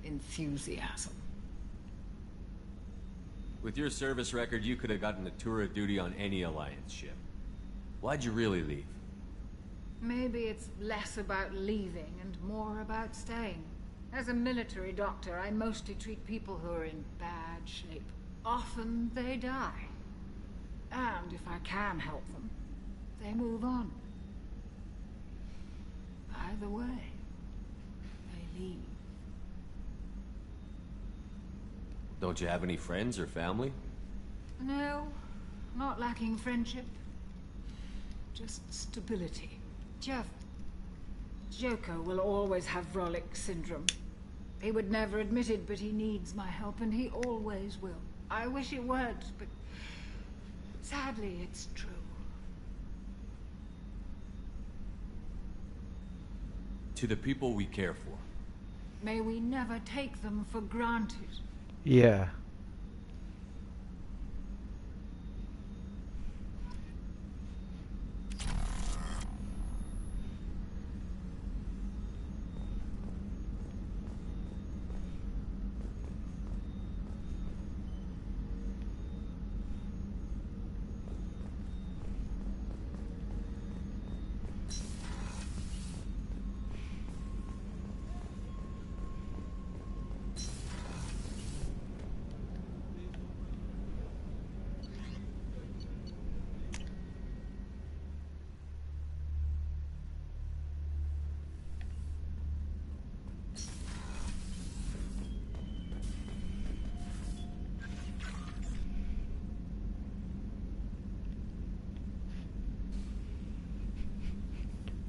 enthusiasm. With your service record, you could have gotten a tour of duty on any Alliance ship. Why'd you really leave? Maybe it's less about leaving and more about staying. As a military doctor, I mostly treat people who are in bad shape. Often they die. And if I can help them, they move on. Either way, they leave. Don't you have any friends or family? No, not lacking friendship. Just stability. Jeff, Joko will always have Vrolic syndrome. He would never admit it, but he needs my help, and he always will. I wish it weren't, but sadly, it's true. To the people we care for. May we never take them for granted. Yeah.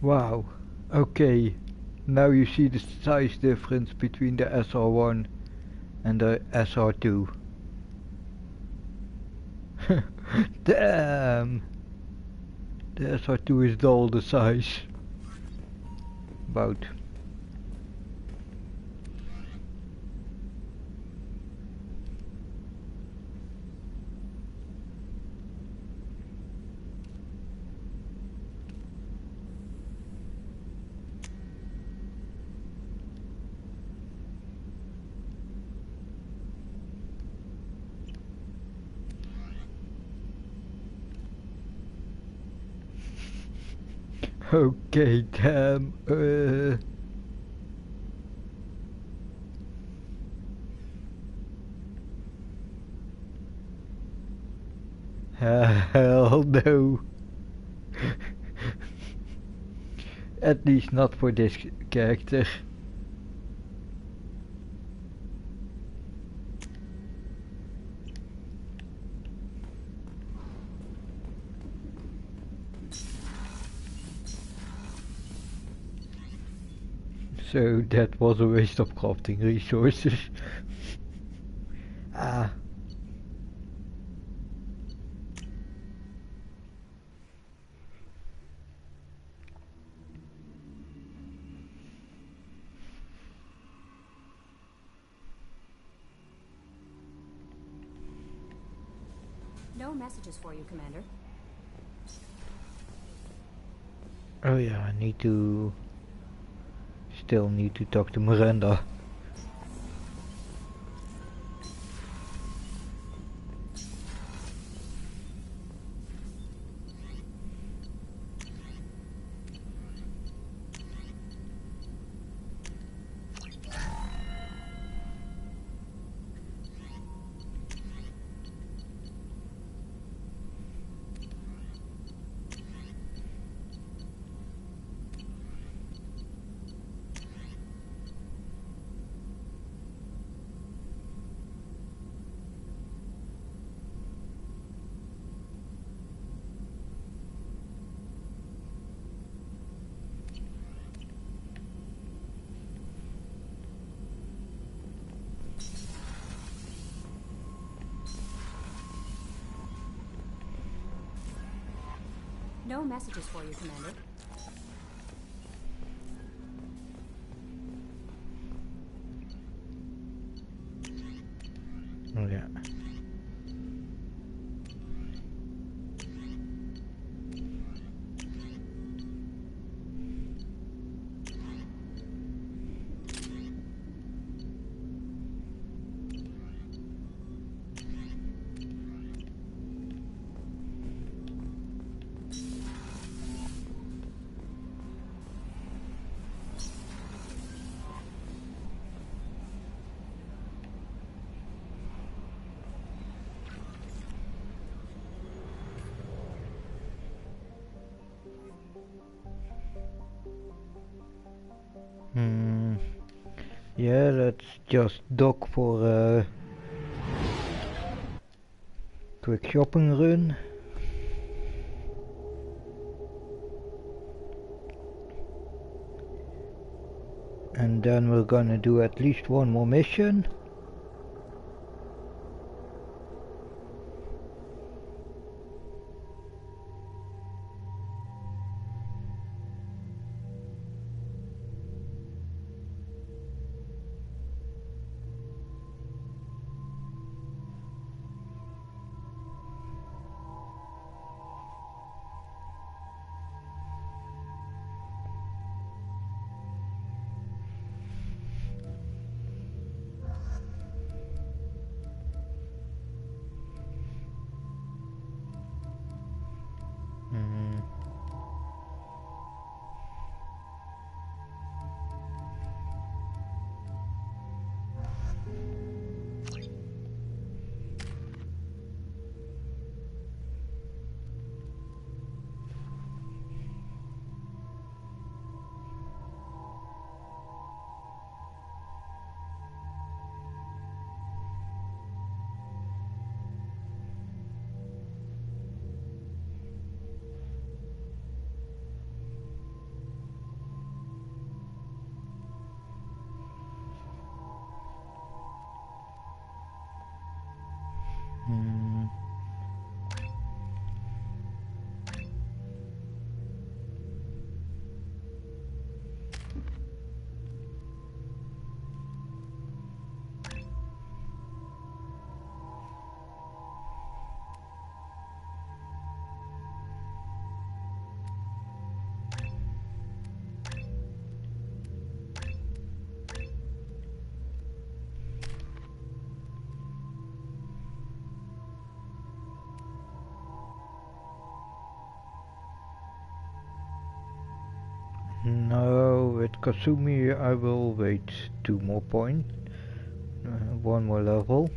Wow. Okay. Now you see the size difference between the SR1 and the SR2. Damn! The SR2 is double the size. About. Okay, damn. Hell no. At least not for this character. So that was a waste of crafting resources. Ah. No messages for you, Commander. Oh yeah, still need to talk to Miranda. No messages for you, Commander. Oh yeah. Yeah, let's just dock for a quick shopping run. And then we're gonna do at least one more mission. Hmm. No, with Kasumi I will wait 2 more points, 1 more level.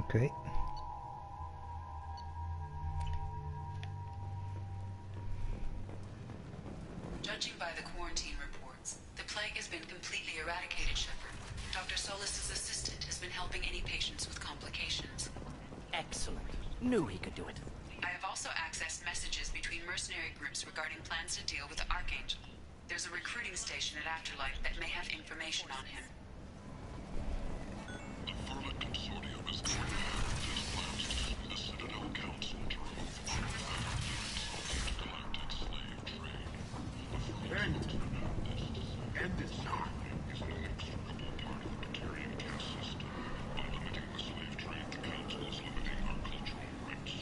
Okay. Judging by the quarantine reports, the plague has been completely eradicated, Shepard. Dr. Solis's assistant has been helping any patients with complications. Excellent. Knew he could do it. I have also accessed messages between mercenary groups regarding plans to deal with the Archangel. There's a recruiting station at Afterlife that may have information on him. The Thermite Consortium is going ahead with its plans to form the Citadel Council to remove all evidence of the intergalactic slave trade. End it now. Is an inextricable part of the Batarian caste system. By limiting the slave trade, the Council is limiting our cultural rights.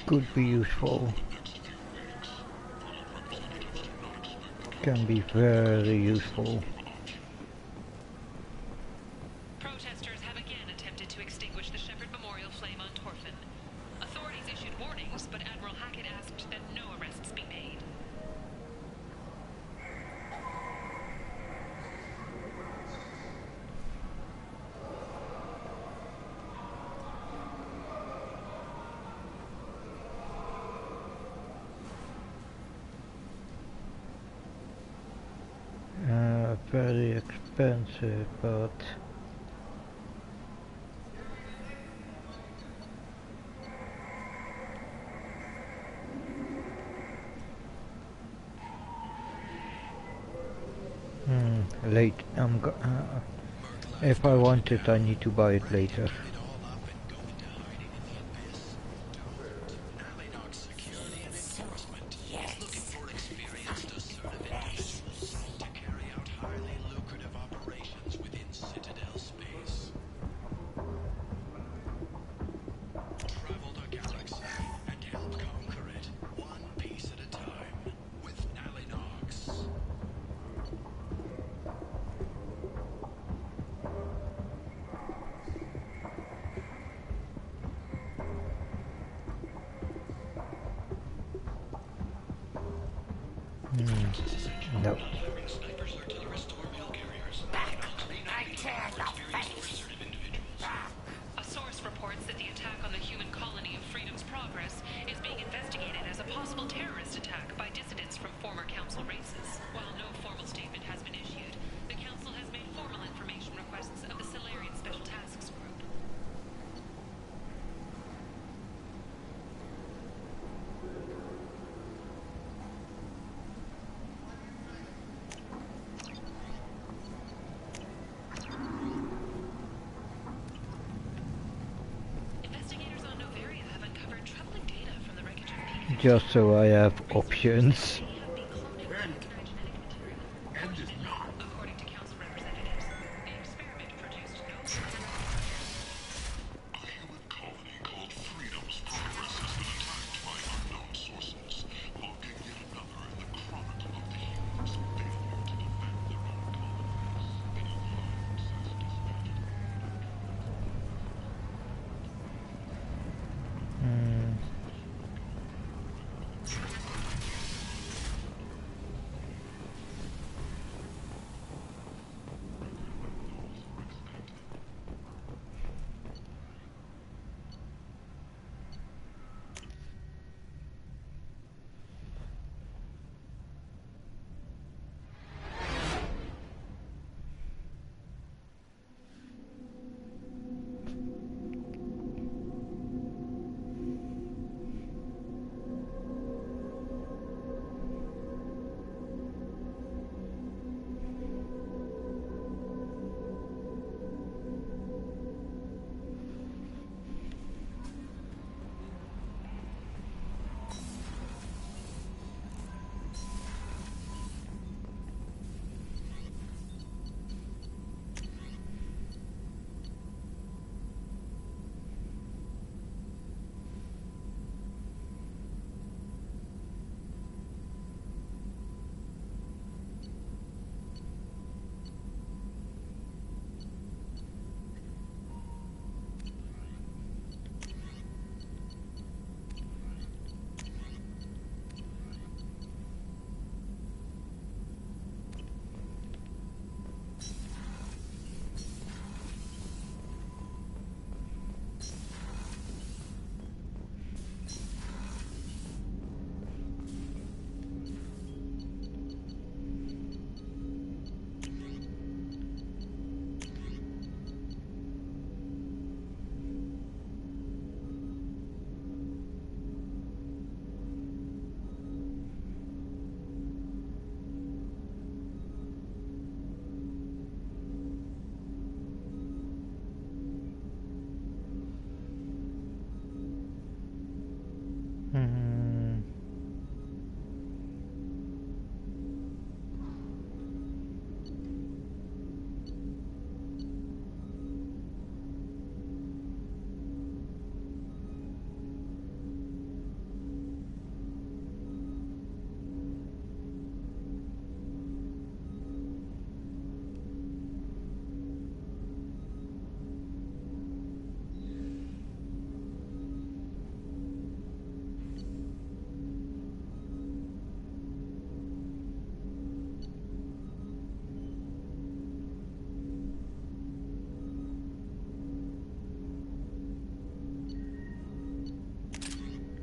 Could be useful. Can be very useful. Protesters have again attempted to extinguish the Shepard Memorial flame on Torfin. Authorities issued warnings, but Admiral Hackett asked that no arrests be made. Very expensive, but late. If I want it, I need to buy it later. No. A source reports that the attack on the human colony of Freedom's Progress is being investigated as a possible terrorist attack by dissidents from former Council races. While no formal statement has been issued, the Council has made formal information requests of the Solarian Special Tasks Group. just so I have options.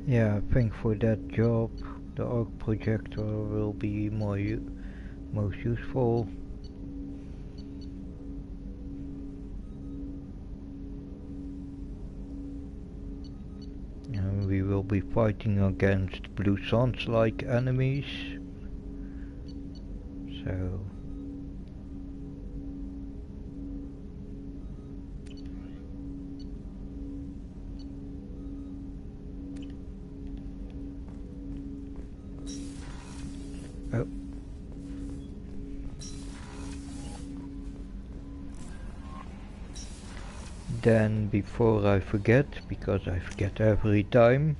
Yeah, I think for that job the arc projector will be most useful. And we will be fighting against Blue Suns like enemies. So oh. Then before I forget, because I forget every time,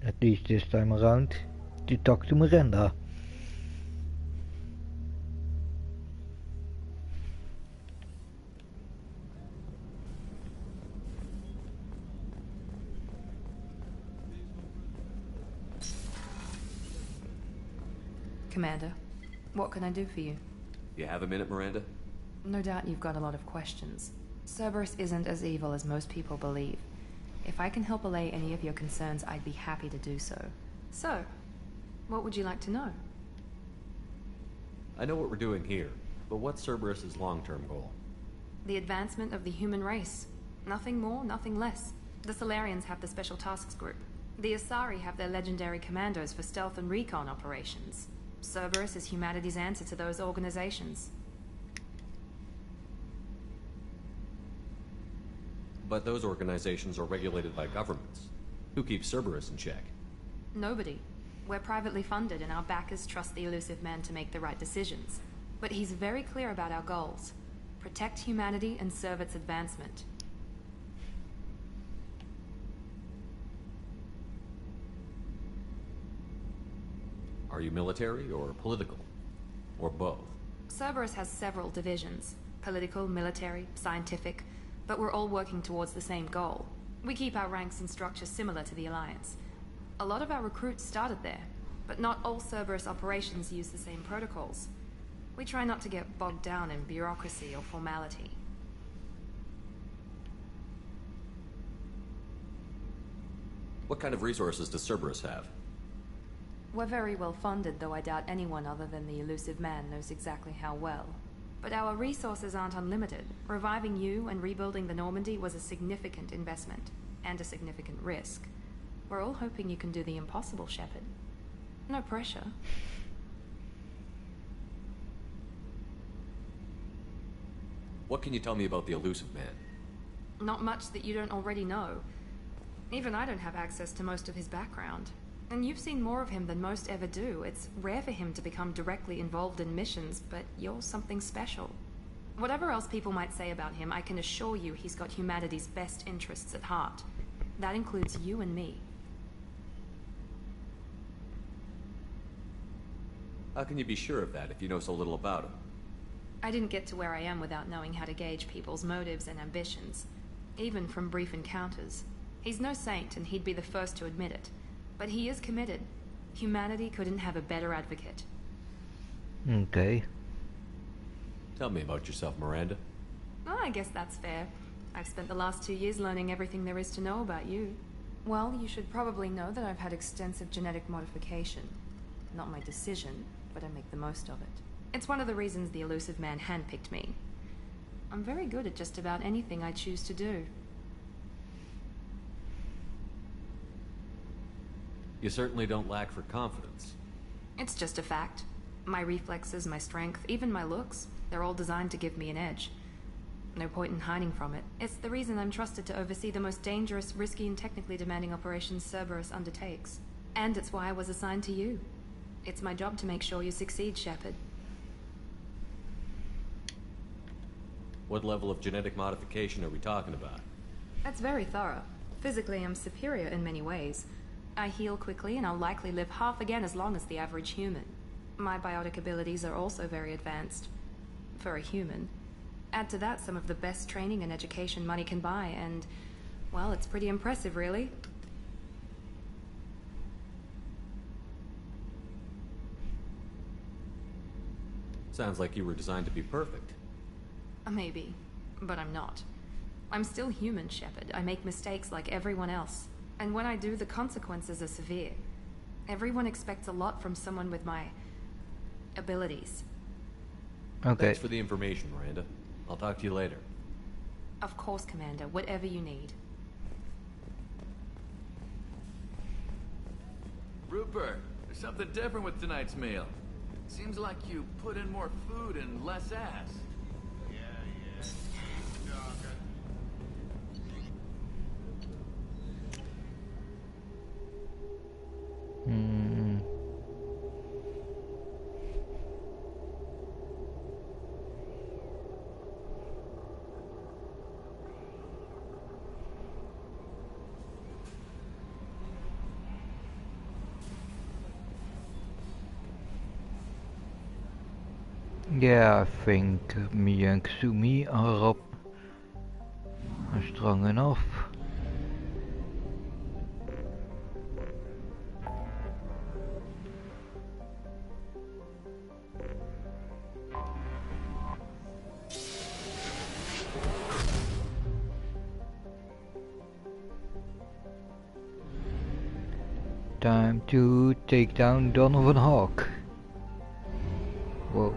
at least this time around, to talk to Miranda. Commander, what can I do for you? You have a minute, Miranda? No doubt you've got a lot of questions. Cerberus isn't as evil as most people believe. If I can help allay any of your concerns, I'd be happy to do so. So, what would you like to know? I know what we're doing here, but what's Cerberus's long-term goal? The advancement of the human race. Nothing more, nothing less. The Solarians have the Special Tasks Group. The Asari have their legendary commandos for stealth and recon operations. Cerberus is humanity's answer to those organizations. But those organizations are regulated by governments. Who keeps Cerberus in check? Nobody. We're privately funded and our backers trust the elusive man to make the right decisions. But he's very clear about our goals. Protect humanity and serve its advancement. Are you military or political? Or both? Cerberus has several divisions. Political, military, scientific. But we're all working towards the same goal. We keep our ranks and structure similar to the Alliance. A lot of our recruits started there, but not all Cerberus operations use the same protocols. We try not to get bogged down in bureaucracy or formality. What kind of resources does Cerberus have? We're very well funded, though I doubt anyone other than the elusive man knows exactly how well. But our resources aren't unlimited. Reviving you and rebuilding the Normandy was a significant investment, and a significant risk. We're all hoping you can do the impossible, Shepard. No pressure. What can you tell me about the elusive man? Not much that you don't already know. Even I don't have access to most of his background. And you've seen more of him than most ever do. It's rare for him to become directly involved in missions, but you're something special. Whatever else people might say about him, I can assure you he's got humanity's best interests at heart. That includes you and me. How can you be sure of that if you know so little about him? I didn't get to where I am without knowing how to gauge people's motives and ambitions, even from brief encounters. He's no saint, and he'd be the first to admit it. But he is committed. Humanity couldn't have a better advocate. Okay. Tell me about yourself, Miranda. Oh, I guess that's fair. I've spent the last 2 years learning everything there is to know about you. Well, you should probably know that I've had extensive genetic modification. Not my decision, but I make the most of it. It's one of the reasons the elusive man handpicked me. I'm very good at just about anything I choose to do. You certainly don't lack for confidence. It's just a fact. My reflexes, my strength, even my looks, they're all designed to give me an edge. No point in hiding from it. It's the reason I'm trusted to oversee the most dangerous, risky, and technically demanding operations Cerberus undertakes. And it's why I was assigned to you. It's my job to make sure you succeed, Shepard. What level of genetic modification are we talking about? That's very thorough. Physically, I'm superior in many ways. I heal quickly, and I'll likely live half again as long as the average human. My biotic abilities are also very advanced. For a human. Add to that some of the best training and education money can buy, and, well, it's pretty impressive, really. Sounds like you were designed to be perfect. Maybe, but I'm not. I'm still human, Shepard. I make mistakes like everyone else. And when I do, the consequences are severe. Everyone expects a lot from someone with my abilities. Okay. Thanks for the information, Miranda. I'll talk to you later. Of course, Commander. Whatever you need. Rupert, there's something different with tonight's meal. Seems like you put in more food and less ass. Yeah, I think me and Ksumi are up strong enough. Time to take down Donovan Hawk. Whoa.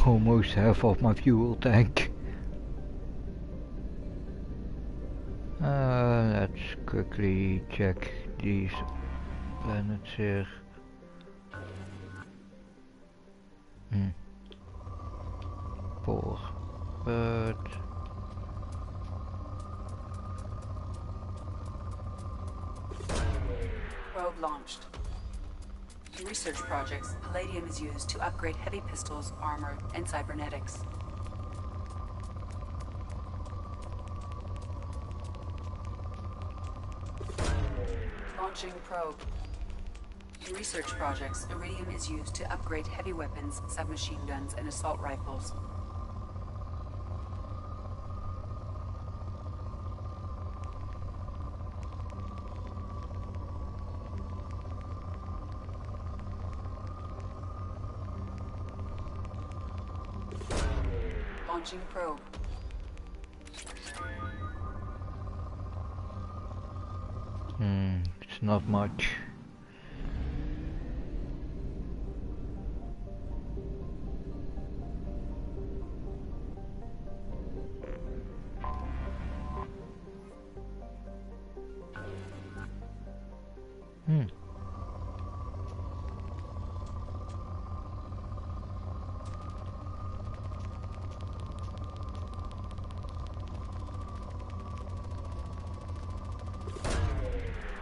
Almost half of my fuel tank. Let's quickly check these planets here. Probe launched. In research projects, palladium is used to upgrade heavy pistols, armor, and cybernetics. Launching probe. In research projects, iridium is used to upgrade heavy weapons, submachine guns, and assault rifles. Launching probe. It's not much.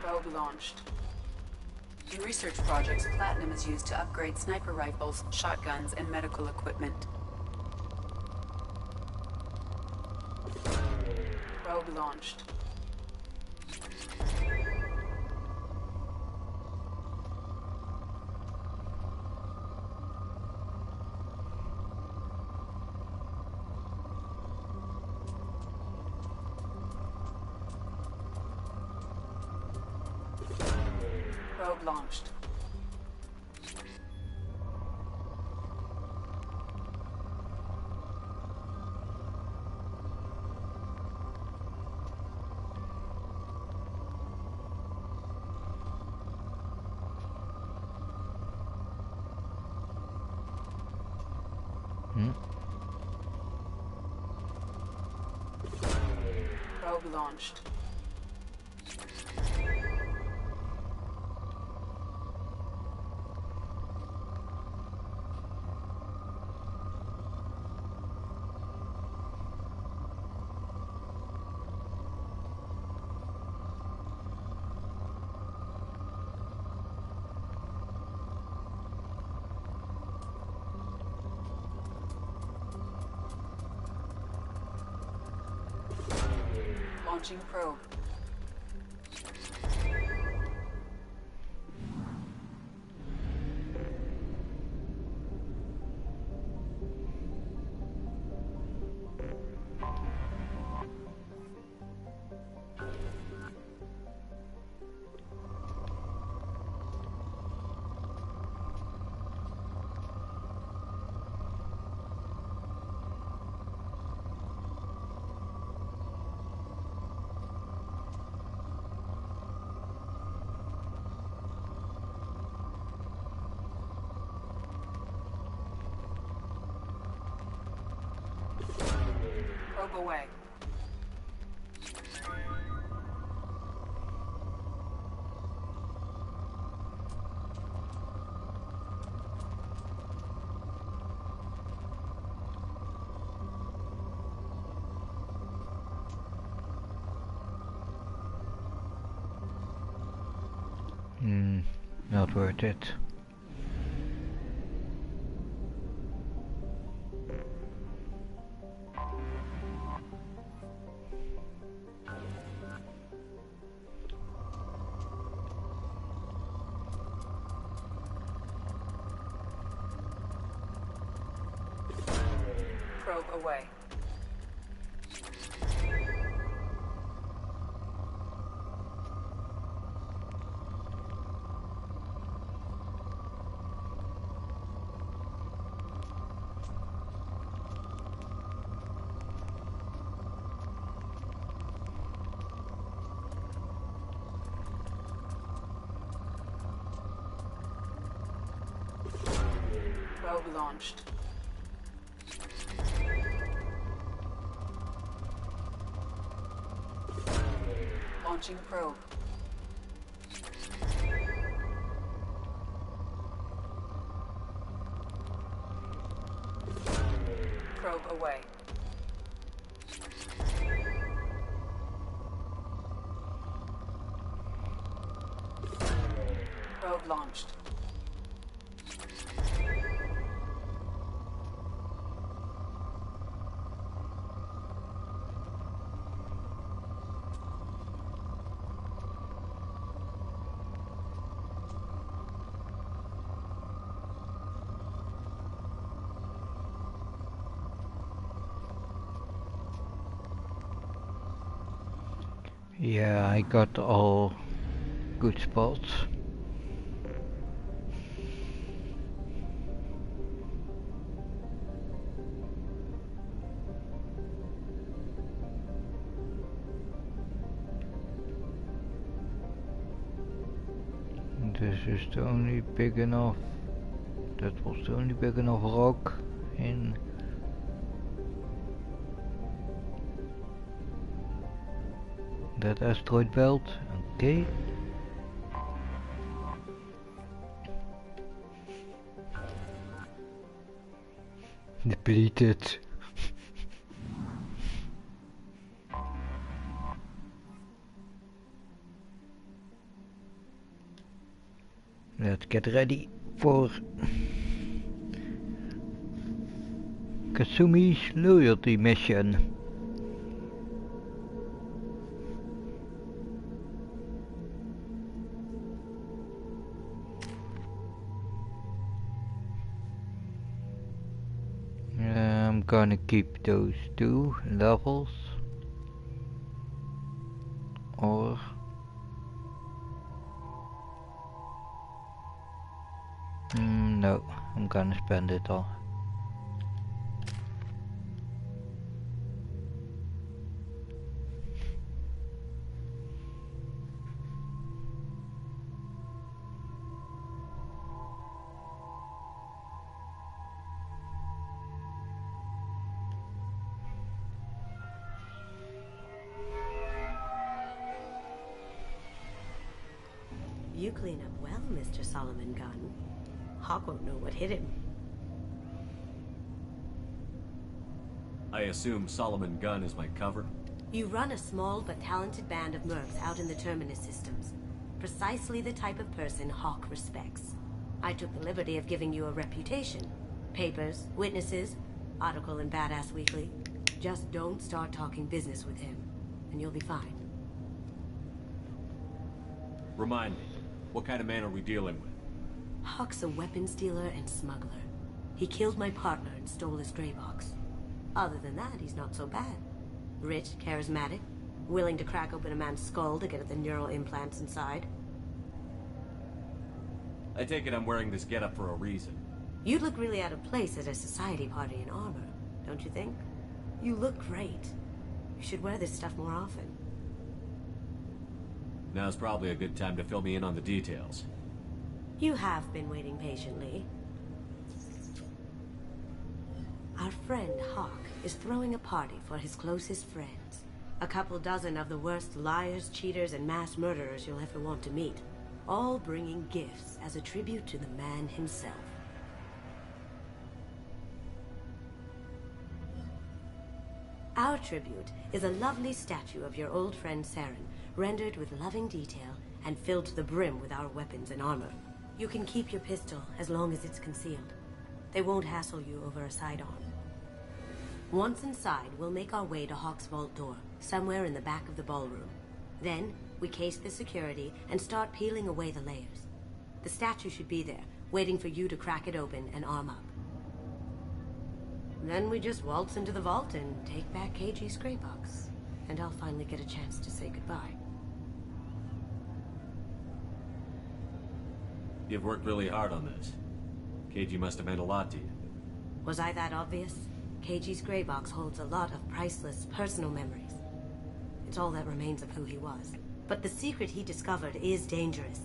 Probe launched. In research projects, platinum is used to upgrade sniper rifles, shotguns, and medical equipment. Probe launched. Probe launched. Probe launched. Launching probe. Probe away. Not worth it. Probe away. Probe launched. Launching probe. Probe away. Probe launched. Yeah, I got all good spots. This is the only big enough. That was the only big enough rock in that asteroid belt. Okay. Depleted. Let's get ready for Kasumi's loyalty mission. I'm gonna keep those 2 levels, or no, I'm gonna spend it all. You clean up well, Mr. Solomon Gunn. Hawk won't know what hit him. I assume Solomon Gunn is my cover? You run a small but talented band of mercs out in the Terminus systems. Precisely the type of person Hawk respects. I took the liberty of giving you a reputation. Papers, witnesses, article in Badass Weekly. Just don't start talking business with him, and you'll be fine. Remind me, what kind of man are we dealing with? Hawk's a weapons dealer and smuggler. He killed my partner and stole his gray box. Other than that, he's not so bad. Rich, charismatic, willing to crack open a man's skull to get at the neural implants inside. I take it I'm wearing this getup for a reason. You'd look really out of place at a society party in armor, don't you think? You look great. You should wear this stuff more often. Now's probably a good time to fill me in on the details. You have been waiting patiently. Our friend Hawk is throwing a party for his closest friends. A couple dozen of the worst liars, cheaters, and mass murderers you'll ever want to meet. All bringing gifts as a tribute to the man himself. Our tribute is a lovely statue of your old friend Saren, rendered with loving detail and filled to the brim with our weapons and armor. You can keep your pistol as long as it's concealed. They won't hassle you over a sidearm. Once inside, we'll make our way to Hawk's vault door, somewhere in the back of the ballroom. Then, we case the security and start peeling away the layers. The statue should be there, waiting for you to crack it open and arm up. Then we just waltz into the vault and take back KG's gray box. And I'll finally get a chance to say goodbye. You've worked really hard on this. KG must have meant a lot to you. Was I that obvious? KG's gray box holds a lot of priceless personal memories. It's all that remains of who he was. But the secret he discovered is dangerous.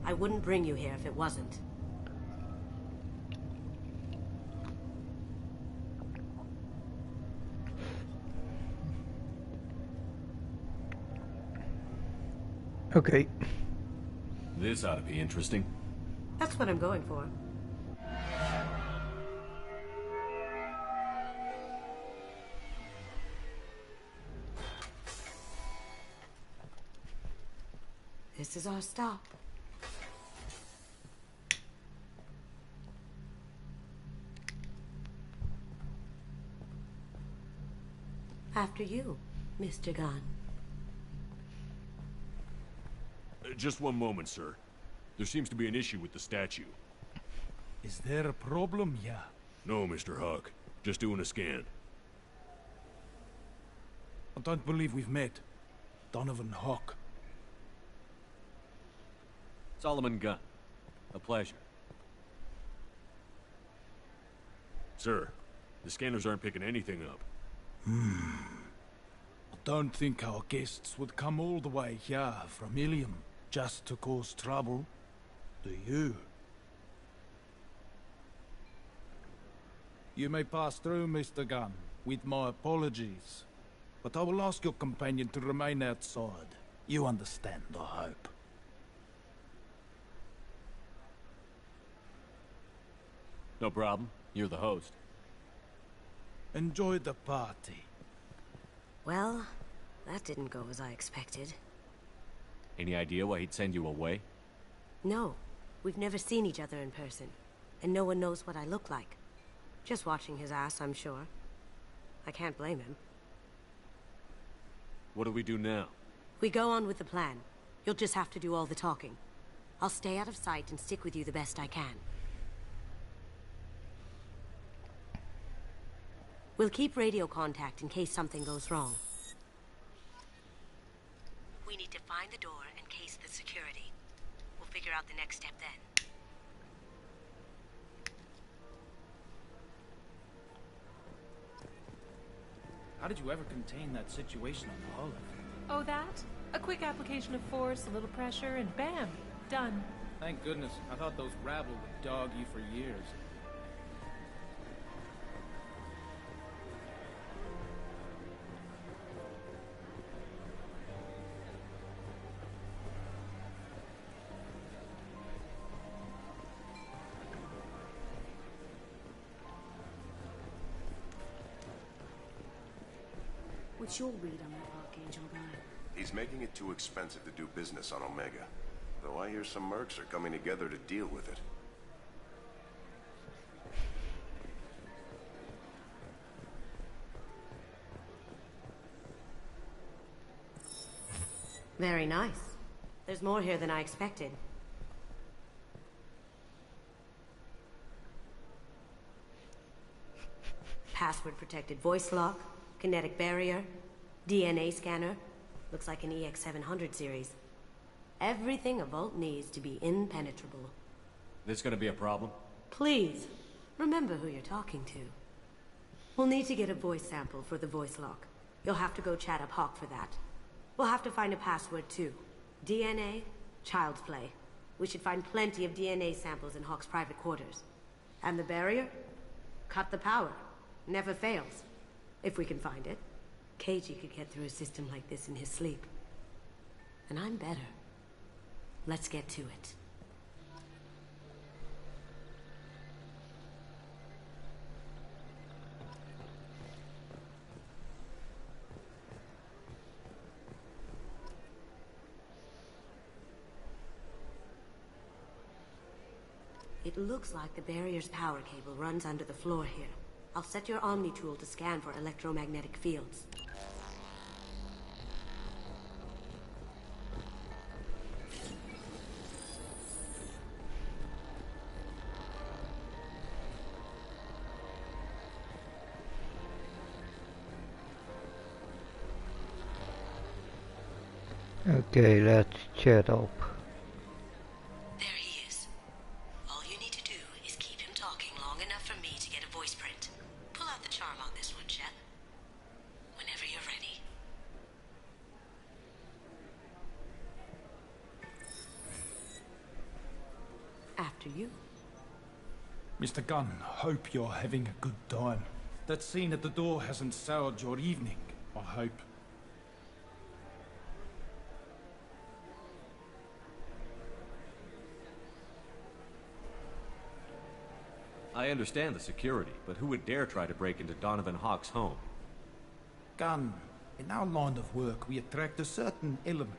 I wouldn't bring you here if it wasn't. Okay. This ought to be interesting. That's what I'm going for. This is our stop. After you, Mr. Gunn. Just one moment, sir. There seems to be an issue with the statue. Is there a problem here? No, Mr. Huck. Just doing a scan. I don't believe we've met. Donovan Huck. Solomon Gunn. A pleasure. Sir, the scanners aren't picking anything up. I don't think our guests would come all the way here from Ilium just to cause trouble. Do you? You may pass through, Mr. Gunn, with my apologies. But I will ask your companion to remain outside. You understand, I hope. No problem. You're the host. Enjoy the party. Well, that didn't go as I expected. Any idea why he'd send you away? No, we've never seen each other in person, and no one knows what I look like. Just watching his ass, I'm sure. I can't blame him. What do we do now? We go on with the plan. You'll just have to do all the talking. I'll stay out of sight and stick with you the best I can. We'll keep radio contact in case something goes wrong. We need to find the door and case the security. We'll figure out the next step then. How did you ever contain that situation on the Olive? Oh, that? A quick application of force, a little pressure, and bam! Done. Thank goodness. I thought those rabble would dog you for years. What's your read on that Archangel guy? He's making it too expensive to do business on Omega. Though I hear some mercs are coming together to deal with it. Very nice. There's more here than I expected. Password-protected voice lock, kinetic barrier, DNA scanner. Looks like an EX700 series. Everything a Vault needs to be impenetrable. This gonna be a problem? Please, remember who you're talking to. We'll need to get a voice sample for the voice lock. You'll have to go chat up Hawk for that. We'll have to find a password too. DNA, child's play. We should find plenty of DNA samples in Hawk's private quarters. And the barrier? Cut the power. Never fails. If we can find it. KG could get through a system like this in his sleep. And I'm better. Let's get to it. It looks like the barrier's power cable runs under the floor here. I'll set your Omni tool to scan for electromagnetic fields. Okay, let's chat up. There he is. All you need to do is keep him talking long enough for me to get a voice print. Pull out the charm on this one, Shep. Whenever you're ready. After you. Mr. Gunn, hope you're having a good time. That scene at the door hasn't soured your evening, I hope. I understand the security, but who would dare try to break into Donovan Hawk's home? Gunn, in our line of work, we attract a certain element.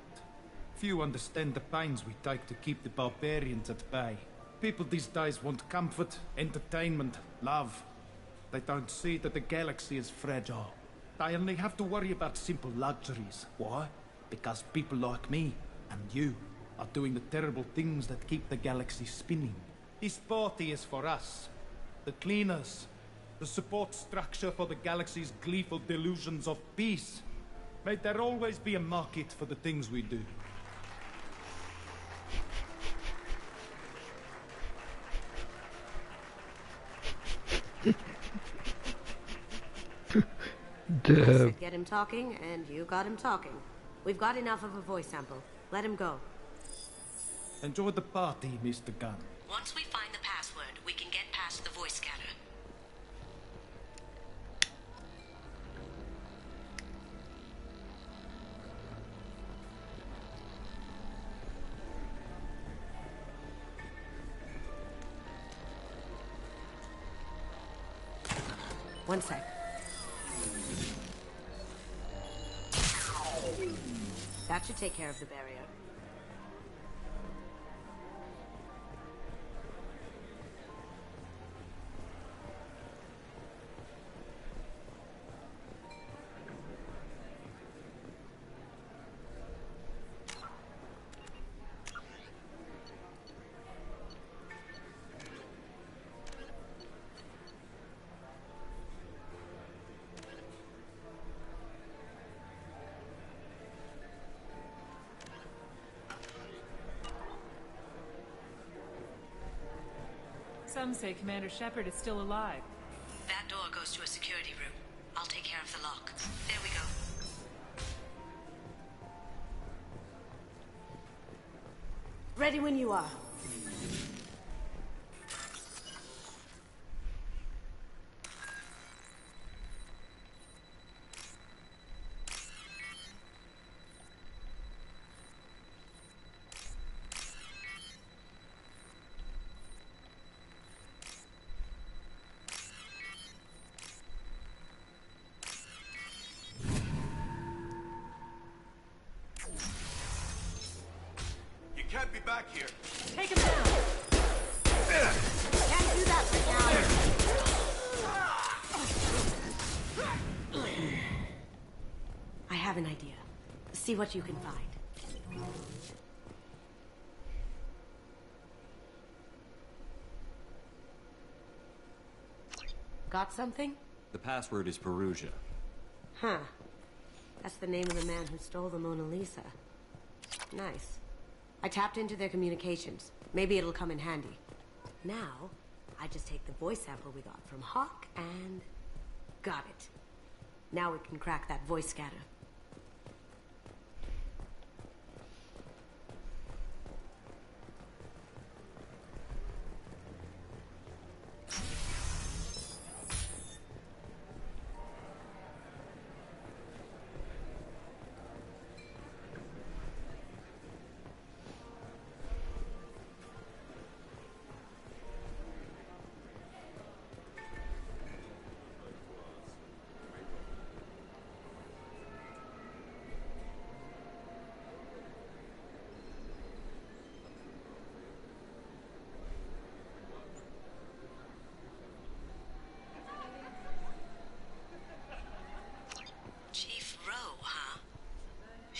Few understand the pains we take to keep the barbarians at bay. People these days want comfort, entertainment, love. They don't see that the galaxy is fragile. I only have to worry about simple luxuries. Why? Because people like me and you are doing the terrible things that keep the galaxy spinning. This party is for us, the cleaners, the support structure for the galaxy's gleeful delusions of peace. May there always be a market for the things we do. I said get him talking, and you got him talking. We've got enough of a voice sample. Let him go. Enjoy the party, Mr. Gunn. Once we find the password, we can get past the voice scanner. One sec. That should take care of the barrier. Some say Commander Shepard is still alive. That door goes to a security room. I'll take care of the lock. There we go. Ready when you are. Can't be back here. Take him down. Can't do that right now. I have an idea. See what you can find. Got something? The password is Perugia. Huh. That's the name of the man who stole the Mona Lisa. Nice. I tapped into their communications. Maybe it'll come in handy. Now, I just take the voice sample we got from Hawk and... got it. Now we can crack that voice scatter.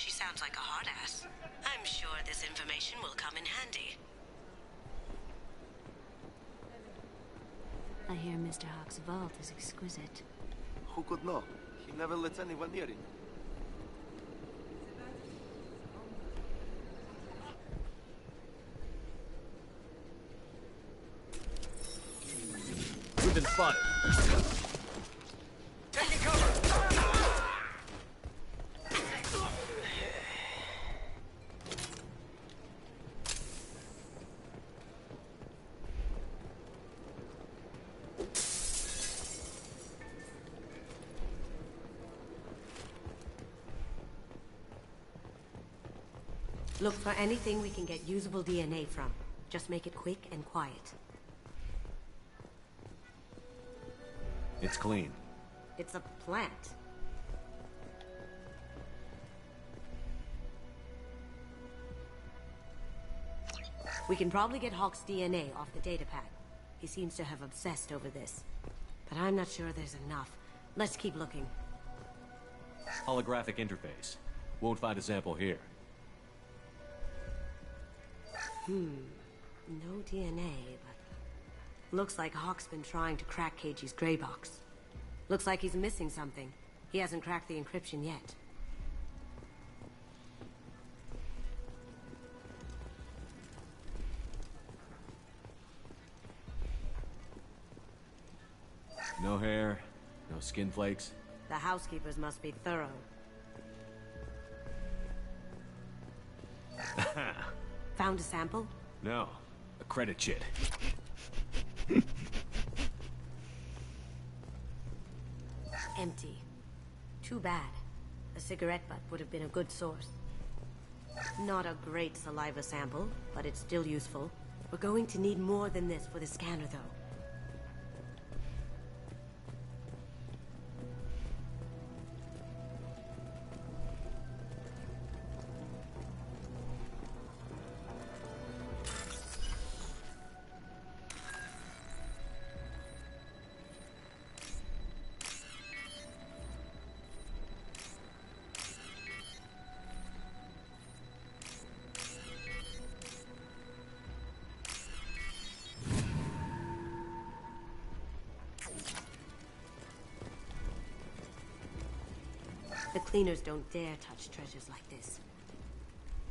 Sounds like a hard ass. I'm sure this information will come in handy. I hear Mr. Hawk's vault is exquisite. Who could know? He never lets anyone near him. We've been spotted. Taking cover! Look for anything we can get usable DNA from. Just make it quick and quiet. It's clean. It's a plant. We can probably get Hawk's DNA off the datapad. He seems to have obsessed over this. But I'm not sure there's enough. Let's keep looking. Holographic interface. Won't find a sample here. No DNA, but looks like Hawk's been trying to crack KG's gray box. Looks like he's missing something. He hasn't cracked the encryption yet. No hair, no skin flakes. The housekeepers must be thorough. Found a sample? No, a credit chit. Empty. Too bad. A cigarette butt would have been a good source. Not a great saliva sample, but it's still useful. We're going to need more than this for the scanner, though. The cleaners don't dare touch treasures like this.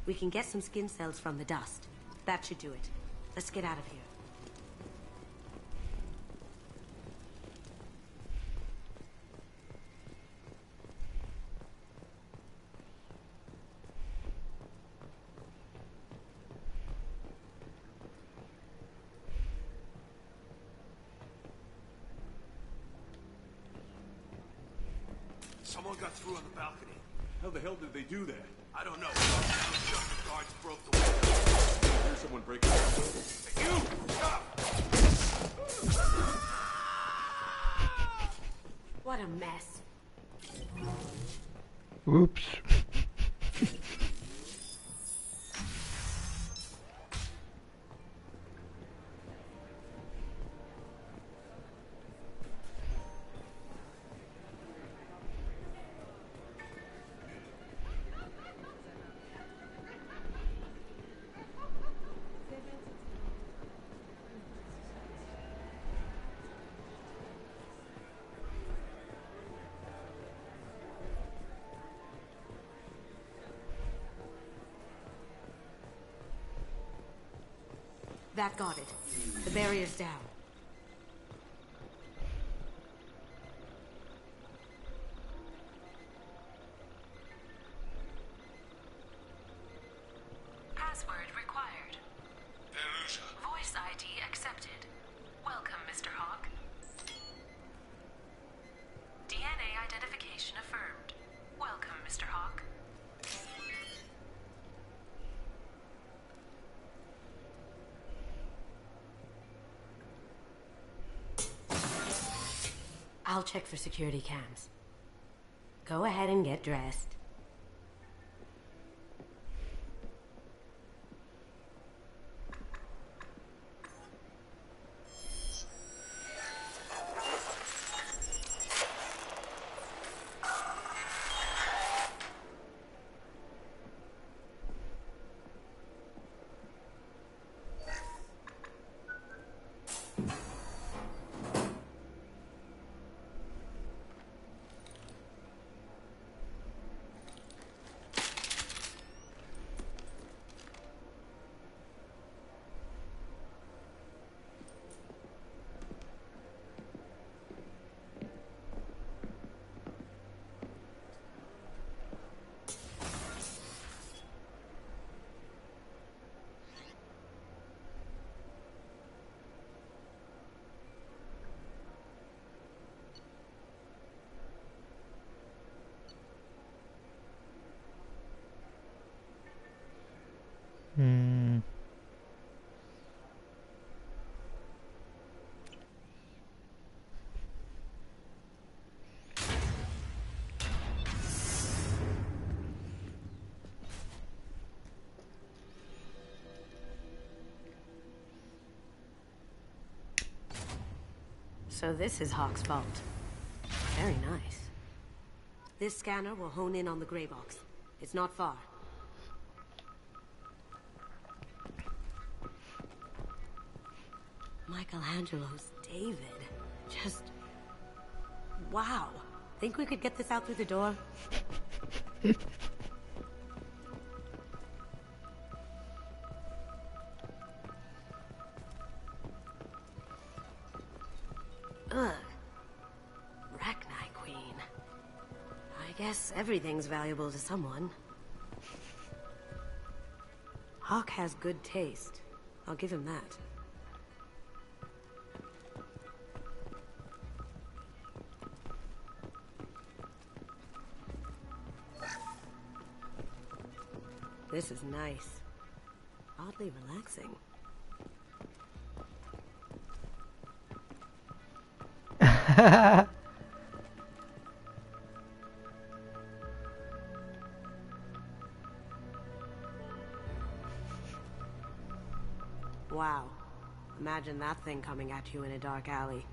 We can get some skin cells from the dust. That should do it. Let's get out of here. Someone got through on the balcony. How the hell did they do that? I don't know. The guards broke the window. I hear someone breaking the window. You! Stop! What a mess. Oops. That got it. The barrier's down. Password required. Voice ID accepted. Welcome, Mr. Hawk. DNA identification affirmed. Welcome, Mr. Hawk. I'll check for security cams. Go ahead and get dressed. So this is Hawk's vault. Very nice. This scanner will hone in on the gray box. It's not far. Michelangelo's David. Just... wow. Think we could get this out through the door? Ugh. Rachni Queen. I guess everything's valuable to someone. Hawk has good taste. I'll give him that. This is nice. Oddly relaxing. Wow. Imagine that thing coming at you in a dark alley.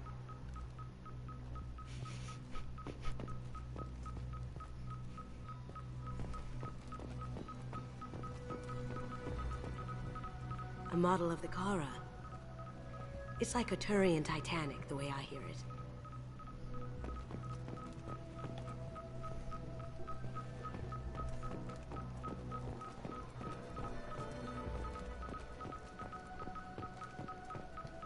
A model of the Kara. It's like a Turian Titanic, the way I hear it.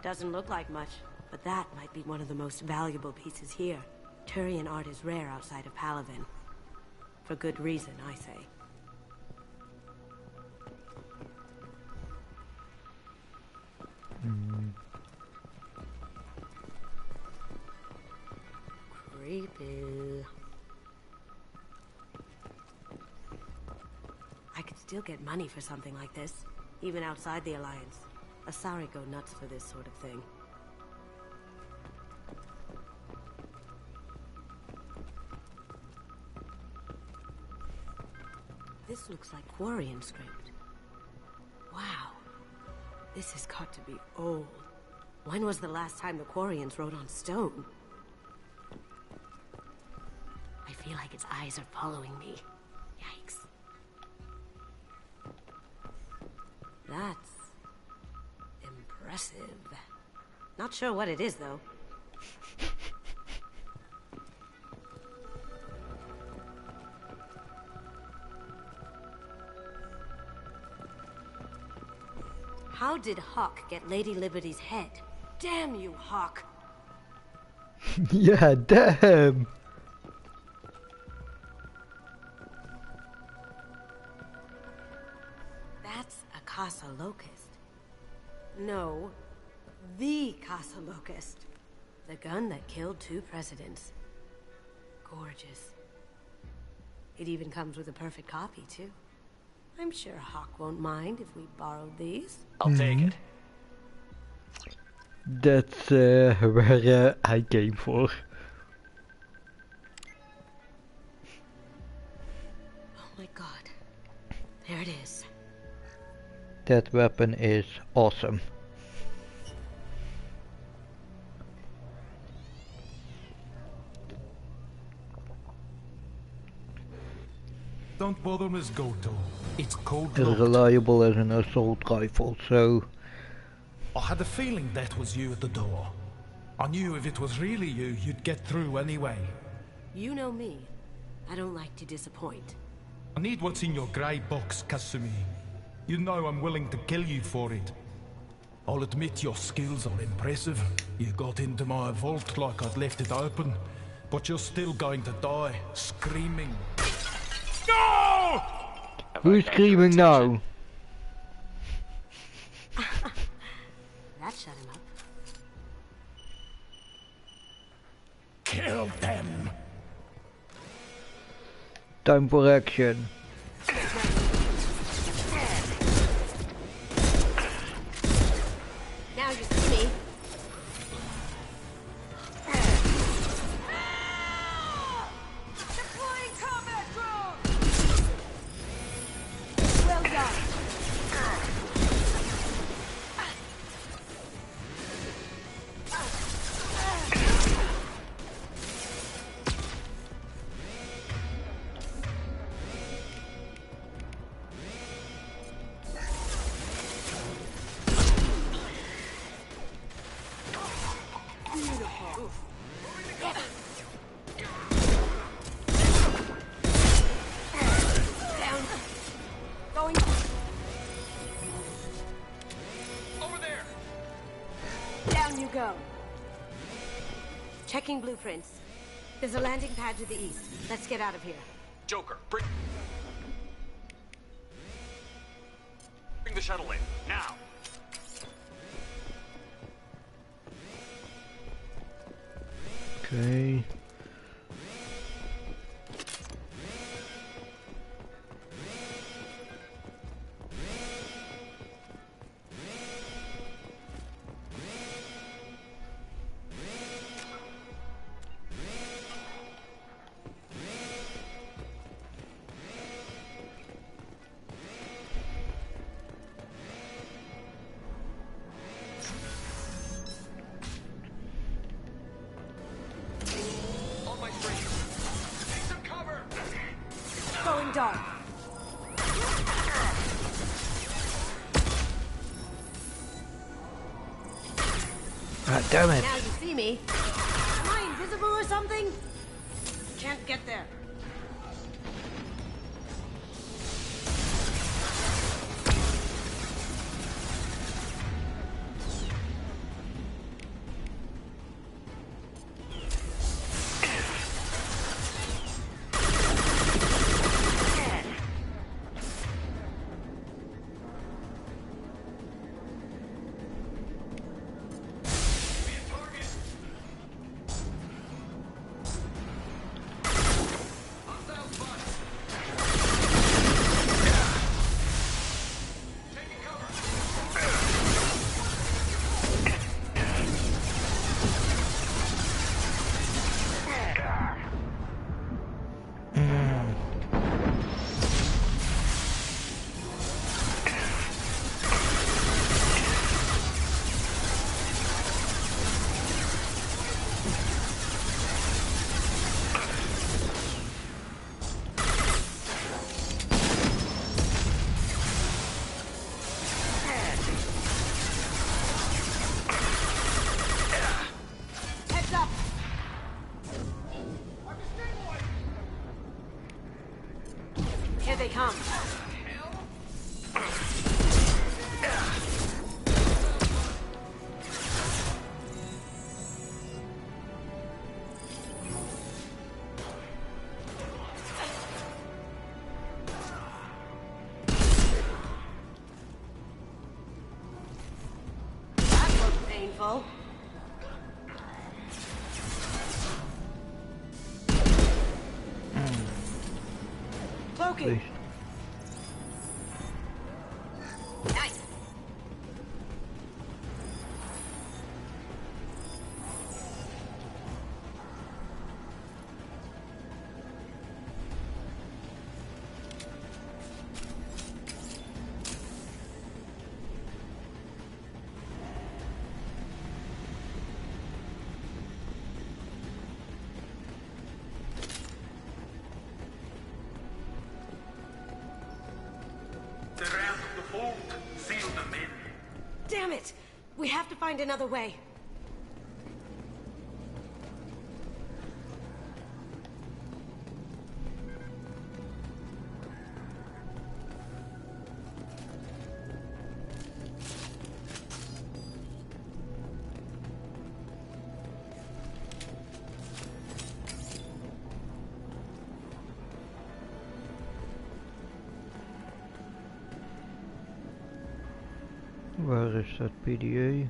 Doesn't look like much, but that might be one of the most valuable pieces here. Turian art is rare outside of Palaven. For good reason, I say. Creepy. I could still get money for something like this, even outside the Alliance. Asari go nuts for this sort of thing. This looks like Quarian script. Wow. This has got to be old. When was the last time the Quarians wrote on stone? I feel like its eyes are following me. Yikes. That's... impressive. Not sure what it is, though. How did Hawk get Lady Liberty's head? Damn you, Hawk! Yeah, damn! That's a Casa Locust. No, the Casa Locust. The gun that killed 2 presidents. Gorgeous. It even comes with a perfect copy, too. I'm sure Hawk won't mind if we borrowed these. I'll take it. That's where I came for. Oh my god. There it is. That weapon is awesome. Don't bother, Miss Goto. It's cold. As reliable as an assault rifle, so... I had a feeling that was you at the door. I knew if it was really you, you'd get through anyway. You know me. I don't like to disappoint. I need what's in your grey box, Kasumi. You know I'm willing to kill you for it. I'll admit your skills are impressive. You got into my vault like I'd left it open, but you're still going to die, screaming. No! Who's screaming now? That shut him up. Kill them! Time for action. Now you see me. Deploying combat drone! Well done. on you go. Checking blueprints. There's a landing pad to the east. Let's get out of here. Joker, bring the shuttle in, now! Okay. Going dark. Ah, damn it. Now you see me. Am I invisible or something? Can't get there. Here they come. That looks painful. Cloaking. Nice. Damn it! We have to find another way. Where is that PDA?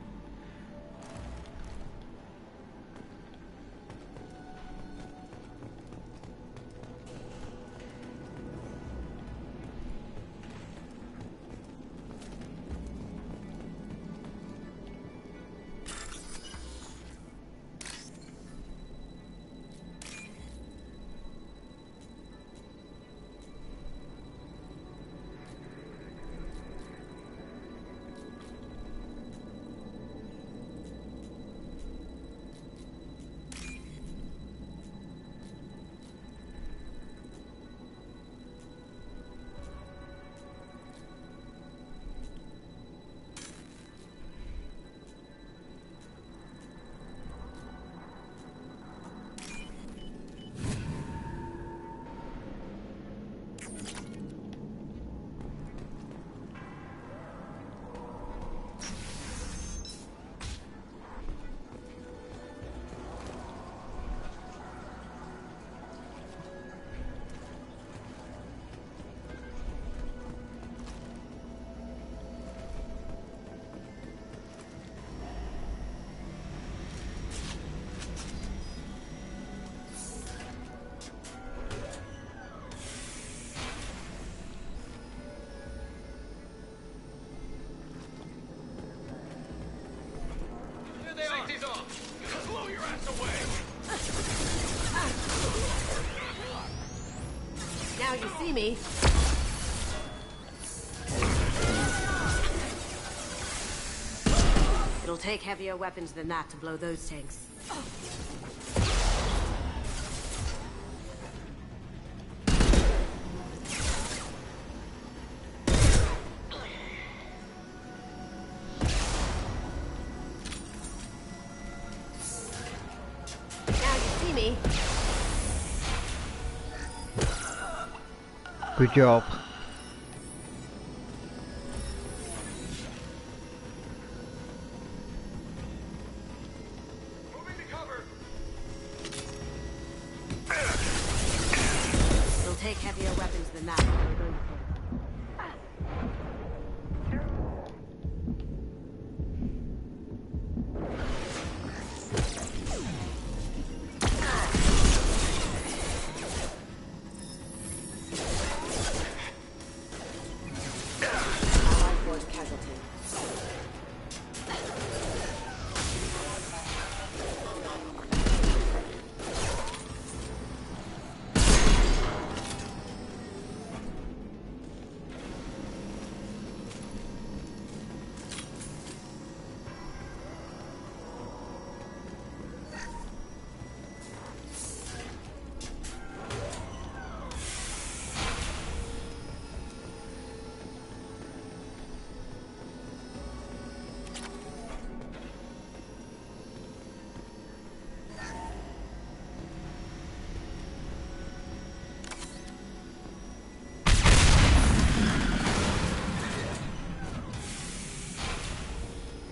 off! Blow your ass away! Now you see me. It'll take heavier weapons than that to blow those tanks. Good job. It'll take heavier weapons than that.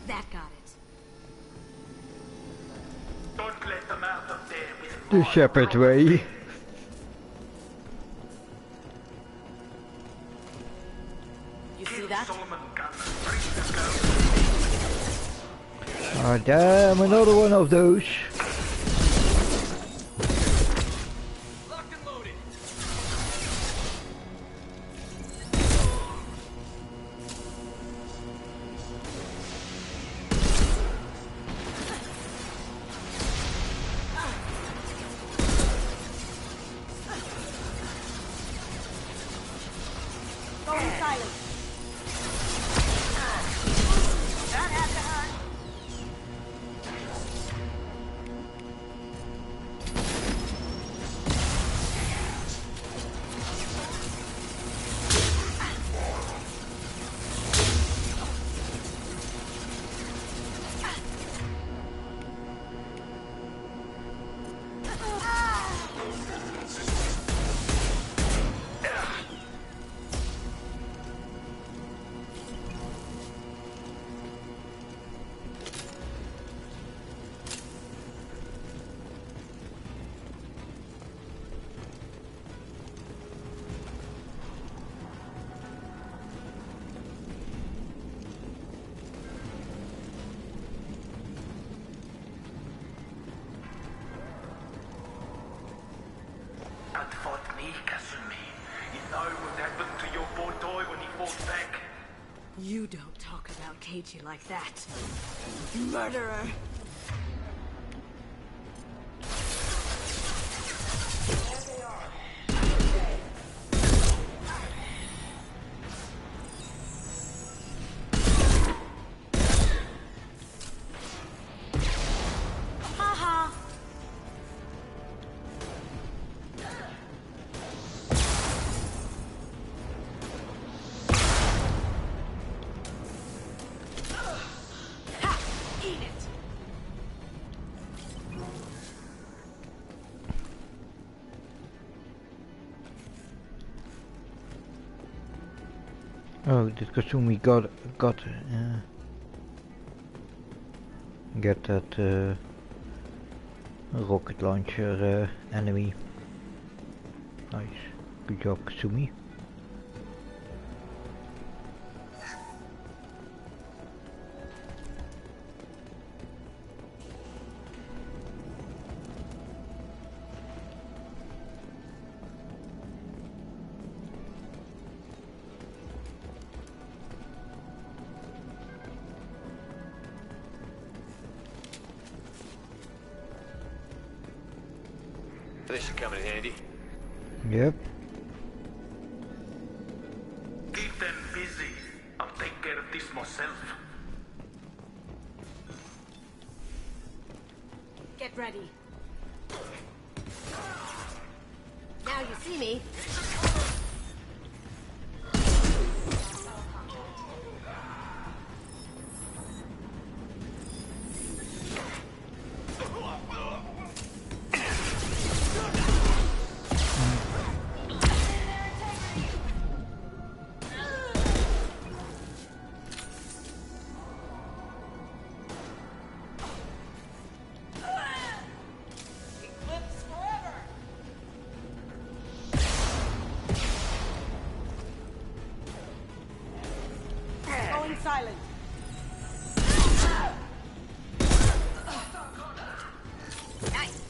That got it. Don't let them out of there with The shepherd way. You see that? Ah, damn, another one of those. Going silent. That had to hurt. That fought me, Kasumi. You know what happened to your poor toy when he fought back? You don't talk about Keiji like that. Murderer! Haha! Eat it! Oh, did Kasumi got get that rocket launcher enemy. Nice, good job, Kasumi. This should come in handy. Yep. Keep them busy. I'll take care of this myself. Get ready. Now you see me. Silent. Nice.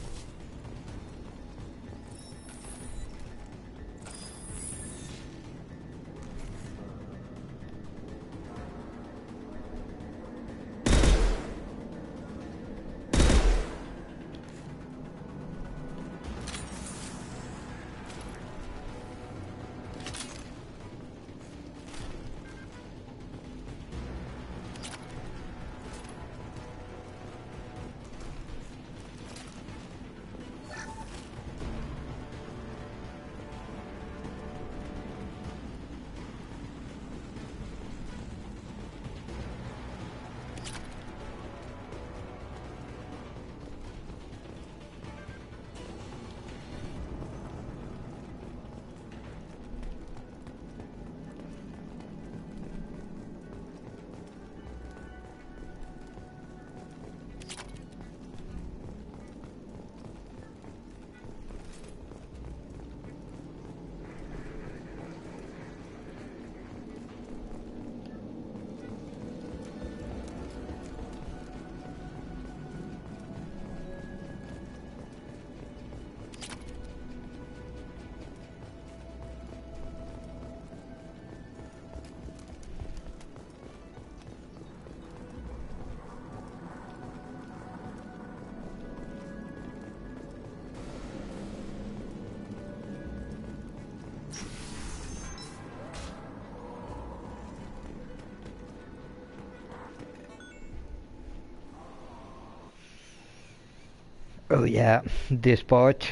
Oh yeah, this part.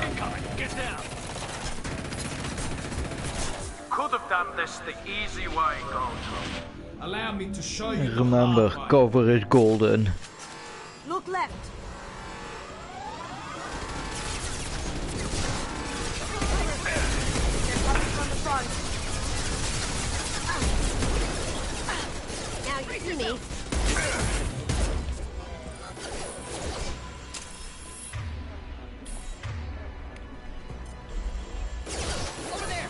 Incoming, get down. Could have done this the easy way, Gold. Allow me to show you. Remember, cover is golden. Look left. Now you see me. Over there.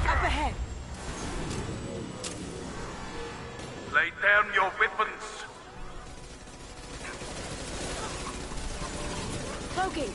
Up ahead. Lay down your weapons. Cloaking.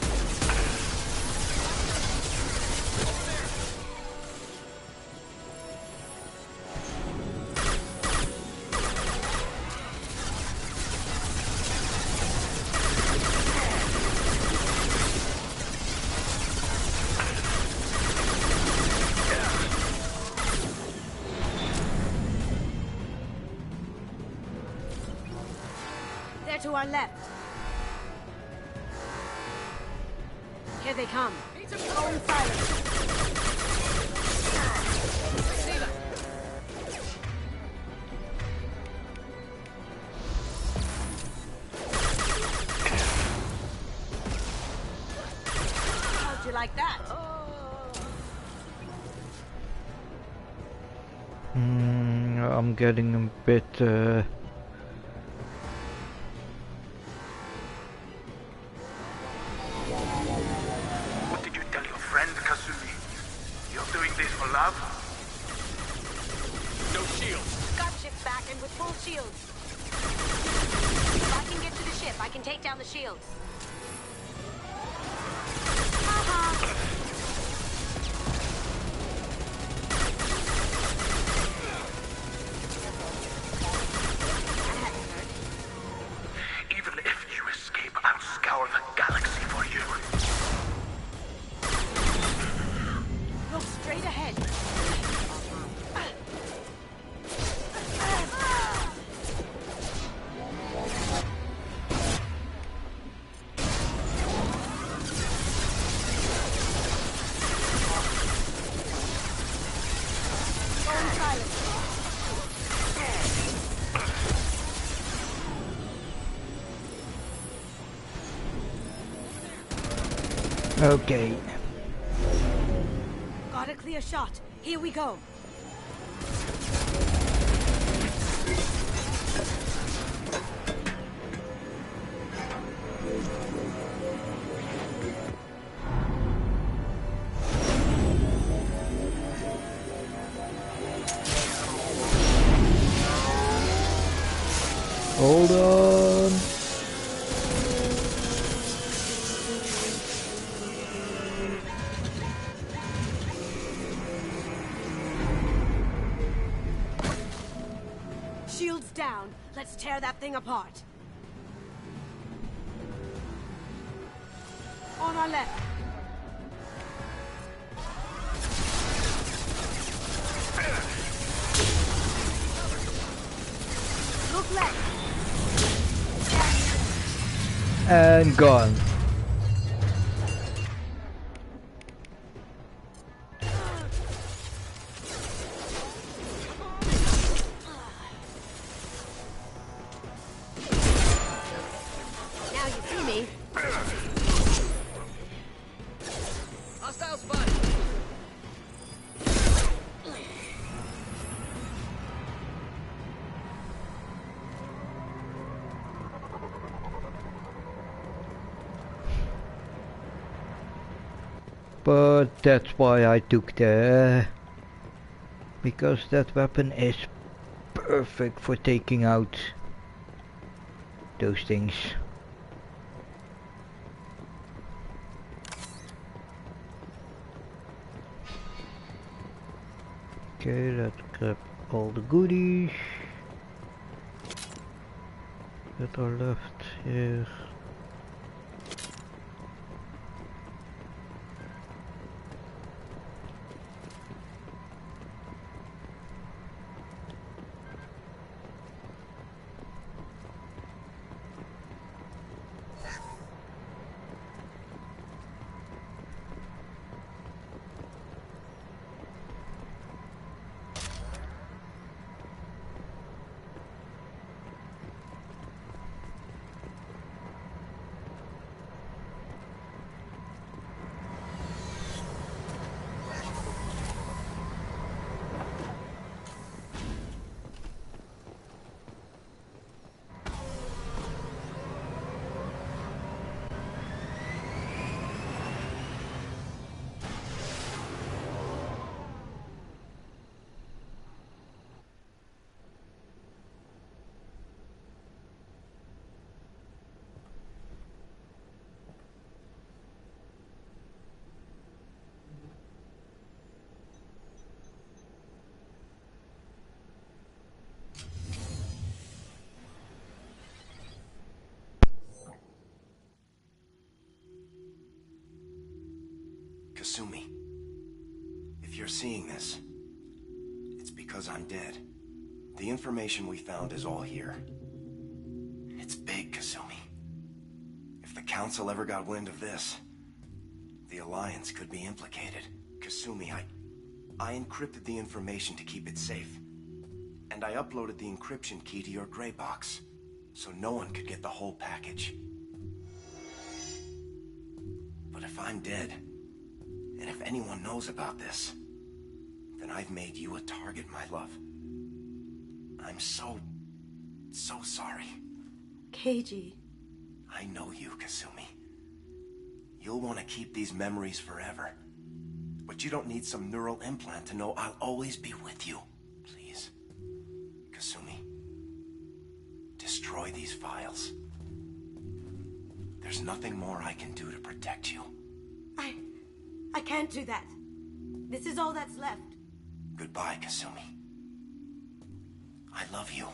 They're to our left. Here they come. Go in silence. How'd you like that? I'm getting a bit and with full shields. If I can get to the ship, I can take down the shields. Even if you escape, I'll scour the galaxy for you. Look straight ahead. Okay. Got a clear shot. Here we go. Hold on. Shields down. Let's tear that thing apart. On our left. Look left. And gone. Now you see me. Hostile spotted. But that's why I took the... because that weapon is perfect for taking out those things. Okay, let's grab all the goodies that are left here. Kasumi, if you're seeing this, it's because I'm dead. The information we found is all here. It's big, Kasumi. If the Council ever got wind of this, the Alliance could be implicated. Kasumi, I encrypted the information to keep it safe. And I uploaded the encryption key to your gray box, so no one could get the whole package. But if I'm dead, and if anyone knows about this, then I've made you a target, my love. I'm so sorry. Keiji. I know you, Kasumi. You'll want to keep these memories forever. But you don't need some neural implant to know I'll always be with you. Please. Kasumi. destroy these files. There's nothing more I can do to protect you. I can't do that. This is all that's left. Goodbye, Kasumi. I love you.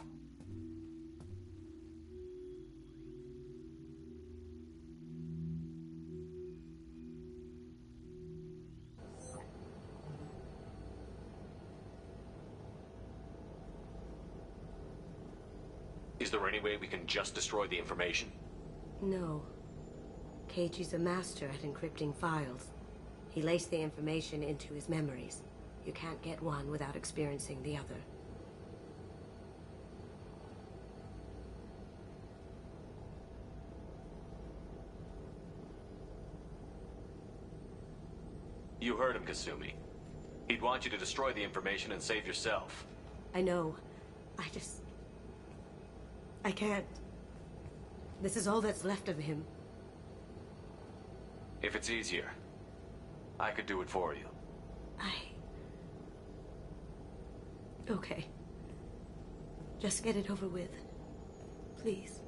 Is there any way we can just destroy the information? No. Keiichi's a master at encrypting files. He laced the information into his memories. You can't get one without experiencing the other. You heard him, Kasumi. He'd want you to destroy the information and save yourself. I know. I can't. This is all that's left of him. If it's easier, I could do it for you. Okay. Just get it over with. Please.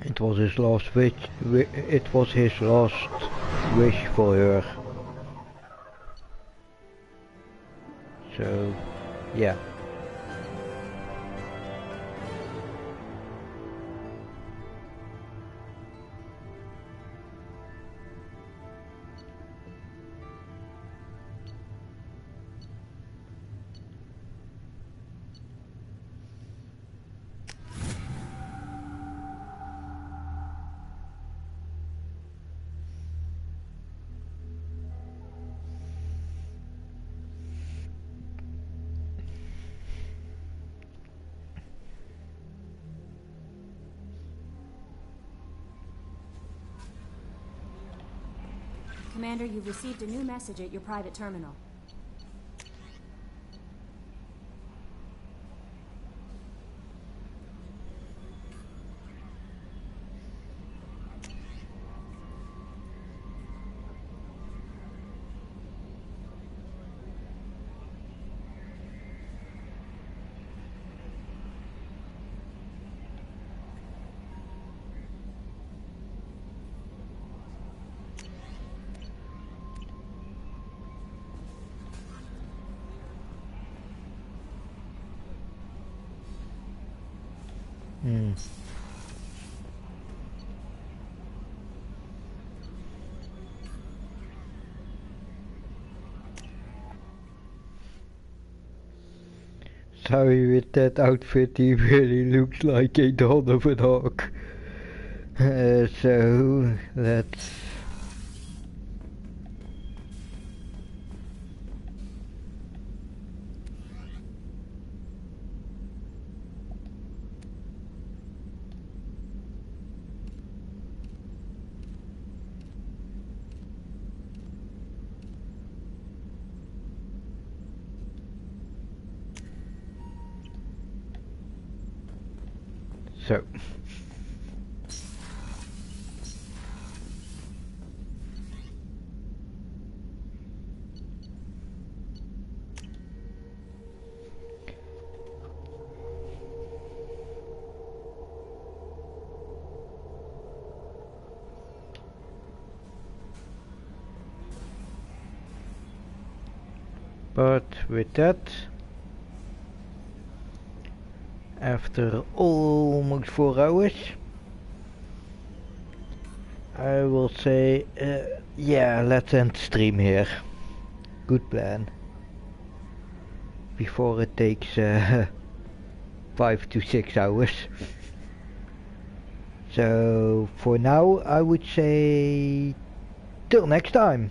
It was his last wish. It was his last wish for her. So, yeah. Commander, you've received a new message at your private terminal. Sorry, with that outfit he really looks like a dawn of a dog. So let's... So, but with that, after almost 4 hours, I will say, yeah, let's end stream here. Good plan. Before it takes 5 to 6 hours. So for now, I would say till next time.